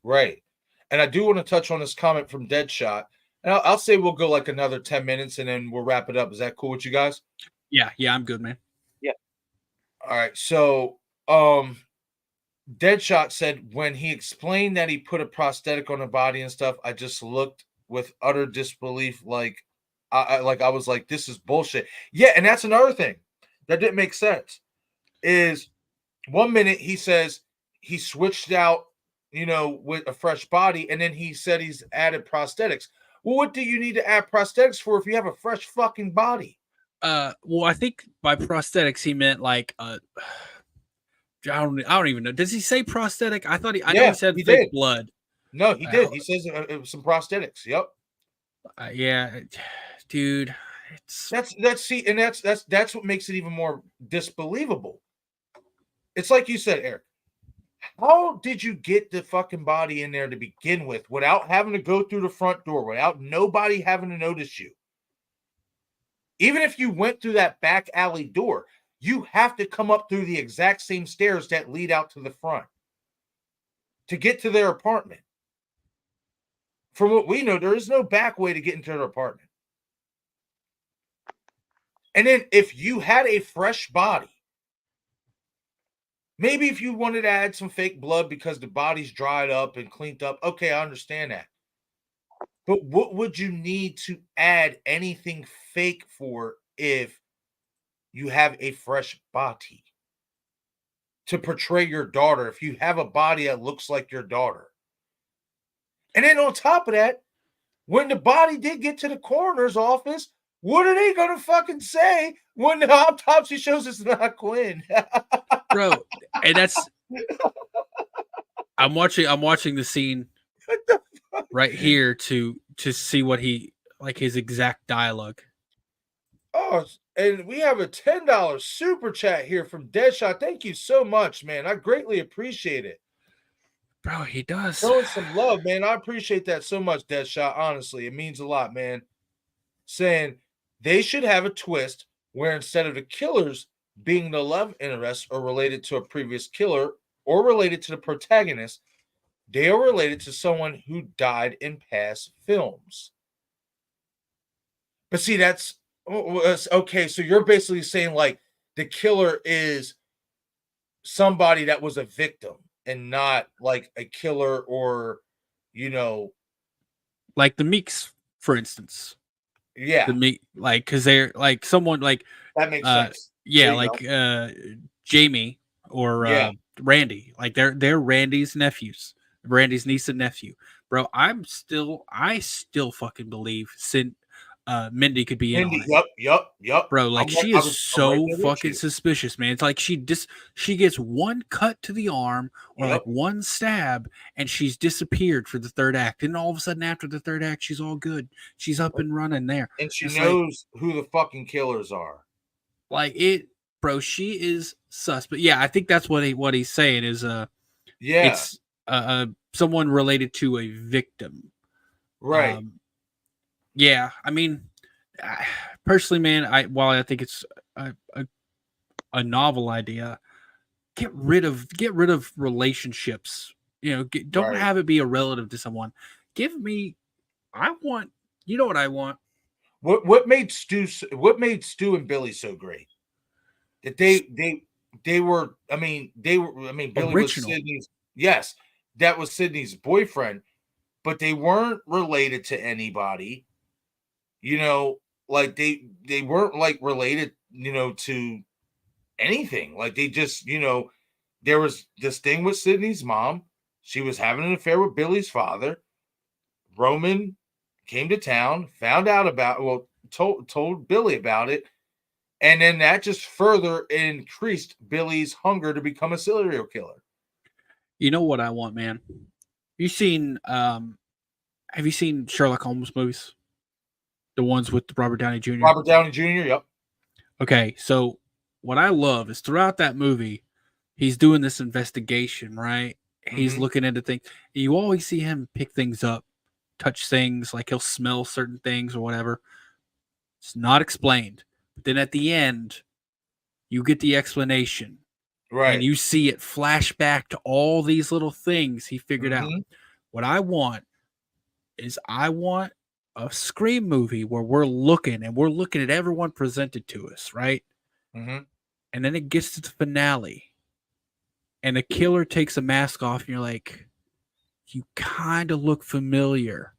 Right. And I do want to touch on this comment from Deadshot. And I'll say we'll go like another 10 minutes and then we'll wrap it up. Is that cool with you guys? Yeah, I'm good, man. Yeah. All right. So Deadshot said when he explained that he put a prosthetic on her body and stuff, I just looked with utter disbelief, like I was like, this is bullshit. Yeah, and that's another thing that didn't make sense. Is 1 minute he says he switched out, with a fresh body, and then he said he's added prosthetics. Well, what do you need to add prosthetics for if you have a fresh fucking body? Well, I think by prosthetics he meant like I don't even know. Does he say prosthetic? I know he said fake blood. No, he did. He says it was some prosthetics. Yep. Yeah, dude. That's what makes it even more disbelievable. It's like you said, Eric. How did you get the fucking body in there to begin with without having to go through the front door, without nobody having to notice you? Even if you went through that back alley door, you have to come up through the exact same stairs that lead out to the front to get to their apartment. From what we know, there is no back way to get into their apartment. And then if you had a fresh body, maybe if you wanted to add some fake blood because the body's dried up and cleaned up, okay, I understand that. But what would you need to add anything fake for if you have a fresh body to portray your daughter, if you have a body that looks like your daughter? And then on top of that, when the body did get to the coroner's office, what are they going to fucking say when the autopsy shows it's not Quinn? Bro, and that's I'm watching the scene right here to see what his exact dialogue. Oh, and we have a $10 super chat here from Deadshot. Thank you so much, man. I greatly appreciate it. Bro, he does. Showing some love, man. I appreciate that so much, Deadshot. Honestly, it means a lot, man. Saying they should have a twist where instead of the killers being the love interest or related to a previous killer or related to the protagonist, they are related to someone who died in past films. But see, that's okay. So you're basically saying like the killer is somebody that was a victim and not like a killer or, like the Meeks, for instance. Yeah. The Meek, like, because they're like someone like that makes sense. Yeah, like Jamie or Randy. Like they're Randy's nephews. Randy's niece and nephew. Bro, I still fucking believe Mindy could be in on it. Yep. Bro, like she is so fucking suspicious, man. It's like she gets one cut to the arm or like one stab and she's disappeared for the third act. And all of a sudden after the third act, she's all good. She's up and running there. And she knows who the fucking killers are. Like it, bro, she is sus. But yeah, I think that's what he's saying is it's someone related to a victim. Right. Yeah, I mean, personally, man, while I think it's a novel idea, get rid of relationships. Don't have it be a relative to someone. I want. You know what I want? What made Stu and Billy so great? That they were. I mean, Billy original. was Sydney's. Yes, that was Sydney's boyfriend, but they weren't related to anybody. Like they weren't like related, to anything. Like they just, there was this thing with Sydney's mom. She was having an affair with Billy's father. Roman came to town, found out about, told Billy about it. And then that just further increased Billy's hunger to become a serial killer. You know what I want, man? Have you seen Sherlock Holmes movies? The ones with Robert Downey Jr. Robert Downey Jr., yep. Okay, so what I love is throughout that movie, he's doing this investigation, right? He's Mhm. looking into things. You always see him pick things up, touch things, like he'll smell certain things or whatever. It's not explained. But then at the end, you get the explanation and Right. you see it flash back to all these little things he figured out. Mhm. What I want is I want a Scream movie where we're looking at everyone presented to us, right? Mhm. And then it gets to the finale and the killer takes a mask off and you're like, you kind of look familiar.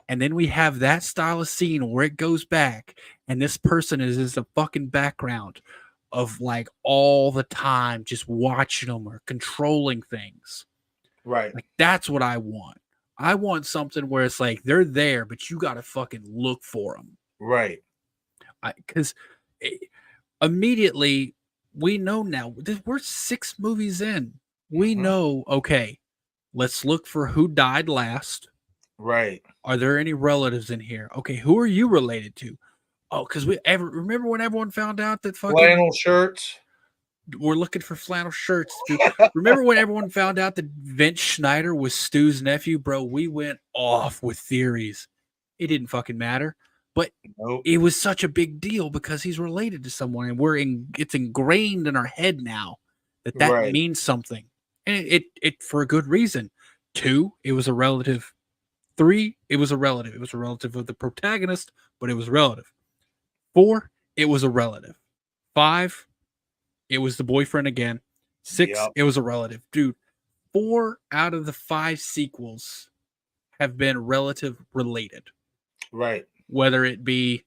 And then we have that style of scene where it goes back and this person is in the fucking background of like all the time just watching them or controlling things. Right. Like that's what I want. I want something where it's like they're there, but you got to fucking look for them. Right. Because immediately we know now we're 6 movies in. We Mhm. know, okay, let's look for who died last. Right. Are there any relatives in here? Okay, who are you related to? Oh, because remember when everyone found out that fucking Flannel shirts. we're looking for flannel shirts, dude. Remember when everyone found out that Vince Schneider was Stu's nephew, bro? We went off with theories. It didn't fucking matter, but Nope. it was such a big deal because he's related to someone, and it's ingrained in our head now that Right. means something, and it for a good reason. 2, it was a relative. 3, it was a relative. It was a relative of the protagonist, but it was relative. 4, it was a relative. 5, it was the boyfriend again. 6, Yep. it was a relative. Dude, 4 out of the 5 sequels have been relative related, Right. whether it be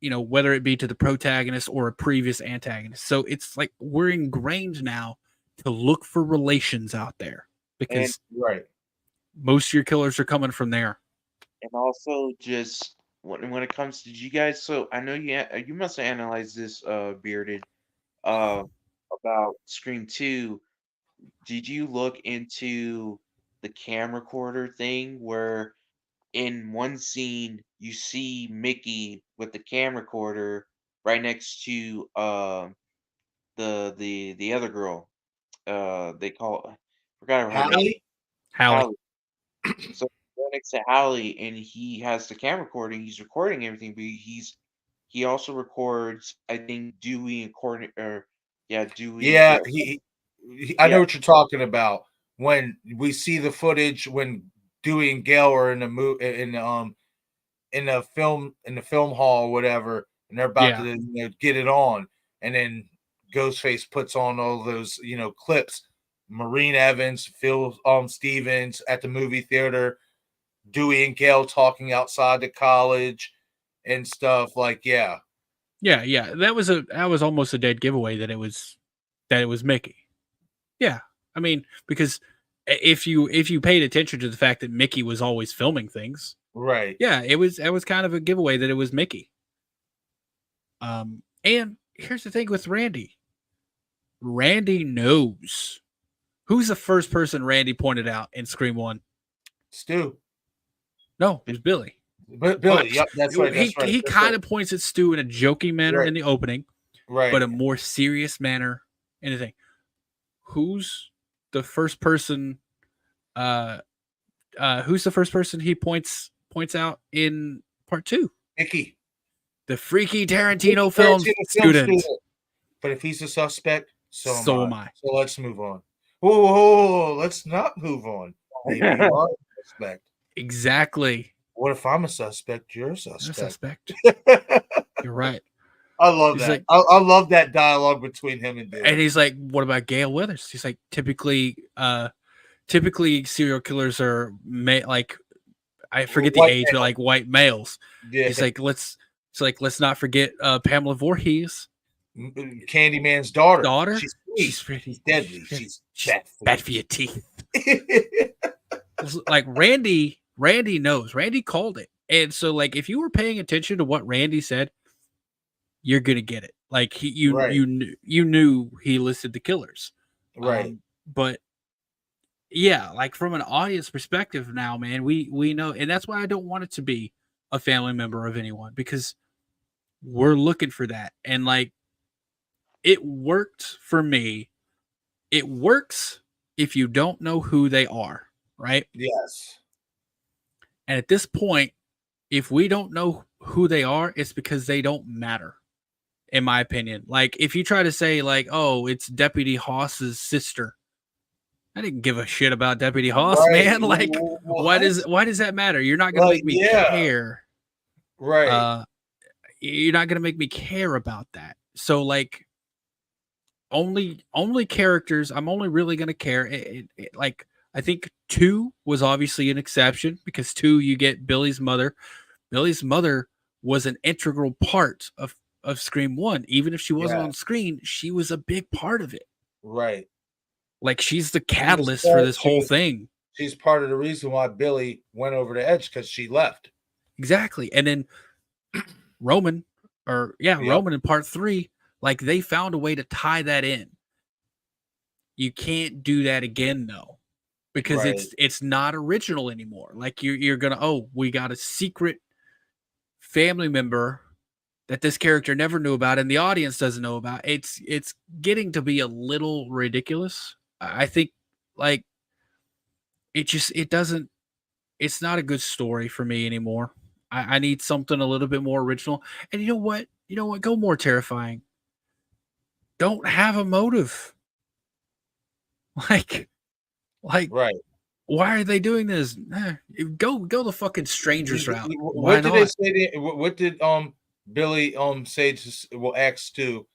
to the protagonist or a previous antagonist. So it's like we're ingrained now to look for relations out there And because Right. most of your killers are coming from there. also just when it comes to you guys, so I know you must have analyzed this, Bearded, uh, about Scream 2. Did you look into the camcorder thing where in one scene you see Mickey with the camcorder right next to the other girl. They call forgot her name. Hallie? Hallie. Hallie. So right next to Hallie, and he has the camera recording. He's recording everything, but he also records. I think Dewey and Courtney, or yeah, Dewey. Yeah, Yeah, I know yeah, what you're talking about. When we see the footage when Dewey and Gail are in the in the film hall or whatever, and they're about to Yeah. get it on, and then Ghostface puts on all those clips. Maureen Evans, Phil Stevens at the movie theater, Dewey and Gail talking outside the college and stuff. Like, yeah, Yeah, yeah. That was almost a dead giveaway that it was Mickey. Yeah. I mean, because if you paid attention to the fact that Mickey was always filming things, right. yeah, it was kind of a giveaway that it was Mickey. And here's the thing with Randy. Randy knows. Who's the first person Randy pointed out in Scream 1? Stu, No, it was Billy. but Well, Billy. Yep, that's right. That's right. he That's kind right. of points at Stu in a joking manner Right. in the opening, but Right. a more serious manner in the thing. Who's the first person uh who's the first person he points out in part 2? Mickey. The freaky Tarantino film Tarantino film student. student. But if he's a suspect, so am So I. am I. So let's move on. Whoa, whoa, whoa, whoa, let's not move on. Maybe you are a suspect. Exactly. What if I'm a suspect? You're a A suspect. suspect. You're right. I love He's that. like, I love that dialogue between him and and Dewey. he's like, what about Gail Withers? He's like, typically serial killers are like I forget the White age, but male. like white males. Yeah. He's like, let's not forget Pamela Voorhees' Candyman's daughter. daughter. She's sweet. She's pretty. She's deadly. She's bad for your teeth. Like Randy knows. Randy called it. And so like if you were paying attention to what Randy said, you're gonna get it. Like Right. you knew he listed the killers. Right. But yeah, like from an audience perspective now, man, we know, and that's why I don't want it to be a family member of anyone, because we're looking for that. And like, it worked for me. It works if you don't know who they are, right? Yes. And at this point, if we don't know who they are, it's because they don't matter, in my opinion. Like, if you try to say, like, oh, it's Deputy Hoss's sister, I didn't give a shit about Deputy Hoss, Right. man. Like, why What? does that matter? You're not gonna Like, make me yeah. care. Right. You're not gonna make me care about that. So like, only characters I'm only really gonna care. Like, I think 2 was obviously an exception because 2 you get Billy's mother. Billy's mother was an integral part of Scream 1. Even if she wasn't Yeah. on screen, she was a big part of it. Right. Like, she's the She was catalyst for this whole she was thing. she's part of the reason why Billy went over the edge because she left. Exactly. And then Roman, Yep. Roman in part 3, like, they found a way to tie that in. You can't do that again though, because Right. it's not original anymore. Like, you're gonna, oh, we got a secret family member that this character never knew about and the audience doesn't know about. It's getting to be a little ridiculous. I think, like, it doesn't, it's not a good story for me anymore. I need something a little bit more original. And you know what? Go more terrifying. Don't have a motive. Like, Right. why are they doing this? Go the fucking strangers route. Why What did they not? say? What did Billy say to ask Stu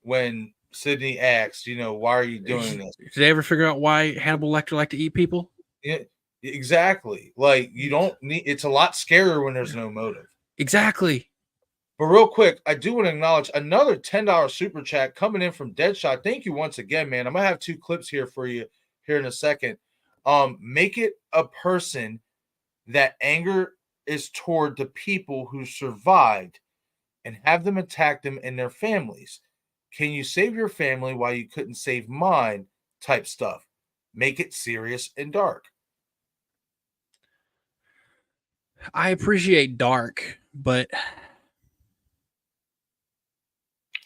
when Sydney asked, why are you doing this? Did they ever figure out why Hannibal Lecter liked to eat people? Yeah, exactly. Like, you don't need. It's a lot scarier when there's no motive. Exactly. But real quick, I do want to acknowledge another $10 super chat coming in from Deadshot. Thank you once again, man. I'm gonna have 2 clips here for you here in a second. Make it a person that anger is toward the people who survived and have them attack them and their families. Can you save your family while you couldn't save mine? Type stuff. Make it serious and dark. I appreciate dark, but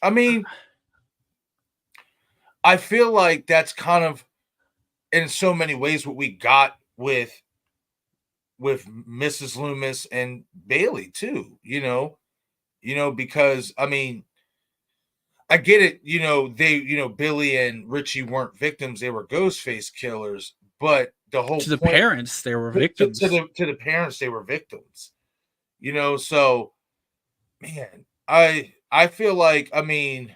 I mean, I feel like that's kind of in so many ways what we got with Mrs. Loomis and Bailey too, because I mean, I get it, Billy and Richie weren't victims, they were Ghostface killers, but the whole to the point parents, they were victims. to the parents, they were victims. So man, I feel like, I mean,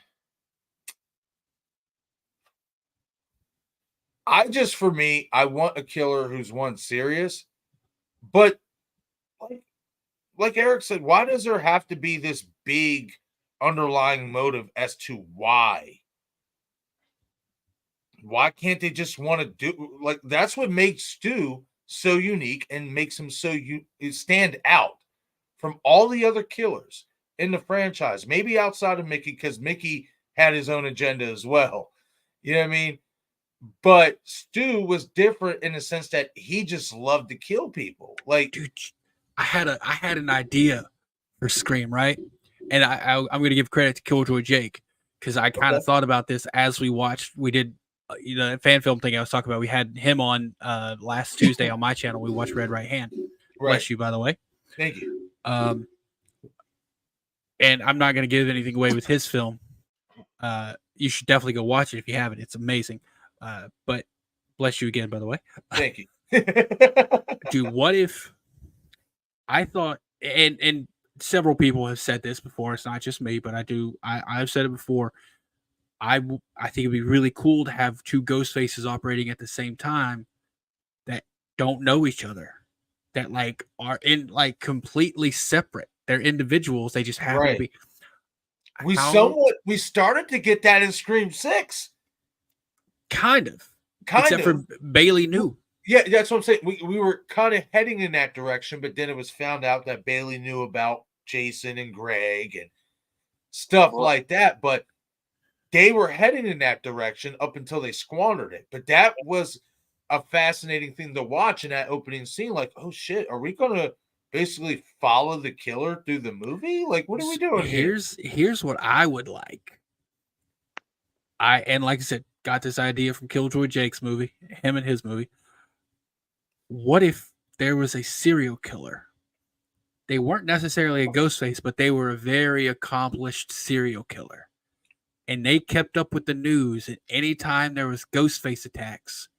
for me, I want a killer who's one serious, but like Eric said, why does there have to be this big underlying motive as to why? Why can't they just want to do, like, that's what makes Stu so unique and makes him so stand out from all the other killers in the franchise, maybe outside of Mickey, because Mickey had his own agenda as well. You know what I mean? But Stu was different in the sense that he just loved to kill people. Like, Dude, I had an idea for Scream, right? And I'm going to give credit to Killjoy Jake because I kind of thought about this as we watched. We did, fan film thing I was talking about. We had him on last Tuesday on my channel. We watched Red Right Hand. right. Bless you, by the way. Thank you. And I'm not going to give anything away with his film. You should definitely go watch it if you haven't. It's amazing. But bless you again, by the way. Thank you. Dude, what if I thought, and several people have said this before, it's not just me, but I've said it before. I think it'd be really cool to have 2 ghost faces operating at the same time that don't know each other, that like are in like completely separate. They're individuals. They just happen to be. We started to get that in Scream 6. Kind of. Except for Bailey knew. Yeah, that's what I'm saying. We were kind of heading in that direction, but then it was found out that Bailey knew about Jason and Greg and stuff like that. But they were heading in that direction up until they squandered it. But that was a fascinating thing to watch in that opening scene. Like, oh shit, are we gonna basically follow the killer through the movie? Like, what are we doing here? Here's what I would like. Like I said, got this idea from Killjoy Jake's movie, him and his movie. What if there was a serial killer? They weren't necessarily a ghost face, but they were a very accomplished serial killer. And they kept up with the news, and anytime there was ghost face attacks,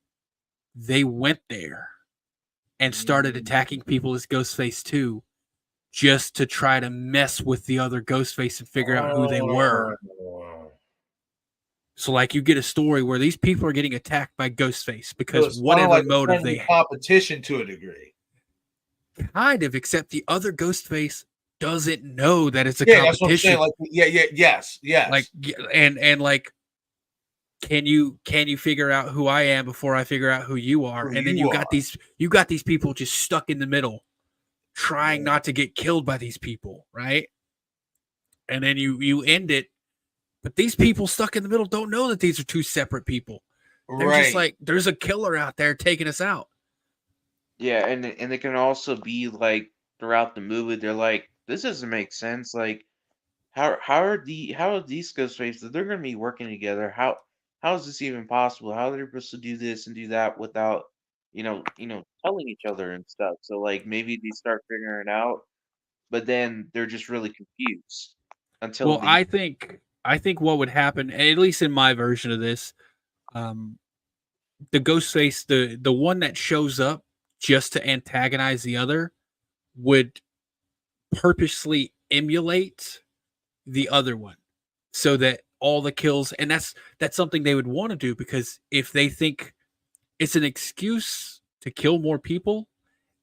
they went there and started attacking people as Ghostface too, just to try to mess with the other Ghostface and figure out who they were. So, like, you get a story where these people are getting attacked by Ghostface because So whatever like motive they have. Competition to a degree. Kind of, except the other Ghostface doesn't know that it's a competition. That's what I'm saying. Like, yes. Like, and like, can you figure out who I am before I figure out who you are? And then you got these people just stuck in the middle, trying not to get killed by these people, right? And then you end it, but these people stuck in the middle don't know that these are two separate people. They're just like, there's a killer out there taking us out. Yeah, and it can also be like throughout the movie, they're like, this doesn't make sense. Like, how are these ghost faces? They're gonna be working together. How is this even possible? How are they supposed to do this and do that without telling each other and stuff? So like maybe they start figuring it out, but then they're just really confused until Well, I think what would happen, at least in my version of this, the ghost face, the one that shows up just to antagonize the other, would purposely emulate the other one, so that all the kills, and that's something they would want to do, because if they think it's an excuse to kill more people,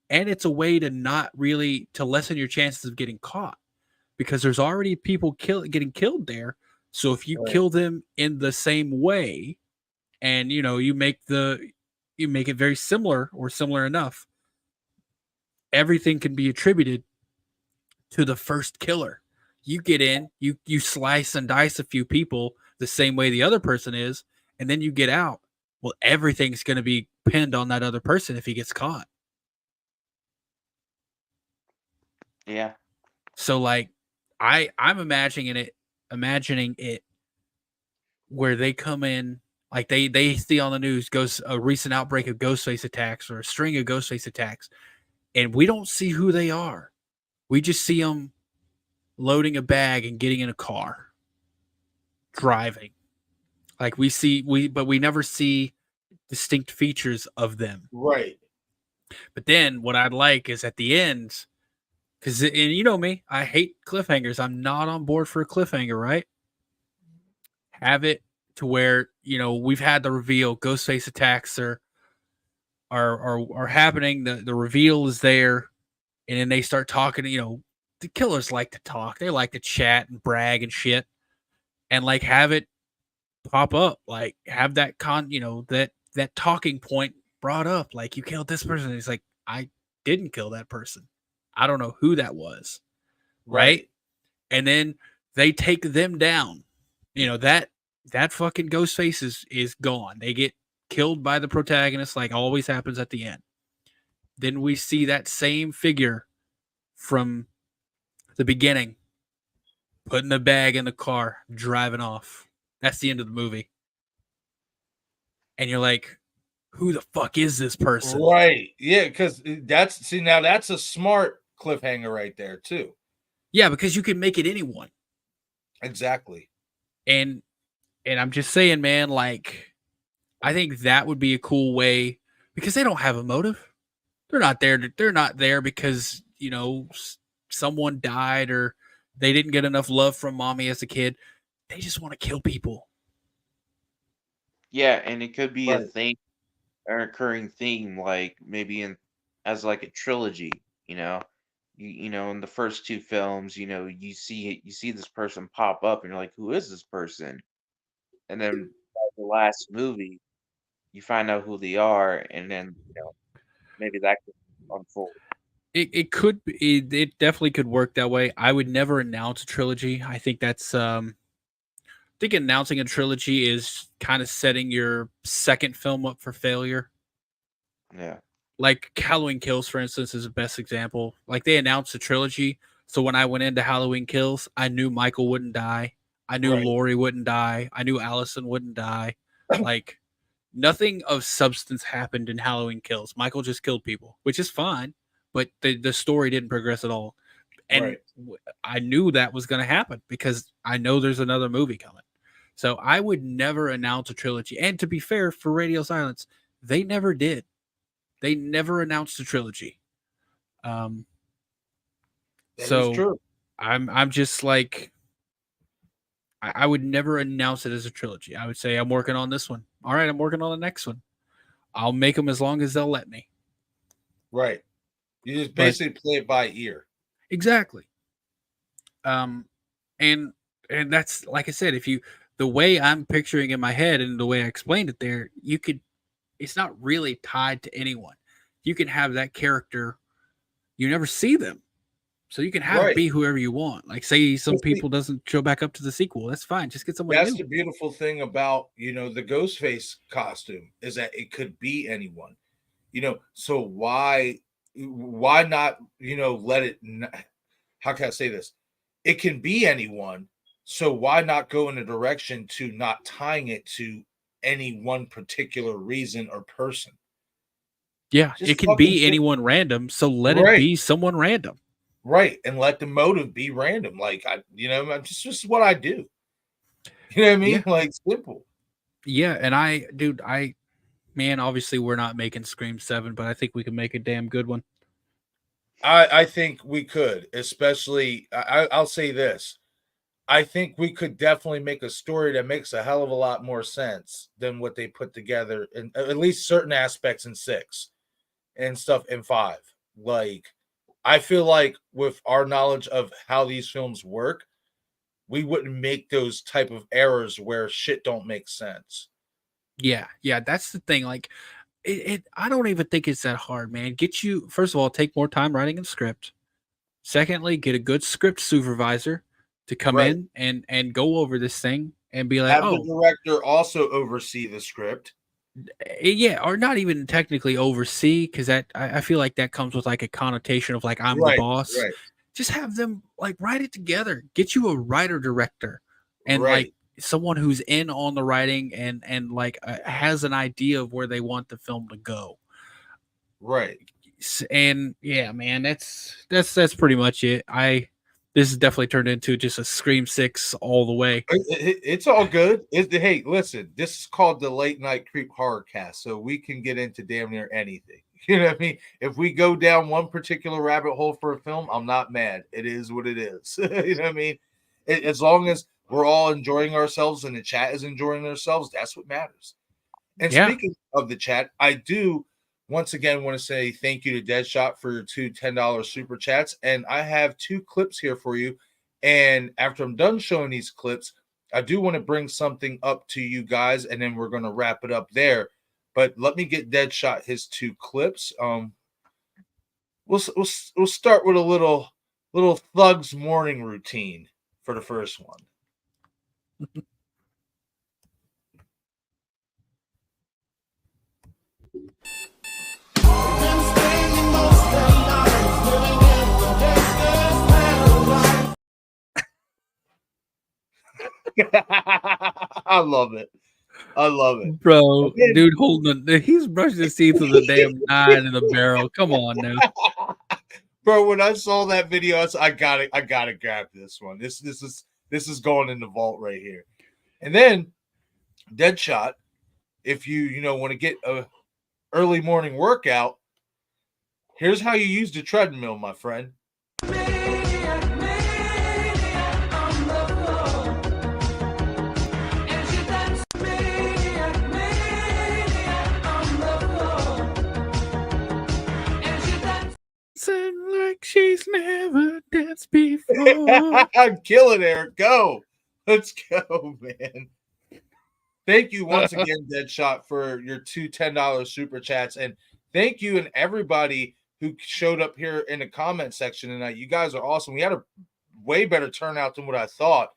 and it's a way to not really to lessen your chances of getting caught, because there's already people getting killed there. So if you kill them in the same way, and you make it very similar or similar enough, everything can be attributed to the first killer. You get in, you slice and dice a few people the same way the other person is, and then you get out. Well, everything's going to be pinned on that other person if he gets caught. Yeah. So like, I'm imagining it where they come in, like they see on the news goes a recent outbreak of Ghostface attacks or a string of Ghostface attacks, and we don't see who they are. We just see them loading a bag and getting in a car, driving. Like but we never see distinct features of them. Right. But then what I'd like is at the end, because, and you know me, I hate cliffhangers. I'm not on board for a cliffhanger, right? Have it to where, we've had the reveal, Ghostface attacks are happening. The reveal is there, and then they start talking. The killers like to talk. They like to chat and brag and shit, and like have it pop up, like have that that talking point brought up, like, you killed this person. He's like, I didn't kill that person. I don't know who that was. Right. And then they take them down. That fucking ghost face is gone. They get killed by the protagonist, like always happens at the end. Then we see that same figure from the beginning putting the bag in the car, driving off. That's the end of the movie. And you're like, who the fuck is this person? Right. Yeah, because now that's a smart cliffhanger right there too. Yeah, because you can make it anyone. Exactly. And I'm just saying, man, like, I think that would be a cool way, because they don't have a motive. They're not there because, someone died or they didn't get enough love from mommy as a kid. They just want to kill people. Yeah, and it could be a thing, a recurring theme, like maybe as like a trilogy. In the first two films, you see this person pop up, and you're like, who is this person? And then by the last movie, you find out who they are, and then maybe that could unfold. It could be, it definitely could work that way. I would never announce a trilogy. I think that's I think announcing a trilogy is kind of setting your second film up for failure. Yeah. Like Halloween Kills, for instance, is the best example. Like they announced a trilogy, so when I went into Halloween Kills, I knew Michael wouldn't die. I knew Right. Laurie wouldn't die. I knew Allison wouldn't die. Like nothing of substance happened in Halloween Kills. Michael just killed people, which is fine, but the story didn't progress at all. And Right. I knew that was going to happen because I know there's another movie coming. So I would never announce a trilogy. And to be fair, for Radio Silence, they never did. They never announced a trilogy. That is So true. I'm just like I would never announce it as a trilogy. I would say I'm working on this one. All right, I'm working on the next one. I'll make them as long as they'll let me. Right. You just But basically play it by ear. exactly. And that's like I said, if you the way I'm picturing in my head and the way I explained it there, you could it's not really tied to anyone. You can have that character, you never see them. So you can have it Right. be whoever you want. Like say some Well, see, people doesn't show back up to the sequel. That's fine. Just get someone that's new. the beautiful thing about, the Ghostface costume is that it could be anyone. So why not, let it how can I say this? It can be anyone. So why not go in a direction to not tying it to any one particular reason or person? Yeah, it Just can fucking be anyone random, so let it right. be someone random. Right. And let the motive be random. Like I'm just what I do. You know what I mean? Yeah. Like simple. Yeah, and man, obviously we're not making Scream 7, but I think we can make a damn good one. I think we could, especially I'll say this. I think we could definitely make a story that makes a hell of a lot more sense than what they put together in at least certain aspects in 6 and stuff in 5. Like I feel like with our knowledge of how these films work, we wouldn't make those type of errors where shit don't make sense. Yeah, that's the thing. Like I don't even think it's that hard, man. Get you first of all, take more time writing a script. Secondly, get a good script supervisor to come Right. in and go over this thing and be like, Have the oh, director also oversee the script. yeah, or not even technically oversee because I feel like that comes with like a connotation of like I'm the Right, boss. right, Just have them like write it together. Get you a writer director and like right, someone who's in on the writing and like has an idea of where they want the film to go. right. And yeah, man, that's pretty much it. This has definitely turned into just a Scream 6 all the way. It's all good. Hey, listen, this is called the Late Night Creep Horror Cast, so we can get into damn near anything. You know what I mean? If we go down one particular rabbit hole for a film, I'm not mad. It is what it is. You know what I mean? As long as we're all enjoying ourselves and the chat is enjoying themselves, that's what matters. And Yeah. speaking of the chat, I do once again want to say thank you to Deadshot for your two $10 super chats. And I have 2 clips here for you. And after I'm done showing these clips, I do want to bring something up to you guys, and then we're going to wrap it up there. But let me get Deadshot his 2 clips. We'll start with a little Thug's morning routine for the first one. I love it. I love it. Bro, dude holding he's brushing his teeth with a damn 9 in the barrel. Come on now. Bro, when I saw that video, I gotta grab this one. This is going in the vault right here. And then Deadshot, if you want to get a early morning workout, here's how you use the treadmill, my friend. Like she's never danced before. I'm killing Eric. Go. Let's go, man. Thank you once again, Deadshot, for your 2 $10 super chats. And thank you and everybody who showed up here in the comment section tonight. You guys are awesome. We had a way better turnout than what I thought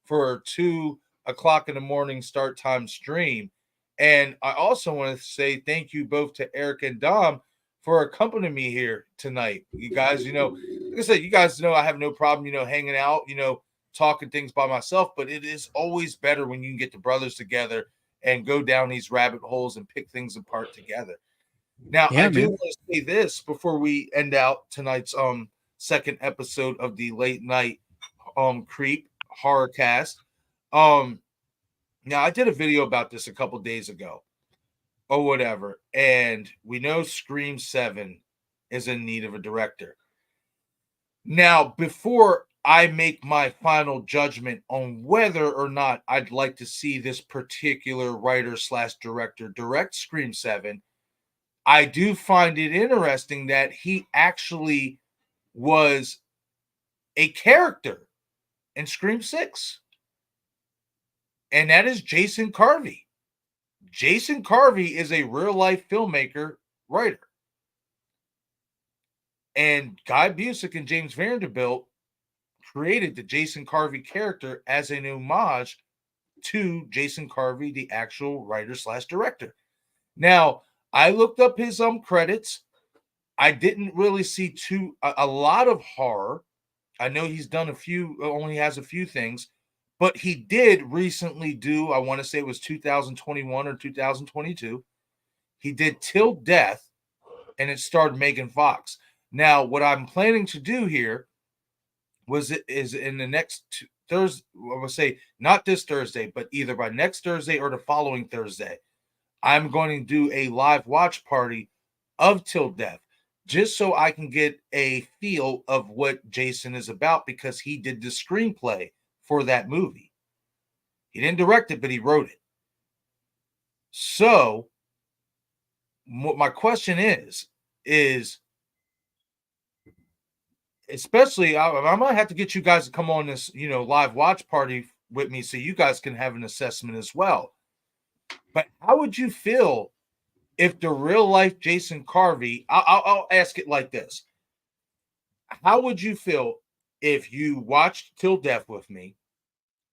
for a 2 o'clock in the morning start time stream. And I also want to say thank you both to Eric and Dom for accompanying me here tonight. You guys, like I said, you guys know I have no problem, hanging out, talking things by myself, but it is always better when you can get the brothers together and go down these rabbit holes and pick things apart together. Now, I do want to say this before we end out tonight's second episode of the late night creep horror cast. Now I did a video about this a couple days ago or whatever, and we know SCREAM7 is in need of a director. Now, before I make my final judgment on whether or not I'd like to see this particular writer/director direct SCREAM7, I do find it interesting that he actually was a character in Scream 6. And that is Jason Carvey. Jason Carvey is a real-life filmmaker, writer. And Guy Busick and James Vanderbilt created the Jason Carvey character as an homage to Jason Carvey, the actual writer/director. Now, I looked up his credits. I didn't really see a lot of horror. I know he's done only has a few things, but he did recently do, I want to say it was 2021 or 2022. He did Till Death, and it starred Megan Fox. Now, what I'm planning to do here is in the next Thursday, I would say not this Thursday, but either by next Thursday or the following Thursday, I'm going to do a live watch party of Till Death, just so I can get a feel of what Jason is about, because he did the screenplay for that movie. He didn't direct it, but he wrote it. So, what my question is especially, I might have to get you guys to come on this, live watch party with me so you guys can have an assessment as well. But how would you feel if the real life Jason Carvey, I'll ask it like this. How would you feel if you watched Till Death with me,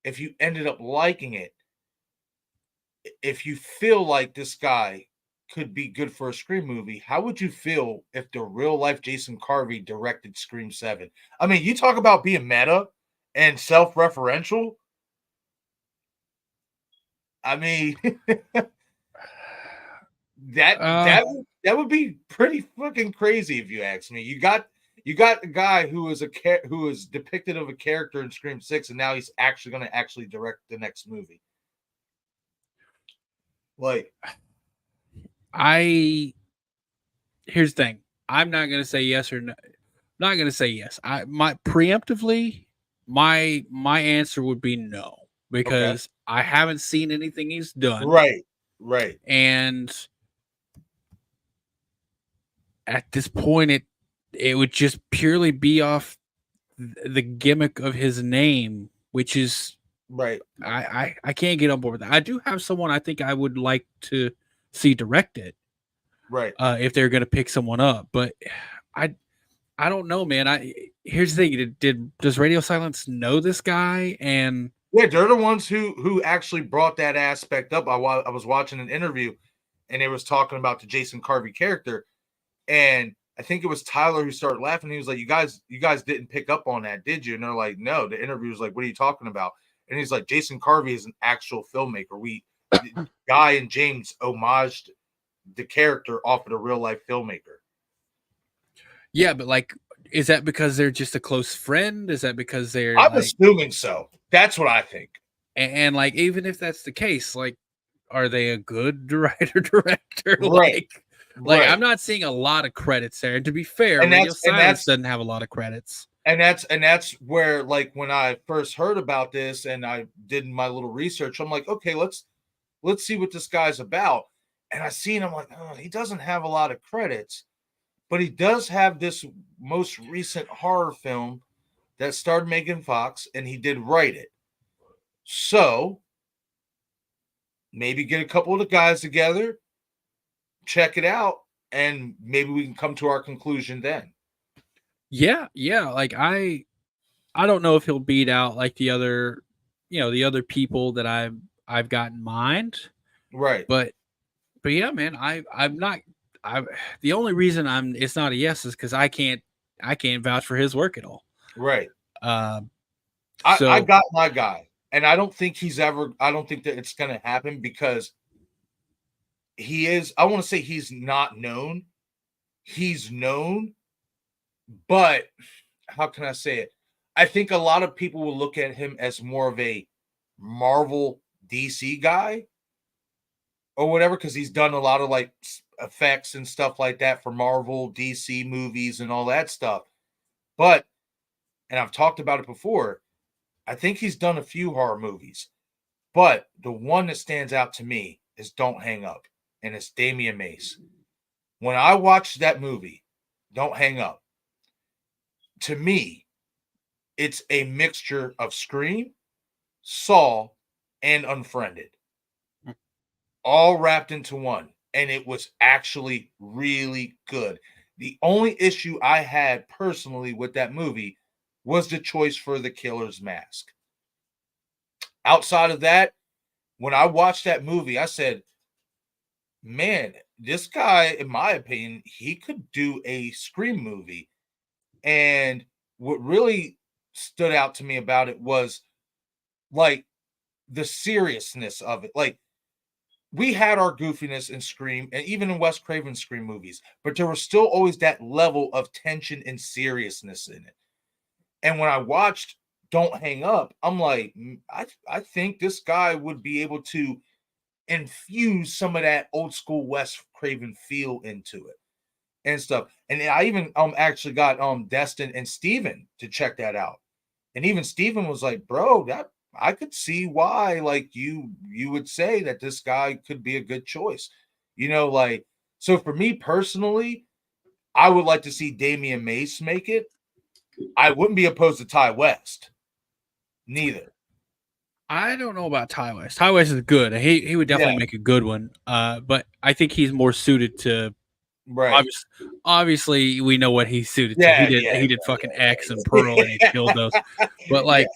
if you ended up liking it, if you feel like this guy could be good for a Scream movie, how would you feel if the real life Jason Carvey directed Scream 7? I mean, you talk about being meta and self-referential. I mean, that would be pretty fucking crazy if you ask me. You got a guy who is depicted of a character in Scream 6, and now he's actually going to direct the next movie. Like, here's the thing. I'm not going to say yes or no. I'm not going to say yes. Preemptively, my answer would be no, because I haven't seen anything he's done. Right. And at this point, it would just purely be off the gimmick of his name, which is right. I can't get on board with that. I do have someone I think I would like to see direct it. Right. If they're going to pick someone up, but I don't know, man. Here's the thing. Does Radio Silence know this guy? And yeah, they're the ones who actually brought that aspect up. I was watching an interview, and they was talking about the Jason Carvey character, and I think it was Tyler who started laughing. He was like, "You guys didn't pick up on that, did you?" And they're like, "No." The interview was like, "What are you talking about?" And he's like, "Jason Carvey is an actual filmmaker. Guy and James homaged the character off of the real life filmmaker." Yeah, but like, is that because they're just a close friend? Is that because they're? I'm assuming so. That's what I think. And like, even if that's the case, like, are they a good writer-director? Right. Like, I'm not seeing a lot of credits there. And to be fair, Radio Silence doesn't have a lot of credits. And that's where, like, when I first heard about this and I did my little research, I'm like, okay, let's see what this guy's about. And I seen him, like, oh, he doesn't have a lot of credits, but he does have this most recent horror film that starred Megan Fox, and he did write it. So maybe get a couple of the guys together, check it out, and maybe we can come to our conclusion then. Yeah. Like, I don't know if he'll beat out like the other people that I've got in mind. Right. But yeah, man, I'm not The only reason it's not a yes is because I can't vouch for his work at all. Right. Um, I got my guy, and I don't think I don't think that it's going to happen because he is. I want to say he's not known. He's known, but how can I say it? I think a lot of people will look at him as more of a Marvel DC guy or whatever, because he's done a lot of like effects and stuff like that for Marvel, DC movies, and all that stuff. But, and I've talked about it before, I think he's done a few horror movies, but the one that stands out to me is Don't Hang Up, and it's Damian Mace. When I watched that movie, Don't Hang Up, to me, it's a mixture of Scream, Saw, and Unfriended, all wrapped into one. And it was actually really good. The only issue I had personally with that movie was the choice for the killer's mask. Outside of that, when I watched that movie, I said, man, this guy, in my opinion, he could do a Scream movie. And what really stood out to me about it was like the seriousness of it. Like, we had our goofiness in Scream and even in Wes Craven's Scream movies, but there was still always that level of tension and seriousness in it. And when I watched Don't Hang Up, I'm like, I think this guy would be able to infuse some of that old school Wes Craven feel into it and stuff. And I even actually got Destin and Steven to check that out. And even Steven was like, bro, that I could see why like you would say that this guy could be a good choice. You know, like, so for me personally, I would like to see Damian Mace make it. I wouldn't be opposed to Ty West. Neither. I don't know about Ty West. Ty West is good. He would definitely make a good one. But I think he's more suited to. Right. Obviously, we know what he's suited to. He did fucking X and Pearl, and he killed those. But like,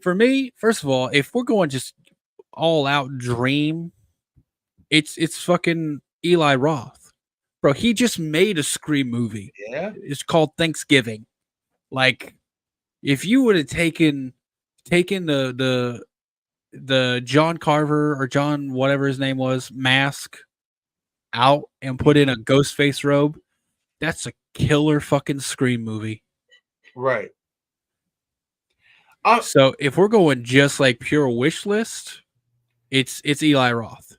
for me, first of all, if we're going just all out dream, it's fucking Eli Roth, bro. He just made a Scream movie. Yeah, it's called Thanksgiving. Like, if you would have taken the John Carver or John whatever his name was mask out and put in a ghost face robe, that's a killer fucking Scream movie. Right. So if we're going just like pure wish list, it's Eli Roth.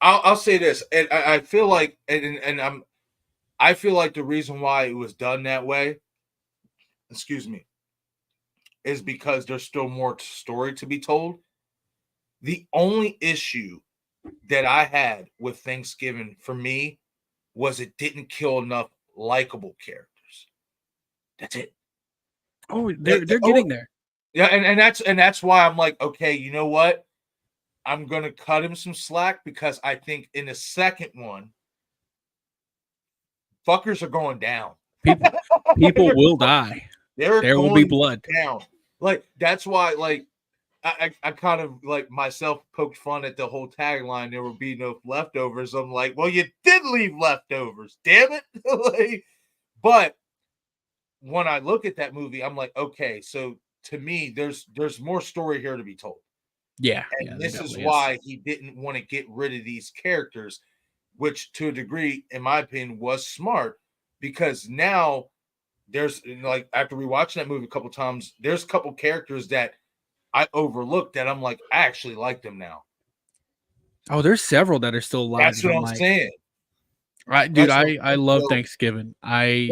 I'll say this, and I feel like, I feel like the reason why it was done that way, excuse me, is because there's still more story to be told. The only issue that I had with Thanksgiving for me was it didn't kill enough likable characters. That's it. Oh, they're getting there. Yeah, and that's why I'm like, okay, you know what? I'm gonna cut him some slack because I think in the second one, fuckers are going down. People will die. There will be blood down. Like, that's why, like, I kind of like myself poked fun at the whole tagline, there will be no leftovers. I'm like, well, you did leave leftovers, damn it. Like, but when I look at that movie, I'm like, okay, so to me, there's more story here to be told. Yeah. And this is why he didn't want to get rid of these characters, which to a degree, in my opinion, was smart, because now there's, like, after we watched that movie a couple times, there's a couple characters that I overlooked that I'm like, I actually like them now. Oh, there's several that are still alive. That's what I'm saying. Right, dude, I love Thanksgiving. I'm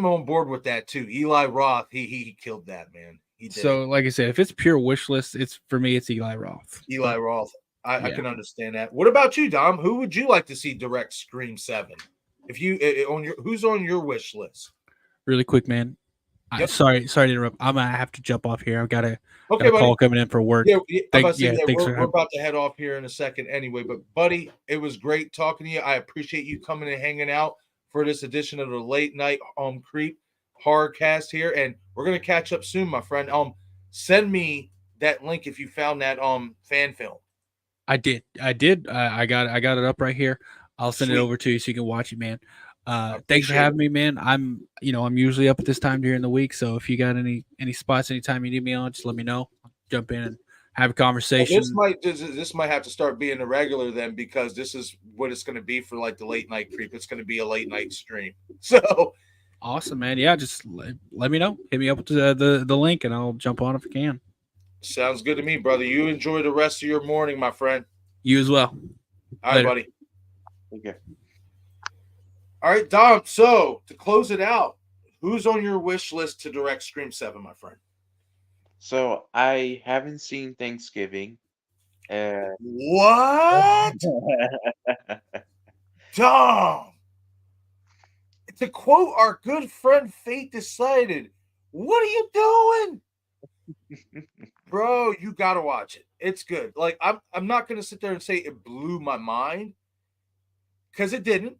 on board with that too. Eli Roth, he killed that, man. He did. So, like I said, if it's pure wish list, for me, it's Eli Roth. Eli Roth. I can understand that. What about you, Dom? Who would you like to see direct SCREAM7? If you who's on your wish list? Really quick, man. Yep. Sorry to interrupt. I'm gonna have to jump off here. I've got a buddy. call coming in for work. We're about to head off here in a second anyway. But buddy, it was great talking to you. I appreciate you coming and hanging out for this edition of the Late Night Creep Horrorcast here, and we're gonna catch up soon, my friend. Send me that link if you found that fan film. I did. I got it up right here. I'll send it over to you so you can watch it, man. Thanks for appreciate having me, man. I'm usually up at this time during the week, so if you got any spots anytime you need me on, just let me know. I'll jump in and have a conversation. This might have to start being a regular then, because this is what it's going to be for like the late night creep. It's going to be a late night stream. So awesome, man. Yeah, just let me know. Hit me up with the link, and I'll jump on if I can. sounds good to me, brother. You enjoy the rest of your morning, my friend. You as well. All right, buddy. Okay. All right, Dom. So to close it out, who's on your wish list to direct SCREAM7, my friend? So I haven't seen Thanksgiving. What? Dom. To quote our good friend Fate Decided, what are you doing? Bro, you gotta watch it. It's good. Like I'm not gonna sit there and say it blew my mind, because it didn't.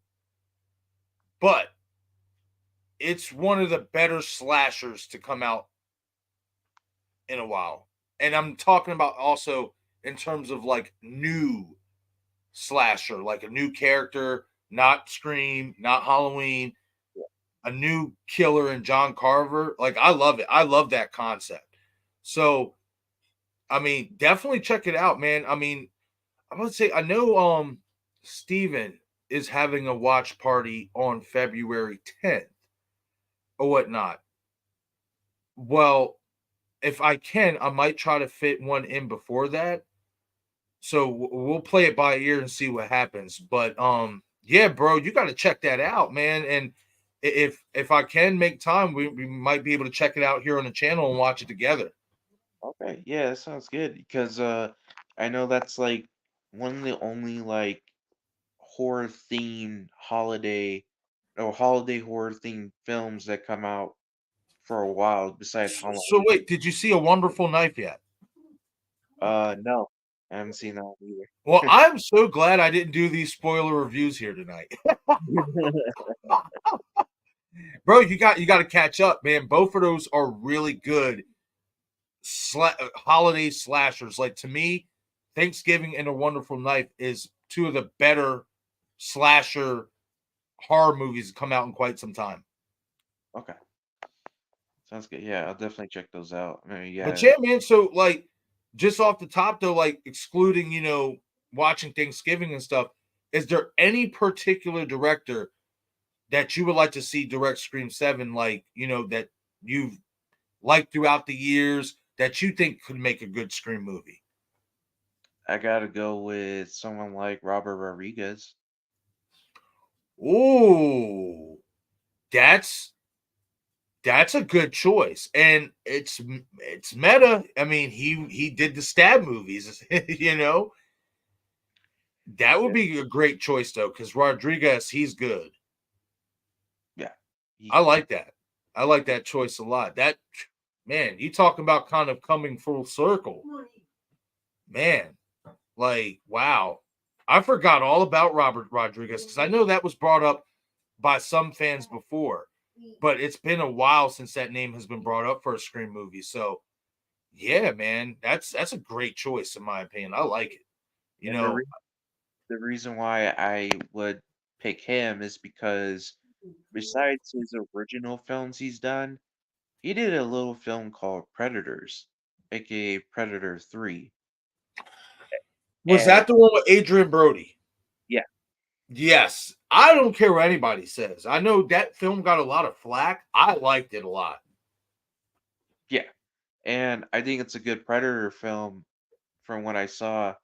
But it's one of the better slashers to come out in a while. And I'm talking about also in terms of like new slasher, like a new character, not Scream, not Halloween, a new killer in John Carver. Like, I love it. I love that concept. So, I mean, definitely check it out, man. I mean, I would say I know Steven is having a watch party on February 10th or whatnot. Well, if I can, I might try to fit one in before that. So we'll play it by ear and see what happens. But yeah, bro, you got to check that out, man. And if I can make time, we might be able to check it out here on the channel and watch it together. Okay, yeah, that sounds good because I know that's like one of the only like horror themed holiday or holiday horror themed films that come out for a while besides So Halloween. wait, did you see A Wonderful Knife yet? No, I haven't seen that one either. Well, I'm so glad I didn't do these spoiler reviews here tonight. Bro, you got to catch up, man. Both of those are really good holiday slashers. Like, to me, Thanksgiving and A Wonderful Knife is two of the better slasher horror movies that come out in quite some time. Okay, sounds good. Yeah, I'll definitely check those out. I mean, But yeah, yeah, man. So like, just off the top though, like excluding watching Thanksgiving and stuff, is there any particular director that you would like to see direct SCREAM7, like that you've liked throughout the years that you think could make a good Scream movie? I gotta go with someone like Robert Rodriguez. Oh, that's a good choice, and it's meta. I mean, he did the Stab movies, That would Yeah, be a great choice though, because Rodriguez, he's good. yeah, I he, like that. I like that choice a lot. That, man, you talking about kind of coming full circle, man. Like, wow, I forgot all about Robert Rodriguez, because I know that was brought up by some fans before, but it's been a while since that name has been brought up for a Scream movie. So, yeah, man, that's a great choice in my opinion. I like it. You and know, the reason why I would pick him is because besides his original films he's done, he did a little film called Predators, aka Predator 3. was And that the one with Adrian Brody? yeah, Yes. I don't care what anybody says. I know that film got a lot of flack. I liked it a lot. yeah. And I think it's a good Predator film from what I saw,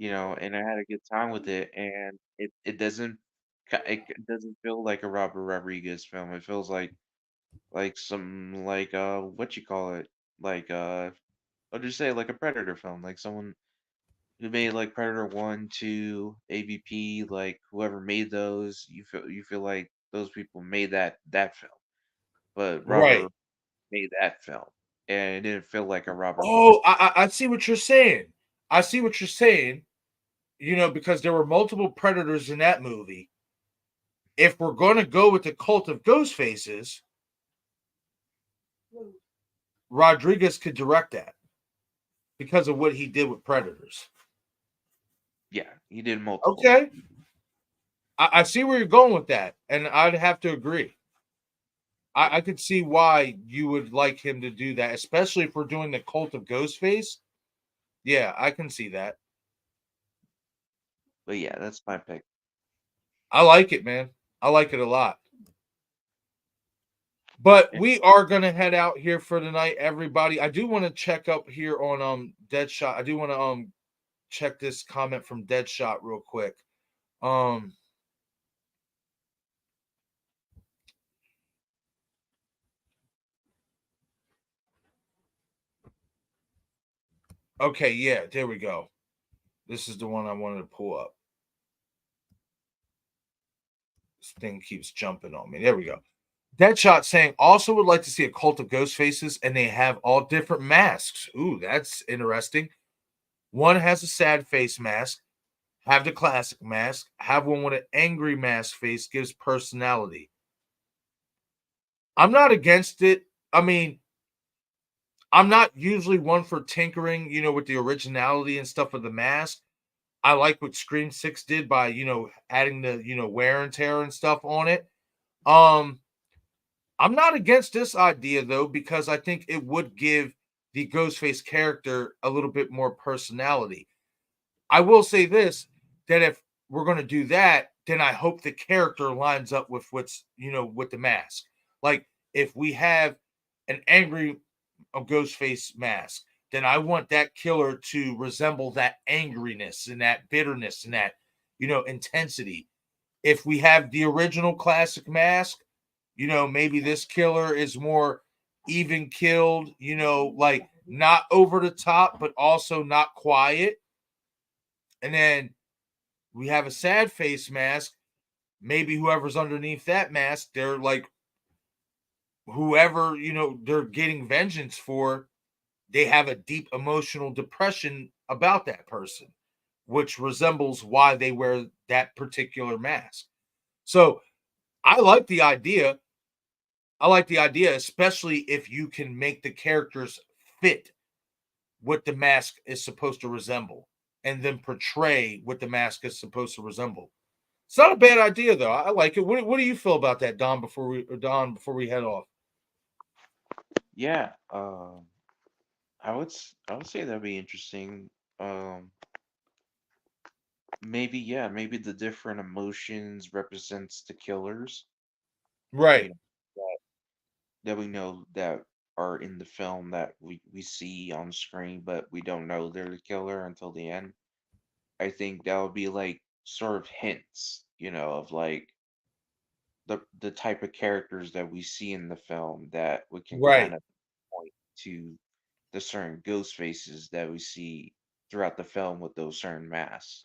and I had a good time with it. And it doesn't it doesn't feel like a Robert Rodriguez film. It feels like some like what you call it? Like what did you say? Like a Predator film, like someone who made like Predator 1, 2, AVP, like whoever made those, you feel like those people made that film. But Right. Robert made that film. And it didn't feel like a Robert Oh, I see what you're saying. I see what you're saying. Because there were multiple predators in that movie. If we're going to go with the cult of ghost faces, Rodriguez could direct that because of what he did with Predators. Yeah, he did multiple. Okay. I see where you're going with that, and I'd have to agree. I could see why you would like him to do that, especially if we're doing the cult of Ghostface. Yeah, I can see that. But yeah, that's my pick. I like it, man. I like it a lot. But Yeah. we are gonna head out here for the night, everybody. I do want to check up here on Deadshot. I do want to check this comment from Deadshot real quick. Um okay, yeah, there we go. This is the one I wanted to pull up. This thing keeps jumping on me. There we go. Deadshot saying also would like to see a cult of ghost faces, and they have all different masks. Ooh, that's interesting. One has a sad face mask, have the classic mask, have one with an angry mask face, gives personality. I'm not against it. I mean, I'm not usually one for tinkering, with the originality and stuff of the mask. I like what SCREAM7 did by, adding the, wear and tear and stuff on it. Um, I'm not against this idea though, because I think it would give the Ghostface character a little bit more personality. I will say this, that if we're going to do that, then I hope the character lines up with what's, with the mask. Like if we have an angry Ghostface mask, then I want that killer to resemble that angriness and that bitterness and that, intensity. If we have the original classic mask, maybe this killer is more even killed, like not over the top, but also not quiet. And then we have a sad face mask. Maybe whoever's underneath that mask, they're like whoever, they're getting vengeance for, they have a deep emotional depression about that person, which resembles why they wear that particular mask. So I like the idea. I like the idea, especially if you can make the characters fit what the mask is supposed to resemble and then portray what the mask is supposed to resemble. It's not a bad idea, though. I like it. What do you feel about that, Don? Before we head off. Yeah, I would say that'd be interesting. Um, Maybe, yeah, maybe the different emotions represents the killers, you Right, know, that, that we know that are in the film that we see on screen, but we don't know they're the killer until the end. I think that would be like sort of hints, of like the type of characters that we see in the film that we can kind right, of point to the certain ghost faces that we see throughout the film with those certain masks.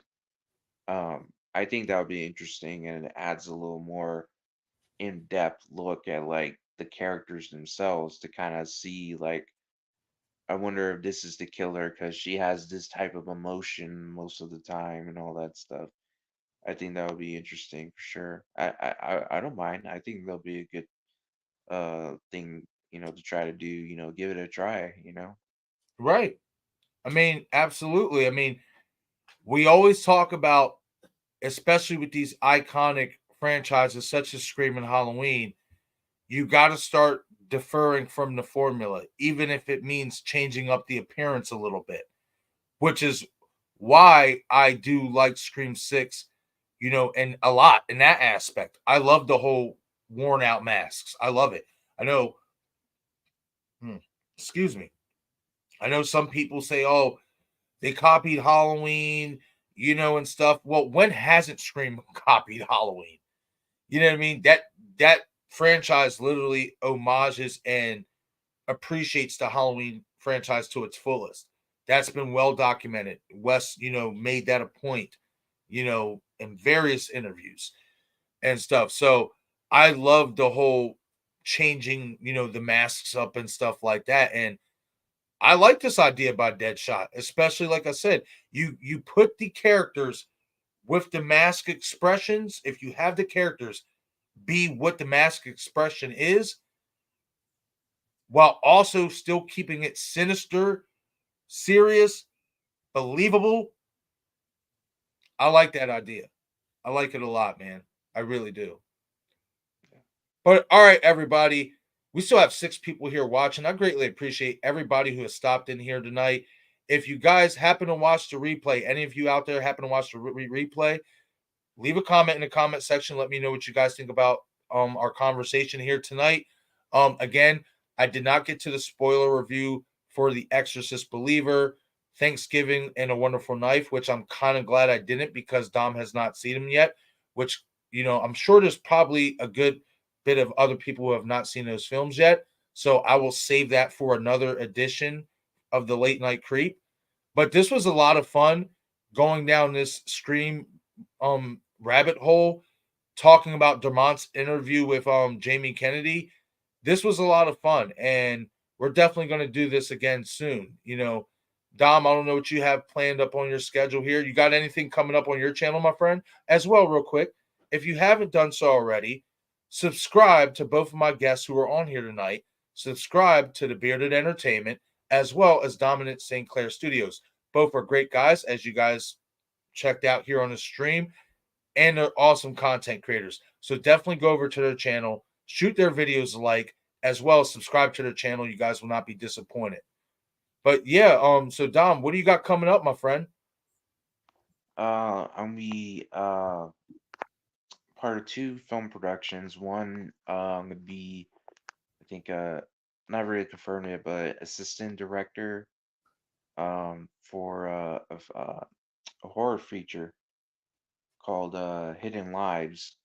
I think that would be interesting and it adds a little more in-depth look at like the characters themselves to kind of see like I wonder if this is the killer because she has this type of emotion most of the time and all that stuff. I think that would be interesting for sure. I don't mind. I think that'll be a good thing, to try to do, give it a try. right. I mean, absolutely. I mean, we always talk about, especially with these iconic franchises such as Scream and Halloween, you got to start deferring from the formula, even if it means changing up the appearance a little bit, which is why I do like Scream 6, and a lot in that aspect. I love the whole worn out masks. I love it. I know, hmm, excuse me. I know some people say, oh, they copied Halloween, and stuff. Well, when hasn't Scream copied Halloween? You know what I mean? That franchise literally homages and appreciates the Halloween franchise to its fullest. That's been well documented. Wes, made that a point, in various interviews and stuff. So I love the whole changing, the masks up and stuff like that. And I like this idea by Deadshot, especially like I said, you put the characters with the mask expressions. If you have the characters be what the mask expression is, while also still keeping it sinister, serious, believable. I like that idea. I like it a lot, man. I really do. But all right, everybody. We still have 6 people here watching. I greatly appreciate everybody who has stopped in here tonight. If you guys happen to watch the replay, any of you out there happen to watch the replay, leave a comment in the comment section. Let me know what you guys think about our conversation here tonight. Again, I did not get to the spoiler review for The Exorcist Believer, Thanksgiving, and A Wonderful Knife, which I'm kind of glad I didn't because Dom has not seen them yet, which, I'm sure there's probably a good bit of other people who have not seen those films yet. So I will save that for another edition of the Late Night Creep. But this was a lot of fun going down this Scream rabbit hole, talking about Dermont's interview with Jamie Kennedy. This was a lot of fun, and we're definitely going to do this again soon. Dom, I don't know what you have planned up on your schedule here. You got anything coming up on your channel, my friend? As well, real quick, if you haven't done so already, subscribe to both of my guests who are on here tonight. Subscribe to the Bearded Entertainment as well as Dominant St. Clair Studios. Both are great guys, as you guys checked out here on the stream, and they're awesome content creators. So definitely go over to their channel, shoot their videos a like, as well as subscribe to their channel. You guys will not be disappointed. But yeah, so Dom, what do you got coming up, my friend? I'm be part of 2 film productions. One gonna be, I think, not really confirmed yet, but assistant director for a horror feature called Hidden Lives,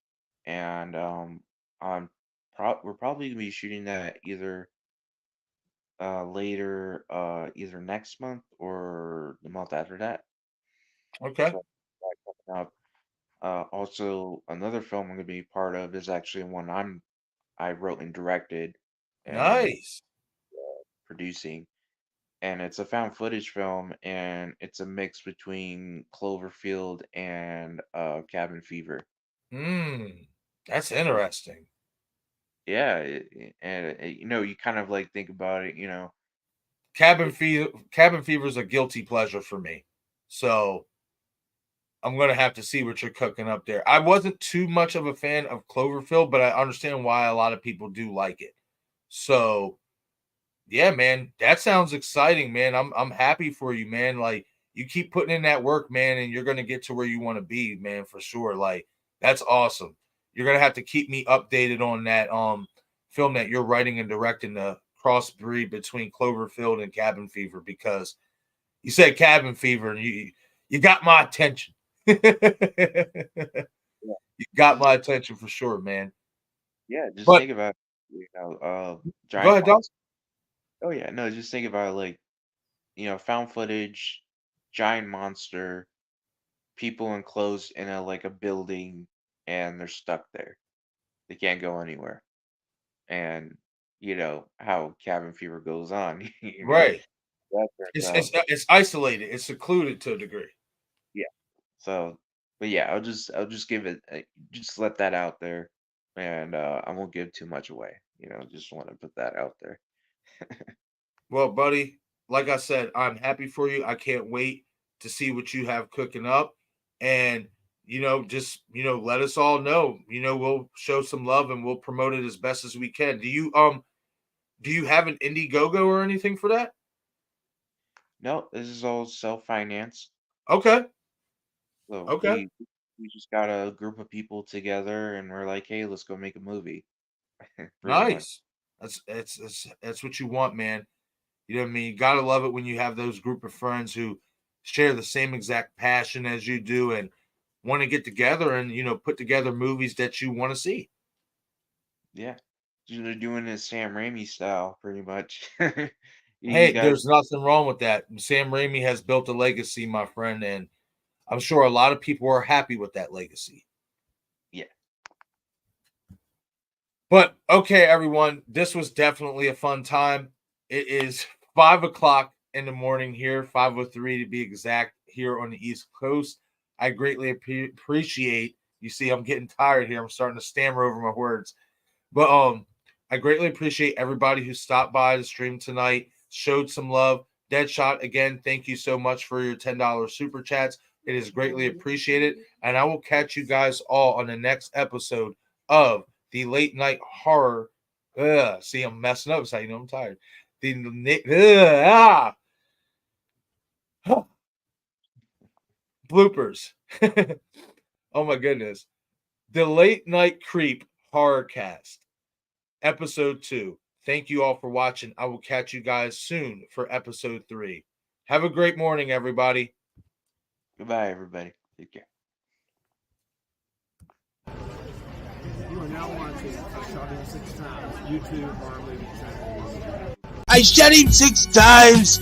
and we're probably gonna be shooting that either later, either next month or the month after that. Okay. So that coming up. Also, another film I'm gonna be part of is actually one I wrote and directed and Nice. producing, and it's a found footage film, and it's a mix between Cloverfield and Cabin Fever. That's interesting. Yeah, and you kind of like think about it, Cabin it, Fever is a guilty pleasure for me. So I'm gonna have to see what you're cooking up there. I wasn't too much of a fan of Cloverfield, but I understand why a lot of people do like it. So yeah, man, that sounds exciting, man. I'm happy for you, man. Like, you keep putting in that work, man, and you're gonna get to where you want to be, man, for sure. Like, that's awesome. You're gonna have to keep me updated on that film that you're writing and directing, the crossbreed between Cloverfield and Cabin Fever, because you said Cabin Fever and you got my attention. You yeah, got just my attention for sure, man. yeah, just But think about go giant ahead, Dom. monster. Oh yeah, no, just think about like found footage, giant monster, people enclosed in a building, and they're stuck there. They can't go anywhere. And how cabin fever goes on. Right. That turns It's out. it's it's isolated. It's secluded to a degree. Yeah. So, but yeah, I'll just give it just let that out there, and I won't give too much away. Just want to put that out there. Well, buddy, like I said, I'm happy for you. I can't wait to see what you have cooking up. And, just, let us all know. We'll show some love and we'll promote it as best as we can. Do you have an Indiegogo or anything for that? No, this is all self-financed. Okay. So Okay. we just got a group of people together, and we're like, hey, let's go make a movie. Pretty much. Nice. That's what you want, man. You know what I mean? You gotta love it when you have those group of friends who share the same exact passion as you do and want to get together and put together movies that you want to see. Yeah. They're doing it Sam Raimi style, pretty much. You Hey, got there's nothing wrong with that. Sam Raimi has built a legacy, my friend, and I'm sure a lot of people are happy with that legacy. yeah. But okay, everyone, this was definitely a fun time. It is 5 o'clock in the morning here, 5:03 to be exact, here on the East Coast. I greatly appreciate. You see, I'm getting tired here. I'm starting to stammer over my words. But I greatly appreciate everybody who stopped by the stream tonight, showed some love. Deadshot, again, thank you so much for your $10 super chats. It is greatly appreciated. And I will catch you guys all on the next episode of the Late Night Horror. See, I'm messing up. That's how you know I'm tired. Bloopers. Oh my goodness. The Late Night Creep Horror Cast, episode 2. Thank you all for watching. I will catch you guys soon for episode 3. Have a great morning, everybody. Goodbye, everybody. Take care. You are now watching I Shot Him 6 Times YouTube horror movie channel. I shot him 6 times.